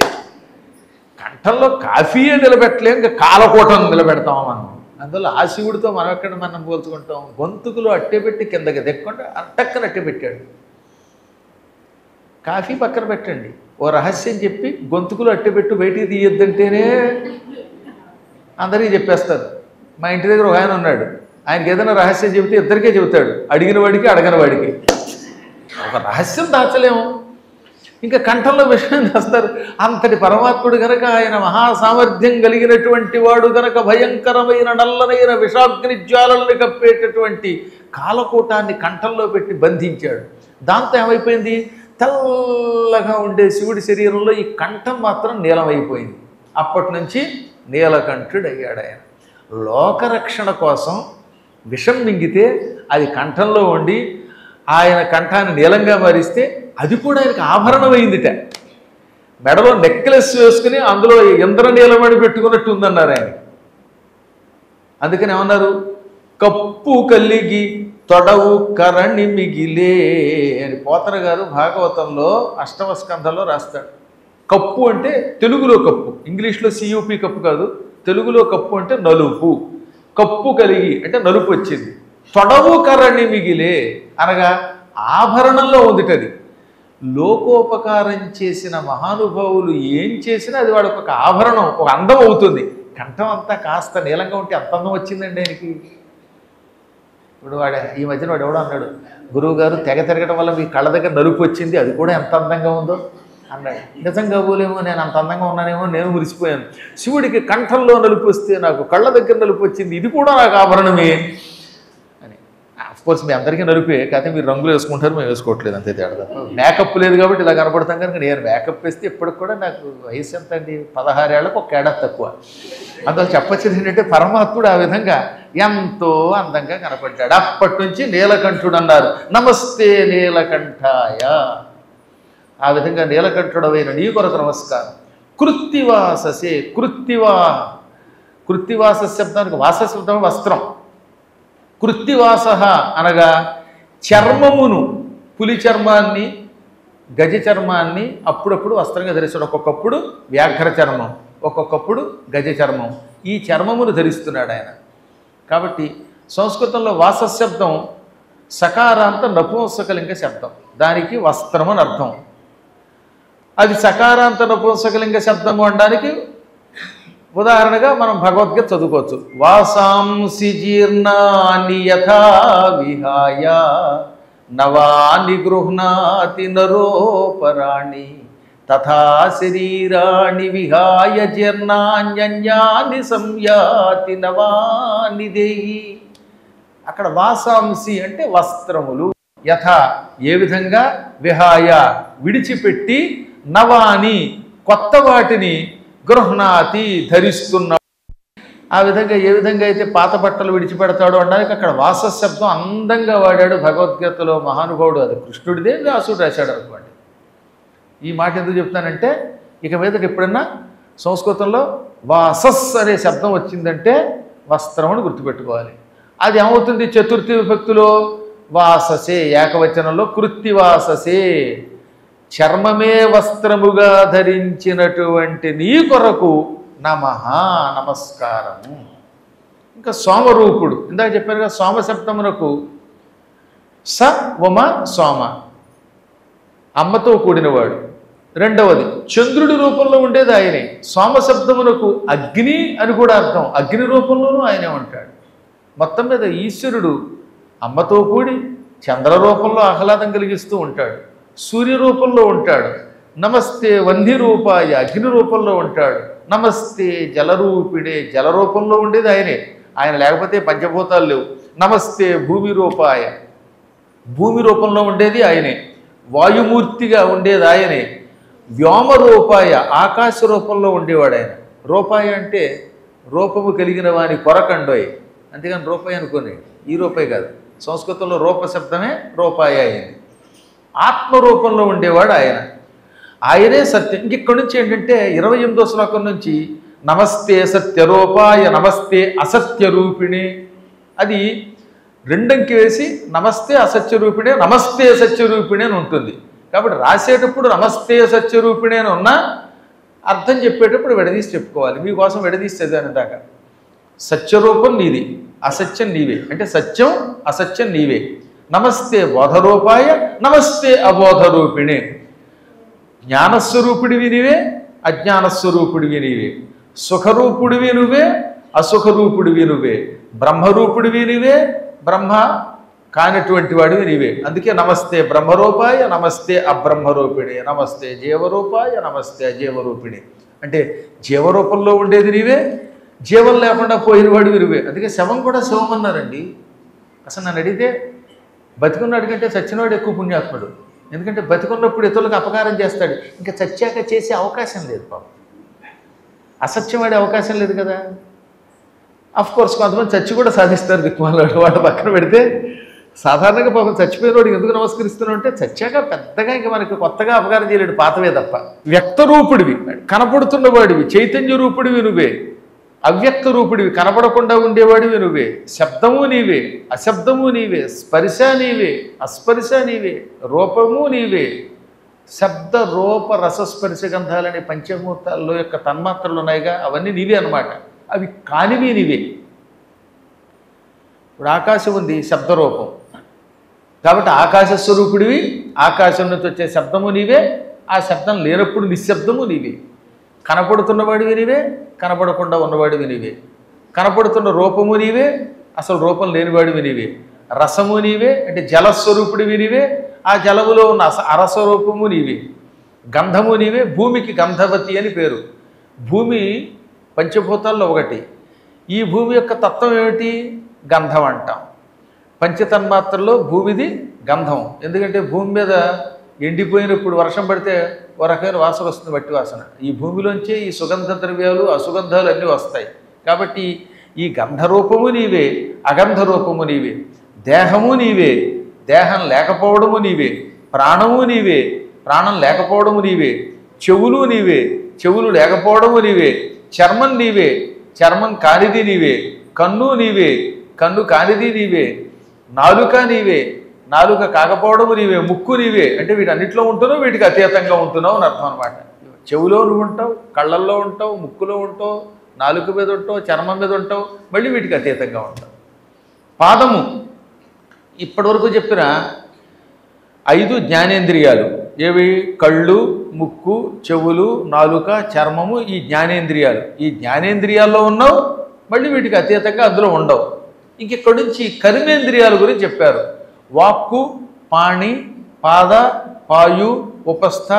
కంఠంలో కాఫీయే నిలబెట్టలేం, ఇంకా కాలకోటం నిలబెడతాం మనం. అందువల్ల ఆ శివుడితో మనం ఎక్కడ మనం పోల్చుకుంటాం? గొంతుకులో అట్టే పెట్టి కిందకి దిక్కుండా అట్టక్కన అట్టే పెట్టాడు. కాఫీ పక్కన పెట్టండి, ఓ రహస్యం చెప్పి గొంతుకులో అట్టే పెట్టు బయటికి తీయొద్దంటేనే అందరికీ చెప్పేస్తారు. మా ఇంటి దగ్గర ఒక ఆయన ఉన్నాడు, ఆయనకి ఏదైనా రహస్యం చెబితే ఇద్దరికే చెబుతాడు, అడిగిన వాడికి అడగని వాడికి. ఒక రహస్యం దాచలేము, ఇంకా కంఠంలో విషయం చేస్తారు. అంతటి పరమాత్ముడు గనక, ఆయన మహాసామర్థ్యం కలిగినటువంటి వాడు గనక భయంకరమైన నల్లనైన విషాగ్ని జ్వాలల్ని కప్పేటటువంటి కాలకూటాన్ని కంఠంలో పెట్టి బంధించాడు. దాంతో ఏమైపోయింది? తెల్లగా ఉండే శివుడి శరీరంలో ఈ కంఠం మాత్రం నీలమైపోయింది. అప్పటి నుంచి నీలకంఠుడు అయ్యాడు ఆయన. లోకరక్షణ కోసం విషం మింగితే అది కంఠంలో ఉండి ఆయన కంఠాన్ని నీలంగా మారిస్తే అది కూడా ఆయనకు ఆభరణమైందిట. మెడలో నెక్లెస్ వేసుకుని అందులో ఇంద్రనీలమణి పెట్టుకున్నట్టు ఉందన్నారు ఆయన. అందుకని ఏమన్నారు, కప్పు కలిగి తొడవు కరణి మిగిలే అని పోతన గారు భాగవతంలో 8వ స్కంధంలో రాస్తాడు. కప్పు అంటే తెలుగులో కప్పు, ఇంగ్లీష్లో సియూపి కప్పు కాదు, తెలుగులో కప్పు అంటే నలుపు. కప్పు కలిగి అంటే నలుపు వచ్చింది. తొడవు కరణి మిగిలే అనగా ఆభరణంలో ఉందిటది. లోకోపకారం చేసిన మహానుభావులు ఏం చేసినా అది వాడికి ఒక ఆభరణం, ఒక అందం అవుతుంది. కంఠం అంతా కాస్త నీలంగా ఉంటే అంత అందం వచ్చిందండి ఆయనకి. ఇప్పుడు ఈ మధ్యన వాడు ఎవడో అన్నాడు, గురువు గారు తెగ తిరగడం వల్ల మీ కళ్ళ దగ్గర నలుపు వచ్చింది, అది కూడా ఎంత అందంగా ఉందో అన్నాడు. నిజంగా పోలేమో, నేను అంత అందంగా ఉన్నానేమో, నేను మురిసిపోయాను. శివుడికి కంఠంలో నలుపు వస్తే నాకు కళ్ళ దగ్గర నలుపు వచ్చింది, ఇది కూడా నాకు ఆభరణమే అని. అఫ్కోర్స్ మీ అందరికీ నలుపే, కాకపోతే మీరు రంగులు వేసుకుంటారు, మేము వేసుకోవట్లేదు, అంతే తేడా. మేకప్ లేదు కాబట్టి ఇలా కనపడతాం కనుక నేను మేకప్ వేస్తే ఇప్పటికి కూడా నాకు వయసు ఎంత అండి, 16 ఏళ్ళకు ఒక ఏడాది తక్కువ. అందులో చెప్పొచ్చేది ఏంటంటే పరమాత్ముడు ఆ విధంగా ఎంతో అందంగా కనపడ్డాడు. అప్పటి నుంచి నీలకంఠుడు అన్నారు, నమస్తే నీలకంఠాయ. ఆ విధంగా నీలకంఠుడవైన నీ కొరకు నమస్కారం. కృత్తివాససే, కృత్తివాస శబ్దానికి వాస శబ్దం వస్త్రం. కృత్తివాస అనగా చర్మమును, పులి చర్మాన్ని, గజ చర్మాన్ని అప్పుడప్పుడు వస్త్రంగా ధరిస్తాడు. ఒక్కొక్కప్పుడు వ్యాఘ్ర చర్మం, ఒక్కొక్కప్పుడు గజ చర్మం. ఈ చర్మమును ధరిస్తున్నాడు ఆయన. కాబట్టి సంస్కృతంలో వాస శబ్దం సకారాంత నపుంసకలింగ శబ్దం, దానికి వస్త్రం అని అర్థం. అది సకారాంత నపుంసకలింగ శబ్దము అనడానికి ఉదాహరణగా మనం భగవద్గీత చదువుకోవచ్చు. వాసాంసి జీర్ణాని యథా విహాయ నవాని గృహ్ణాతి నరోపరాణి తథా శరీరాణి విహాయ జీర్ణాన్యాని సంయాతి నవాని దేహి. అక్కడ వాసాంసి అంటే వస్త్రములు, యథ ఏ విధంగా, విహాయ విడిచిపెట్టి, నవాని కొత్త వాటిని, గృహ్ణాతి ధరిస్తున్న. ఆ విధంగా ఏ విధంగా అయితే పాత బట్టలు విడిచిపెడతాడో అనడానికి అక్కడ వాస శబ్దం అందంగా వాడాడు భగవద్గీతలో మహానుభావుడు. అది కృష్ణుడిదే, వ్యాసుడు రాశాడు అనుకోండి. ఈ మాట ఎందుకు చెప్తానంటే, ఇక మీదట ఎప్పుడన్నా సంస్కృతంలో వాసస్ అనే శబ్దం వచ్చిందంటే వస్త్రం అని గుర్తుపెట్టుకోవాలి. అది ఏమవుతుంది చతుర్థి విభక్తిలో, వాససే ఏకవచనంలో కృత్తివాససే, చర్మమే వస్త్రముగా ధరించినటువంటి నీ కొరకు నమః నమస్కారము. ఇంకా సోమరూపుడు, ఇందాక చెప్పారు కదా, సోమ శబ్దమునకు స ఉమ సోమ, అమ్మతో కూడినవాడు. రెండవది చంద్రుడి రూపంలో ఉండేది ఆయనే. సోమ శబ్దమునకు అగ్ని అని కూడా అర్థం, అగ్ని రూపంలోనూ ఆయనే ఉంటాడు. మొత్తం మీద ఈశ్వరుడు అమ్మతో కూడి చంద్ర రూపంలో ఆహ్లాదం కలిగిస్తూ ఉంటాడు, సూర్య రూపంలో ఉంటాడు. నమస్తే వన్య రూపాయ అగ్ని రూపంలో ఉంటాడు. నమస్తే జలరూపిడే, జల రూపంలో ఉండేది ఆయనే. ఆయన లేకపోతే పంచభూతాలు లేవు. నమస్తే భూమి రూపాయ, భూమి రూపంలో ఉండేది ఆయనే. వాయుమూర్తిగా ఉండేది ఆయనే. వ్యోమ రూపాయ, ఆకాశ రూపంలో ఉండేవాడు ఆయన. రూపాయ అంటే రూపము కలిగిన వాని కొరకండోయ్, అంతేగాని రూపాయి అనుకోని ఈ రూపాయి కాదు. సంస్కృతంలో రూప శబ్దమే రూపాయ అయింది. ఆత్మరూపంలో ఉండేవాడు ఆయన. ఆయనే సత్యం. ఇంకిక్కడి నుంచి ఏంటంటే 28వ శ్లోకం నుంచి నమస్తే సత్యరూపాయ నమస్తే అసత్యరూపిణి, అది రెండంకి వేసి నమస్తే అసత్యరూపిణి, నమస్తే సత్యరూపిణి అని ఉంటుంది. కాబట్టి రాసేటప్పుడు నమస్తే సత్యరూపిణి అని ఉన్నా అర్థం చెప్పేటప్పుడు విడదీసి చెప్పుకోవాలి. మీకోసం విడదీసి చదివాను దాకా. సత్యరూపం నీది, అసత్యం నీవే, అంటే సత్యం అసత్యం నీవే. నమస్తే బోధరూపాయ నమస్తే అబోధరూపిణి, జ్ఞానస్వరూపుడివి నీవే, అజ్ఞానస్వరూపుడివి నీవే, సుఖరూపుడివి నువ్వే, అసుఖరూపుడివి నువ్వే, బ్రహ్మరూపుడివి నీవే, బ్రహ్మ కానటువంటి వాడివి నీవే. అందుకే నమస్తే బ్రహ్మరూపాయ నమస్తే అబ్రహ్మరూపిణి, నమస్తే జీవరూపాయ నమస్తే అజీవరూపిణి. అంటే జీవరూపంలో ఉండేది నీవే, జీవం లేకుండా పోయిన వాడివి నువ్వే. అందుకే శవం కూడా శవం అన్నారండి. అసలు నన్ను అడిగితే బతికున్నాడు కంటే చచ్చినవాడు ఎక్కువ పుణ్యాత్ముడు. ఎందుకంటే బతికున్నప్పుడు ఇతరులకు అపకారం చేస్తాడు, ఇంకా చచ్చాక చేసే అవకాశం లేదు. పాపం అసత్యం ఆడే అవకాశం లేదు కదా. కోర్స్ కొంతమంది చచ్చి కూడా సాధిస్తారు దిక్కుమాలాడు వాడు పక్కన పెడితే. సాధారణంగా పాపం చచ్చిపోయిన వాడికి ఎందుకు నమస్కరిస్తున్నావు అంటే చచ్చాక పెద్దగా ఇంకా మనకి కొత్తగా అపకారం చేయలేడు, పాతవే తప్ప. వ్యక్త రూపుడివి, కనపడుతున్న వాడివి, చైతన్య రూపుడివి నువ్వే, అవ్యక్త రూపుడివి, కనపడకుండా ఉండేవాడివి నువ్వే, శబ్దము నీవే, అశబ్దము నీవే, స్పర్శ నీవే, అస్పర్శ నీవే, రూపము నీవే. శబ్ద రూప రసస్పర్శ గంధాలనే పంచభూతాల్లో యొక్క తన్మాత్రలు ఉన్నాయిగా, అవన్నీ నీవే అన్నమాట. అవి కానివి నీవే. ఇప్పుడు ఆకాశం ఉంది, శబ్దరూపం కాబట్టి ఆకాశ స్వరూపుడివి, ఆకాశం నుంచి వచ్చే శబ్దము నీవే, ఆ శబ్దం లేనప్పుడు నిశ్శబ్దము నీవే. కనపడుతున్నవాడివి నీవే, కనపడకుండా ఉన్నవాడివి నీవే. కనపడుతున్న రూపము నీవే, అసలు రూపం లేనివాడివి నీవే. రసము నీవే, అంటే జలస్వరూపుడివి నీవే, ఆ జలములో ఉన్న అరస్వరూపము నీవే. గంధము నీవే, భూమికి గంధవతి అని పేరు. భూమి పంచభూతాల్లో ఒకటి. ఈ భూమి యొక్క తత్వం ఏమిటి? గంధం అంటాం. పంచతన్మాత్రల్లో భూమిది గంధం. ఎందుకంటే భూమి మీద ఎండిపోయినప్పుడు వర్షం పడితే ఒక రకమైన వాసన వస్తుంది, మట్టి వాసన. ఈ భూమిలోంచే ఈ సుగంధ ద్రవ్యాలు అసుగంధాలు అన్నీ వస్తాయి. కాబట్టి ఈ గంధరూపము నీవే, అగంధ రూపము నీవే. దేహము నీవే, దేహం లేకపోవడము నీవే. ప్రాణము నీవే, ప్రాణం లేకపోవడము నీవే. చెవులు నీవే, చెవులు లేకపోవడము నీవే. చర్మం నీవే, చర్మం కానిది నీవే. కన్ను నీవే, కన్ను కానిది నీవే. నాలుక నీవే, నాలుక కాకపోవడము నీవే. ముక్కు నీవే, అంటే వీటన్నిటిలో ఉంటున్నావు, వీటికి అతీతంగా ఉంటున్నావు అని అర్థం అనమాట. చెవులో నువ్వు ఉంటావు, కళ్ళల్లో ఉంటావు, ముక్కులో ఉంటావు, నాలుక మీద ఉంటావు, చర్మం మీద ఉంటావు, మళ్ళీ వీటికి అతీతంగా ఉంటావు. పాదము ఇప్పటివరకు చెప్పిన 5 జ్ఞానేంద్రియాలు ఏవి? కళ్ళు, ముక్కు, చెవులు, నాలుక, చర్మము. ఈ జ్ఞానేంద్రియాలు, ఈ జ్ఞానేంద్రియాల్లో ఉన్నావు, మళ్ళీ వీటికి అతీతంగా అందులో ఉండవు. ఇంకెక్కడి నుంచి కర్మేంద్రియాల గురించి చెప్పారు. వాక్కు, పాణి, పాద, పాయు, ఉపస్థ,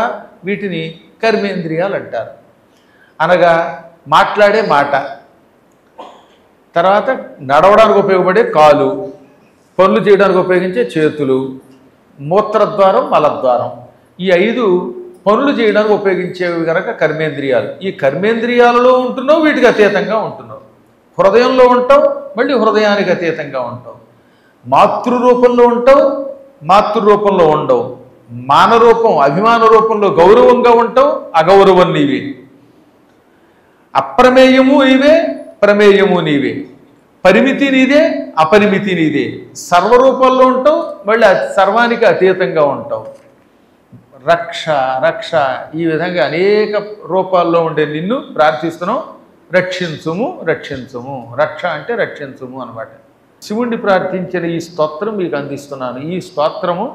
వీటిని కర్మేంద్రియాలు అంటారు. అనగా మాట్లాడే మాట, తర్వాత నడవడానికి ఉపయోగపడే కాలు, పనులు చేయడానికి ఉపయోగించే చేతులు, మూత్రద్వారం, మలద్వారం. ఈ 5 పనులు చేయడానికి ఉపయోగించేవి కనుక కర్మేంద్రియాలు. ఈ కర్మేంద్రియాలలో ఉంటున్నావు, వీటికి అతీతంగా ఉంటున్నావు. హృదయంలో ఉంటావు, మళ్ళీ హృదయానికి అతీతంగా ఉంటావు. మాతృరూపంలో ఉంటావు, మాతృరూపంలో ఉండవు. మానరూపం, అభిమాన రూపంలో గౌరవంగా ఉంటావు, అగౌరవం నీవే. అప్రమేయము నీవే, ప్రమేయము నీవే. పరిమితి నీదే, అపరిమితి నీదే. సర్వరూపాల్లో ఉంటావు, మళ్ళీ సర్వానికి అతీతంగా ఉంటావు. రక్ష రక్ష, ఈ విధంగా అనేక రూపాల్లో ఉండే నిన్ను ప్రార్థిస్తున్నావు. రక్షించుము రక్షించుము. రక్ష అంటే రక్షించుము అనమాట. శివుణ్ణి ప్రార్థించిన ఈ స్తోత్రం మీకు అందిస్తున్నాను. ఈ స్తోత్రము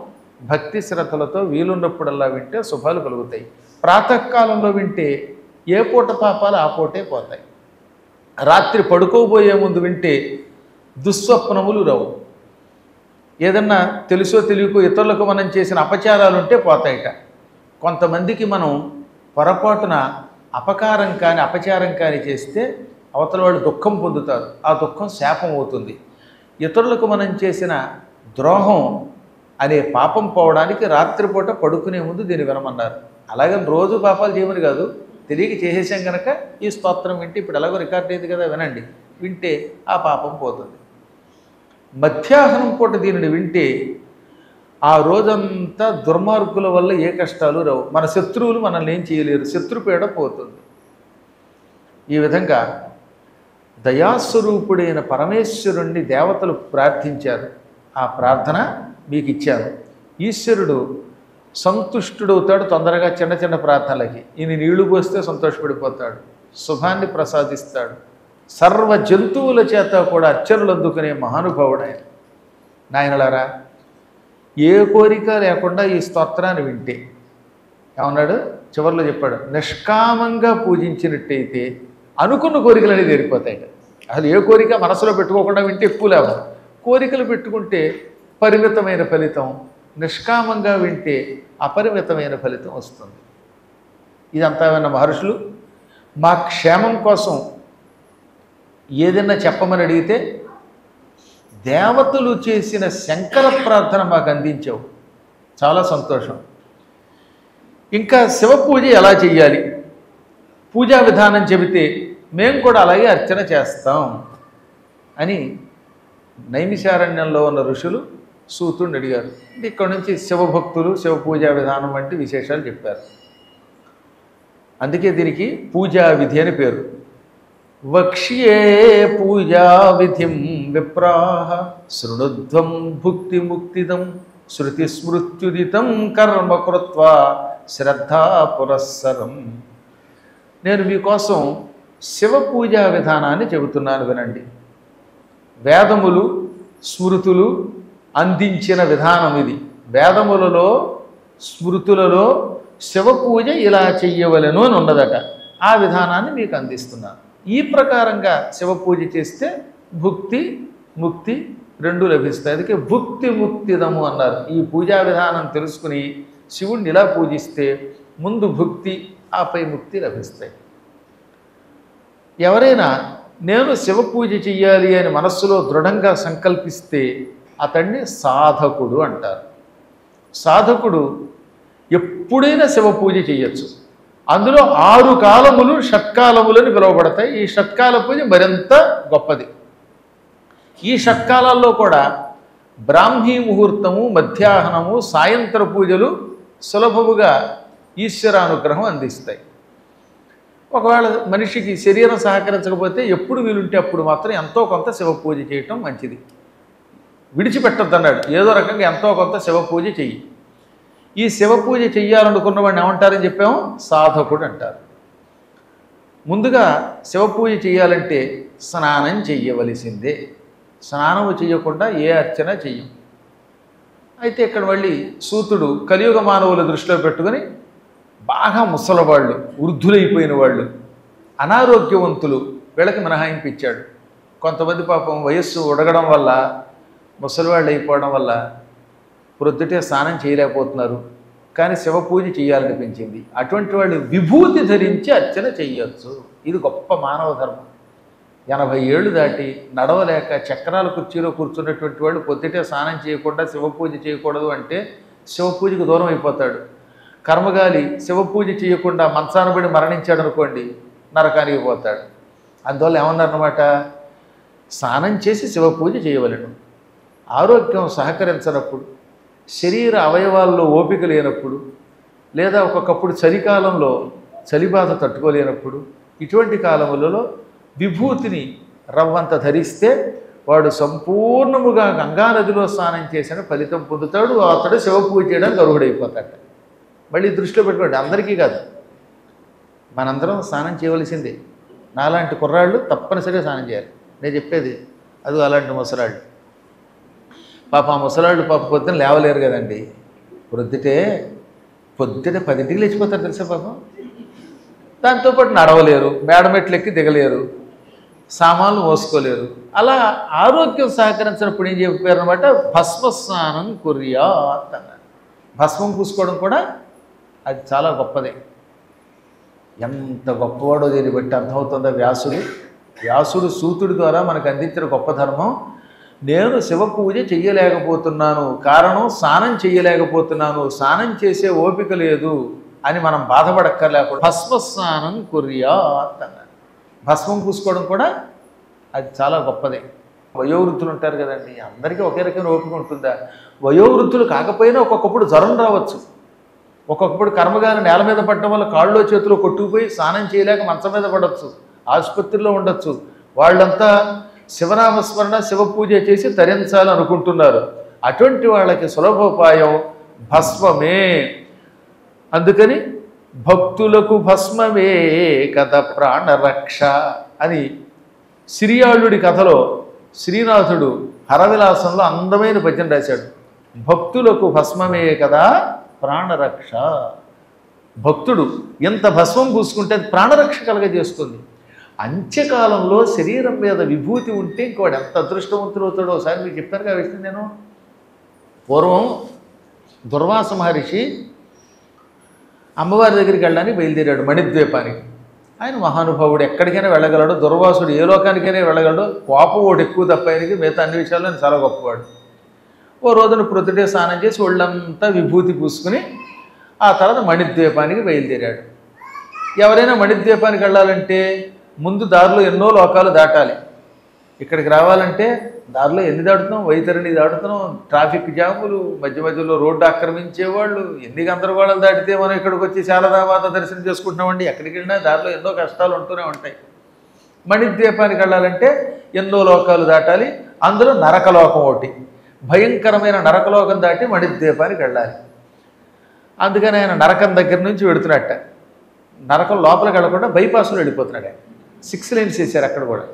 భక్తి శ్రద్ధలతో వీలున్నప్పుడల్లా వింటే శుభాలు కలుగుతాయి. ప్రాతకాలంలో వింటే ఏ పూట పాపాలు ఆ పూటే పోతాయి. రాత్రి పడుకోబోయే ముందు వింటే దుస్వప్నములు రావు. ఏదన్నా తెలుసో తెలియకో ఇతరులకు మనం చేసిన అపచారాలు ఉంటే పోతాయిట. కొంతమందికి మనం పొరపాటున అపకారం కానీ అపచారం కానీ చేస్తే అవతల వాళ్ళు దుఃఖం పొందుతారు. ఆ దుఃఖం శాపం అవుతుంది. ఇతరులకు మనం చేసిన ద్రోహం అనే పాపం పోవడానికి రాత్రిపూట పడుకునే ముందు దీన్ని వినమన్నారు. అలాగని రోజు పాపాలు చేయమని కాదు, తెలియక చేసేసాం కనుక ఈ స్తోత్రం వింటే ఇప్పుడు ఎలాగో రికార్డ్ అయింది కదా, వినండి. వింటే ఆ పాపం పోతుంది. మధ్యాహ్నం పూట దీనిని వింటే ఆ రోజంతా దుర్మార్గుల వల్ల ఏ కష్టాలు రావు. మన శత్రువులు మనల్ని ఏం చేయలేరు, శత్రుపీడ పోతుంది. ఈ విధంగా దయాస్వరూపుడైన పరమేశ్వరుణ్ణి దేవతలు ప్రార్థించారు. ఆ ప్రార్థన మీకు ఇచ్చాను. ఈశ్వరుడు సంతుష్టుడవుతాడు తొందరగా చిన్న చిన్న ప్రార్థనలకి. ఈయన నీళ్లు పోస్తే సంతోషపడిపోతాడు, శుభాన్ని ప్రసాదిస్తాడు. సర్వ జంతువుల చేత కూడా అర్చనలు అందుకునే మహానుభావుడు ఆయన. నాయనలారా, ఏ కోరిక లేకుండా ఈ స్తోత్రాన్ని వింటే ఏమన్నాడు? చివరిలో చెప్పాడు, నిష్కామంగా పూజించినట్టయితే అనుకున్న కోరికలన్నీ తీరిపోతాయి. అసలు ఏ కోరిక మనసులో పెట్టుకోకుండా వింటే ఎక్కువ లాభం. కోరికలు పెట్టుకుంటే పరిమితమైన ఫలితం, నిష్కామంగా వింటే అపరిమితమైన ఫలితం వస్తుంది. ఇదంతా విన్న మహర్షులు మా క్షేమం కోసం ఏదైనా చెప్పమని అడిగితే దేవతలు చేసిన శంకర ప్రార్థన మాకు అందించావు, చాలా సంతోషం. ఇంకా శివ పూజ ఎలా చెయ్యాలి, పూజా విధానం చెబితే మేము కూడా అలాగే అర్చన చేస్తాం అని నైమిషారణ్యంలో ఉన్న ఋషులు సూతుడిని అడిగారు. ఇక్కడ నుంచి శివభక్తులు శివ పూజా విధానం వంటి విశేషాలు చెప్పారు. అందుకే దీనికి పూజా విధి అని పేరు. వక్ష్యే పూజా విధిం విప్రాహ శృణుధ్వం భుక్తి ముక్తిదం శృతి స్మృత్యుదితం కర్మ కృత్వా శ్రద్ధా పురస్సరం. నేను మీకోసం శివ పూజా విధానాన్ని చెబుతున్నాను, వినండి. వేదములు స్మృతులు అందించిన విధానం ఇది. వేదములలో స్మృతులలో శివ పూజ ఇలా చెయ్యవలెను అని ఉన్నదట. ఆ విధానాన్ని మీకు అందిస్తున్నాను. ఈ ప్రకారంగా శివ పూజ చేస్తే భుక్తి ముక్తి రెండు లభిస్తాయి. అందుకే భుక్తి ముక్తిదము అన్నారు. ఈ పూజా విధానం తెలుసుకుని శివుణ్ణి ఇలా పూజిస్తే ముందు భుక్తి ఆపై ముక్తి లభిస్తాయి. ఎవరైనా నేను శివ పూజ చెయ్యాలి అని మనస్సులో దృఢంగా సంకల్పిస్తే అతన్ని సాధకుడు అంటారు. సాధకుడు ఎప్పుడైనా శివ పూజ చేయొచ్చు. అందులో 6 కాలములు షట్కాలములని పిలువబడతాయి. ఈ షట్కాల పూజ మరింత గొప్పది. ఈ షట్కాలాల్లో కూడా బ్రాహ్మీ ముహూర్తము, మధ్యాహ్నము, సాయంత్ర పూజలు సులభముగా ఈశ్వరానుగ్రహం అందిస్తాయి. ఒకవేళ మనిషికి శరీరం సహకరించకపోతే ఎప్పుడు వీలుంటే అప్పుడు మాత్రం ఎంతో కొంత శివ పూజ చేయటం మంచిది. విడిచిపెట్టద్దు అన్నాడు. ఏదో రకంగా ఎంతో కొంత శివ పూజ చెయ్యి. ఈ శివ పూజ చెయ్యాలనుకున్న వాడిని ఏమంటారని చెప్పాము? సాధకుడు అంటారు. ముందుగా శివ పూజ చెయ్యాలంటే స్నానం చెయ్యవలసిందే. స్నానము చెయ్యకుండా ఏ అర్చన చెయ్యం. అయితే ఇక్కడ మళ్ళీ సూతుడు కలియుగ మానవుల దృష్టిలో పెట్టుకొని బాగా ముసలవాళ్ళు, వృద్ధులైపోయిన వాళ్ళు, అనారోగ్యవంతులు వీళ్ళకి మినహాయింపు ఇచ్చాడు. కొంతమంది పాపం వయస్సు ఉడగడం వల్ల, ముసలివాళ్ళు అయిపోవడం వల్ల ప్రొద్దుటే స్నానం చేయలేకపోతున్నారు. కానీ శివ పూజ చేయాలనిపించింది. అటువంటి వాళ్ళు విభూతి ధరించి అర్చన చెయ్యొచ్చు. ఇది గొప్ప మానవ ధర్మం. 80 ఏళ్ళు దాటి నడవలేక చక్రాల కుర్చీలో కూర్చున్నటువంటి వాడు పొద్దుటే స్నానం చేయకుండా శివ పూజ చేయకూడదు అంటే శివ పూజకు దూరం అయిపోతాడు. కర్మగాలి శివ పూజ చేయకుండా మంచానబడి మరణించాడు అనుకోండి, నరకానికి పోతాడు. అందువల్ల ఏమన్నారన్నమాట, స్నానం చేసి శివ పూజ చేయవలెను. ఆరోగ్యం సహకరించినప్పుడు, శరీర అవయవాల్లో ఓపిక లేనప్పుడు, లేదా ఒక్కొక్కప్పుడు చలికాలంలో చలిబాధ తట్టుకోలేనప్పుడు, ఇటువంటి కాలములలో విభూతిని రవ్వంత ధరిస్తే వాడు సంపూర్ణముగా గంగానదిలో స్నానం చేసిన ఫలితం పొందుతాడు. అతడు శివ పూజ చేయడానికి అర్హుడైపోతాడు. మళ్ళీ దృష్టిలో పెట్టుకోండి, అందరికీ కాదు, మనందరం స్నానం చేయవలసిందే. నాలాంటి కుర్రాళ్ళు తప్పనిసరిగా స్నానం చేయాలి. నేను చెప్పేది అది అలాంటి ముసలాళ్ళు. పాప ఆ ముసలాళ్ళు పొద్దున లేవలేరు కదండి. పొద్దుటే 10ంటికి లేచిపోతారు తెలుసా పాపం. దాంతోపాటు నడవలేరు, మేడమెట్లు ఎక్కి దిగలేరు, సామాన్లు మోసుకోలేరు. అలా ఆరోగ్యం సహకరించినప్పుడు ఏం చెప్పారనమాట, భస్మస్నానం కుర్యాత్ అన్నారు. భస్మం పూసుకోవడం కూడా అది చాలా గొప్పదే. ఎంత గొప్పవాడో దీన్ని బట్టి అర్థమవుతుందా వ్యాసుడు సూతుడి ద్వారా మనకు అందించిన గొప్ప ధర్మం. నేను శివ పూజ చెయ్యలేకపోతున్నాను, కారణం స్నానం చెయ్యలేకపోతున్నాను, స్నానం చేసే ఓపిక లేదు అని మనం బాధపడక్కర్లేకుండా భస్మస్నానం కుర్యాత్ అన్నారు. భస్మం పూసుకోవడం కూడా అది చాలా గొప్పదే. వయోవృద్ధులు ఉంటారు కదండి, అందరికీ ఒకే రకమైన ఓపిక ఉంటుందా? వయోవృద్ధులు కాకపోయినా ఒక్కొక్కప్పుడు జ్వరం రావచ్చు. ఒక్కొక్కప్పుడు కర్మగాని నేల మీద పడటం వల్ల కాళ్ళలో చేతిలో కొట్టుకుపోయి స్నానం చేయలేక మంచం మీద పడవచ్చు, ఆసుపత్రిలో ఉండొచ్చు. వాళ్ళంతా శివనామస్మరణ శివ పూజ చేసి తరించాలని అనుకుంటున్నారు. అటువంటి వాళ్ళకి సులభోపాయం భస్మమే. అందుకని భక్తులకు భస్మమే కథ ప్రాణరక్ష అని సిరియాళుడి కథలో శ్రీనాథుడు హరవిలాసంలో అందమైన భజన రాశాడు. భక్తులకు భస్మమే కదా ప్రాణరక్ష. భక్తుడు ఎంత భస్మం పూసుకుంటే అది ప్రాణరక్ష కలగజేస్తుంది. అంత్యకాలంలో శరీరం మీద విభూతి ఉంటే ఇంకోటి ఎంత అదృష్టవంతుడు అవుతాడో ఒకసారి మీకు చెప్పాను కదా విషయం. నేను పూర్వం దుర్వాస మహర్షి అమ్మవారి దగ్గరికి వెళ్ళడానికి బయలుదేరాడు మణిద్వీపానికి. ఆయన మహానుభావుడు, ఎక్కడికైనా వెళ్ళగలడు. దుర్వాసుడు ఏ లోకానికైనా వెళ్ళగలడు. కోపం ఓటు ఎక్కువ తప్ప ఆయనకి, మిగతా అన్ని విషయాల్లో చాలా గొప్పవాడు. ఓ రోజున ప్రొద్దుటే స్నానం చేసి ఒళ్ళంతా విభూతి పూసుకుని ఆ తర్వాత మణిద్వీపానికి బయలుదేరాడు. ఎవరైనా మణిద్వీపానికి వెళ్ళాలంటే ముందు దారిలో ఎన్నో లోకాలు దాటాలి. ఇక్కడికి రావాలంటే దారిలో ఎన్ని దాడుతున్నాం, వైతరిని దాడుతున్నాం, ట్రాఫిక్ జాములు, మధ్య మధ్యలో రోడ్డు ఆక్రమించేవాళ్ళు, ఎన్ని గందరగోళాలు దాటితే మనం ఇక్కడికి వచ్చి శారదామాత దర్శనం చేసుకుంటున్నామండి. ఎక్కడికి వెళ్ళినా దారిలో ఎన్నో కష్టాలు ఉంటూనే ఉంటాయి. మణిద్వీపానికి వెళ్ళాలంటే ఎన్నో లోకాలు దాటాలి, అందులో నరకలోకం ఒకటి, భయంకరమైన నరకలోకం దాటి మణిద్వీపానికి వెళ్ళాలి. అందుకని ఆయన నరకం దగ్గర నుంచి వెడుతున్నట్ట, నరకం లోపలికి వెళ్ళకుండా బైపాస్లో వెళ్ళిపోతున్నాడు. ఆయన 6 lanes వేశారు అక్కడ కూడా.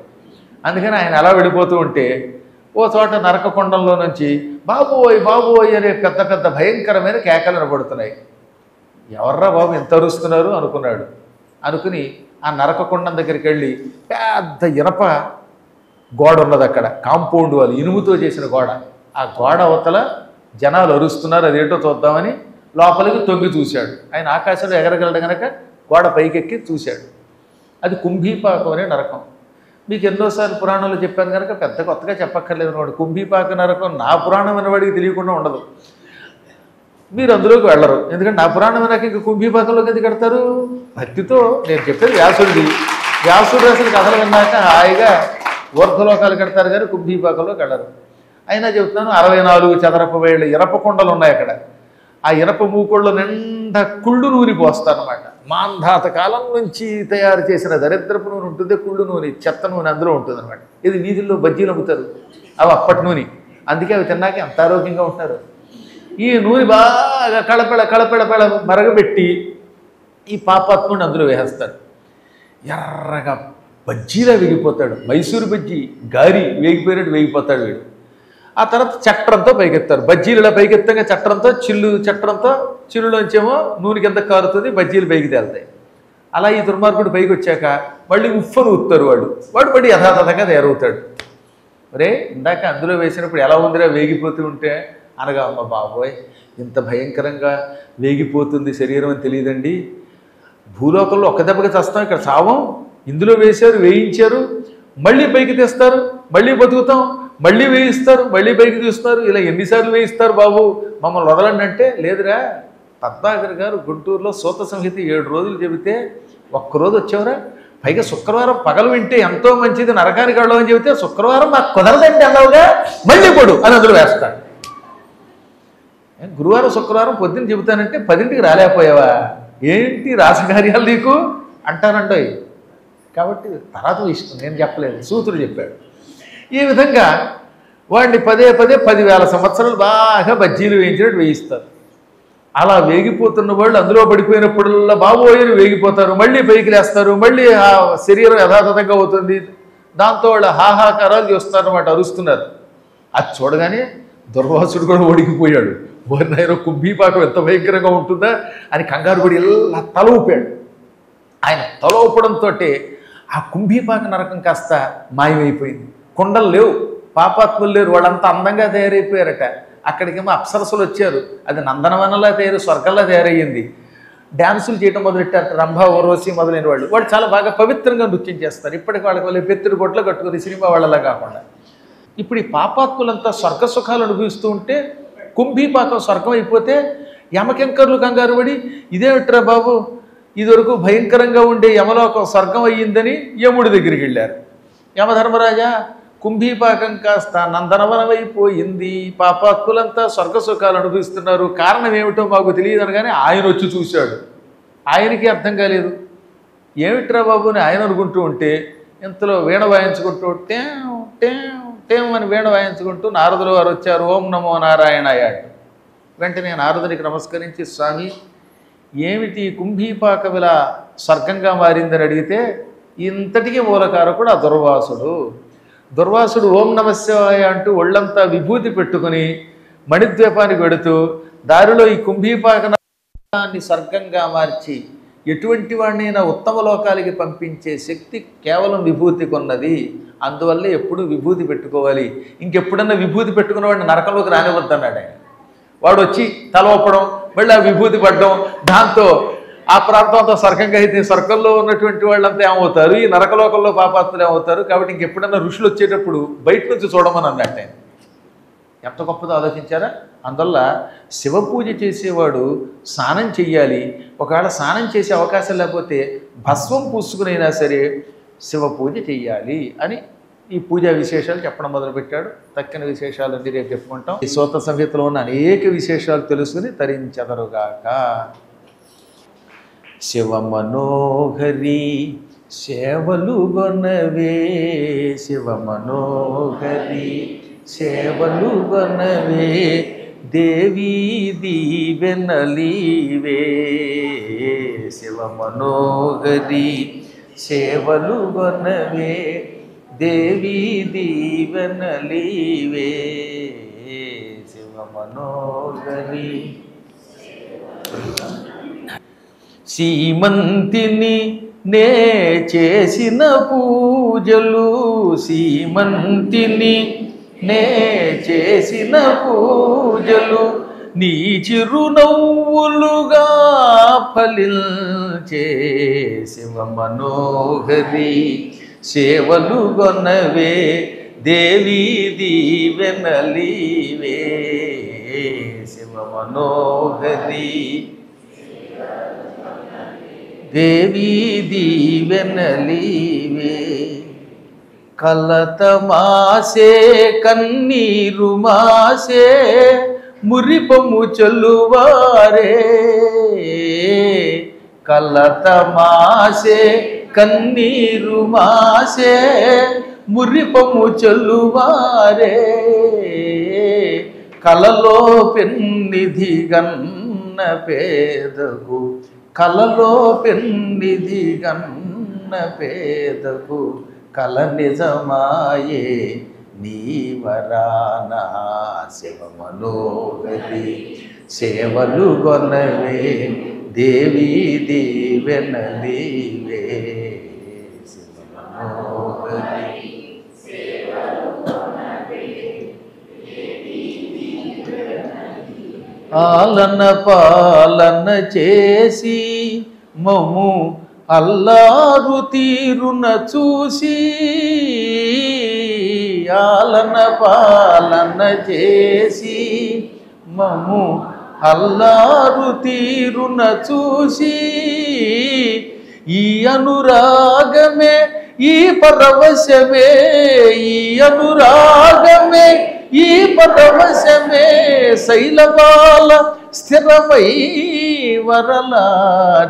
అందుకని ఆయన అలా వెళ్ళిపోతూ ఉంటే ఓ చోట నరకకొండంలో నుంచి బాబోయ్ బాబోయ్ అనే పెద్ద పెద్ద భయంకరమైన కేకలు వినబడుతున్నాయి. ఎవర్రా బాబు ఎంత అరుస్తున్నారు అనుకున్నాడు. అనుకుని ఆ నరకకొండం దగ్గరికి వెళ్ళి పెద్ద ఇనప గోడ ఉన్నది అక్కడ, కాంపౌండ్ వాళ్ళు ఇనుముతో చేసిన గోడ. ఆ గోడ అవతల జనాలు అరుస్తున్నారు, అదేంటో చూద్దామని లోపలికి తొంగి చూశాడు. ఆయన ఆకాశంలో ఎగరగలడు కనుక గోడ పైకెక్కి చూశాడు. అది కుంభీపాకం అనే నరకం. మీకు ఎన్నోసార్లు పురాణంలో చెప్పాను కనుక పెద్ద కొత్తగా చెప్పక్కర్లేదు అనమాట. కుంభీపాక నరకం నా పురాణం అనేవాడికి తెలియకుండా ఉండదు. మీరు అందులోకి వెళ్ళరు, ఎందుకంటే నా పురాణం వినాక ఇంక కుంభీపాకంలోకి ఎందుకు కడతారు? భక్తితో నేను చెప్పేది వ్యాసుడిది. వ్యాసుడు రాసిన కథలు విన్నాక హాయిగా ఊర్ధ్వలోకాలు కడతారు కానీ కుంభీపాకంలోకి వెళ్ళరు. అయినా చెబుతున్నాను, 64 చదరపు వేళ్ళు ఇనప కొండలు ఉన్నాయి అక్కడ. ఆ ఇనప మూకోళ్ళు నిండా కుళ్ళు నూనె పోస్తారన్నమాట. మాంధాత కాలం నుంచి తయారు చేసిన దరిద్రపు నూనె ఉంటుంది, కుళ్ళు నూనె, చెత్త నూనె అందులో ఉంటుంది అనమాట. ఇది వీధుల్లో బజ్జీలు అమ్ముతారు, అవి అప్పటి నూనె. అందుకే అవి తిన్నాక ఎంత ఆరోగ్యంగా ఉంటారు. ఈ నూనె బాగా కళపెళ మరగబెట్టి ఈ పాపాత్ముడిని అందులో వేసేస్తారు. ఎర్రగా బజ్జీలా వేగిపోతాడు. మైసూరు బజ్జీ గారి వేగిపోయినట్టు వేగిపోతాడు వీడు. ఆ తర్వాత చట్రంతో పైకెత్తారు. బజ్జీలు ఇలా పైకెత్తాక చట్రంతో చిల్లులోంచేమో నూనె కింద కారుతుంది, బజ్జీలు పైకి తేలుతాయి. అలా ఈ దుర్మార్గుడు పైకి వచ్చాక మళ్ళీ ఉఫ్ఫను ఊపుతారు వాడు మళ్ళీ యథాతథంగా తయారవుతాడు. అరే ఇందాక అందులో వేసినప్పుడు ఎలా ఉందిరా వేగిపోతూ ఉంటే అనగా, అమ్మ బాబోయ్ ఇంత భయంకరంగా వేగిపోతుంది శరీరం అని తెలియదండి. భూలోకంలో ఒక్క దెబ్బకి చస్తాం, ఇక్కడ చావం. ఇందులో వేశారు, వేయించారు, మళ్ళీ పైకి తెస్తారు, మళ్ళీ బతుకుతాం, మళ్ళీ వేయిస్తారు, మళ్ళీ పైకి తీస్తారు. ఇలా ఎన్నిసార్లు వేయిస్తారు బాబు, మమ్మల్ని వదలండి అంటే, లేదురా పద్మాకర్ గారు గుంటూరులో సూత సంహిత 7 రోజులు చెబితే ఒక్కరోజు వచ్చేవరా, పైగా శుక్రవారం పగలు వింటే ఎంతో మంచిది, నరకానికి వెళ్ళమని చెబితే శుక్రవారం మాకు కుదరదండి అన్నావుగా, మళ్ళీ పొడు అని అందులో వేస్తాడు. గురువారం శుక్రవారం పొద్దున్న చెబుతానంటే 10ంటికి రాలేకపోయావా, ఏంటి రాసకార్యాలు నీకు అంటానండోయ్. కాబట్టి తర్వాత ఇష్టం, నేను చెప్పలేదు, సూతుడు చెప్పాడు. ఈ విధంగా వాడిని పదే 10,000 సంవత్సరాలు బాగా బజ్జీలు వేయించినట్టు వేయిస్తారు. అలా వేగిపోతున్న వాళ్ళు అందులో పడిపోయినప్పుడల్లా బాబోయని వేగిపోతారు, మళ్ళీ పైకి లేస్తారు, మళ్ళీ ఆ శరీరం యథాతథంగా అవుతుంది. దాంతో వాళ్ళు హాహాకారాలు చేస్తారన్నమాట, అరుస్తున్నారు. అది చూడగానే దుర్వాసుడు కూడా ఒడిగిపోయాడు. ఓరినాయన కుంభీపాకం ఎంత భయంకరంగా ఉంటుందా అని కంగారు పడి ఇలా తల ఊపాడు. ఆయన తల ఊపడంతో ఆ కుంభీపాక నరకం కాస్త మాయమైపోయింది. కొండలు లేవు, పాపాత్ములు లేరు, వాళ్ళంతా అందంగా తయారైపోయారట. అక్కడికేమో అప్సరసలు వచ్చారు, అది నందనవనంలా స్వర్గంలా తయారయ్యింది. డ్యాన్సులు చేయడం మొదలెట్టారు, రంభ ఊర్వశి మొదలైన వాళ్ళు చాలా బాగా పవిత్రంగా నృత్యం చేస్తారు. ఇప్పటికి వాళ్ళకి పెత్తిడి కొట్లు కట్టుకుని సినిమా వాళ్ళలా కాకుండా. ఇప్పుడు ఈ పాపాత్ములంతా స్వర్గ సుఖాలు అనుభవిస్తూ ఉంటే కుంభీపాకం స్వర్గం అయిపోతే యమకింకర్లు కంగారు పడి, ఇదేమిట్రా బాబు ఇదివరకు భయంకరంగా ఉండే యమలోకం స్వర్గం అయ్యిందని యముడి దగ్గరికి వెళ్ళారు. యమధర్మరాజా కుంభీపాకం కాస్త నందనవనమైపోయింది, పాపాత్ములంతా స్వర్గ సుఖాలు అనుభవిస్తున్నారు, కారణం ఏమిటో మాకు తెలియదు అనగానే ఆయన వచ్చి చూశాడు. ఆయనకి అర్థం కాలేదు, ఏమిట్రా బాబు అని ఆయన అనుకుంటూ ఉంటే ఇంతలో వీణ వాయించుకుంటూ టేం అని వీణ వాయించుకుంటూ నారదులు వారు వచ్చారు. ఓం నమో నారాయణాయ. వెంటనే నారదునికి నమస్కరించి, స్వామి ఏమిటి కుంభీపాకం ఇలా స్వర్గంగా మారిందని అడిగితే, ఇంతటికీ మూలకారకుడు ఆ దుర్వాసుడు ఓం నమశివాయ అంటూ ఒళ్ళంతా విభూతి పెట్టుకుని మణిద్వీపానికి వెడుతూ దారిలో ఈ కుంభీపాకాన్ని స్వర్గంగా మార్చి ఎటువంటి వాడినైనా ఉత్తమ లోకాలకి పంపించే శక్తి కేవలం విభూతికి ఉన్నది. అందువల్ల ఎప్పుడు విభూతి పెట్టుకోవాలి, ఇంకెప్పుడన్నా విభూతి పెట్టుకున్న వాడిని నరకంలోకి రానివద్దన్నాడు ఆయన. వాడు వచ్చి తల ఊపడం, మళ్ళీ ఆ విభూతి పడడం, దాంతో ఆ ప్రాంతం అంతా స్వర్గంగా అయితే స్వర్గంలో ఉన్నటువంటి వాళ్ళంతా ఏమవుతారు, ఈ నరకలోకంలో పాపాత్తులు ఏమవుతారు. కాబట్టి ఇంకెప్పుడన్నా ఋషులు వచ్చేటప్పుడు బయట నుంచి చూడమని అన్నట్టు ఆయన. ఎంత గొప్పదో ఆలోచించారా. అందువల్ల శివపూజ చేసేవాడు స్నానం చెయ్యాలి. ఒకవేళ స్నానం చేసే అవకాశం లేకపోతే భస్మం పూసుకునైనా సరే శివపూజ చెయ్యాలి అని ఈ పూజా విశేషాలు చెప్పడం మొదలుపెట్టాడు. తక్కిన విశేషాలన్నీ రేపు చెప్పుకుంటాం. ఈ సూత్ర సంహితలో ఉన్న అనేక విశేషాలు తెలుసుకుని తరించెదరుగాక. శివ మనోహరి సేవలు గొనవే, శివ మనోహరి సేవలు గొనవే, దేవీ దీవెనలీవే. శివ మనోహరి సేవలు గొనవే, దేవీ దీవెనలీవే. శివ మనోహరి సీమంతిని నే చేసిన పూజలు, సీమంతిని నే చేసిన పూజలు, నీ చిరునవ్వులుగా ఫలించే. శివ మనోహరి సేవలు గొనవే, దేవీ దీవెనలీవే. శివ మనోహరి దేవీ దీవెనలీవే. కలత మాసే కన్నీరు మాసే, మురిపము చల్లువారే. కలత మాసే కన్నీరు మాసే, మురిపము చల్లువారే. కలలో పెన్నిధి గన్న పేదకు, కలలో పెన్నిధి గన్న పేదకు, కల నిజమాయే నీ వరానా. శివ మనోహరి సేవలు గొనవే, దేవీ దీవెనలీవే. శివ మనోహరి ఆలన పాలన చేసి మము అల్లారు తీరున చూసి, ఆలన పాలన చేసి మము అల్లారు తీరున చూసి, ఈ అనురాగమే ఈ పరవశమే, ఈ అనురాగమే ఈ పరవశమే, శైలబాల స్థిరమై వరలా,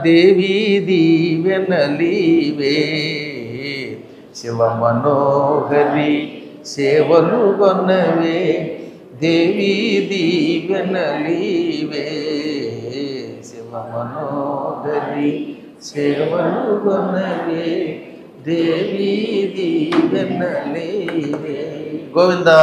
దేవీ దీవెనలీవే. శివ మనోహరి సేవలు గొనవే, దేవీ దీవెనలీవే. శివ మనోహరి సేవలు గొనవే, దేవీ దీవెనలీవే. గోవిందా.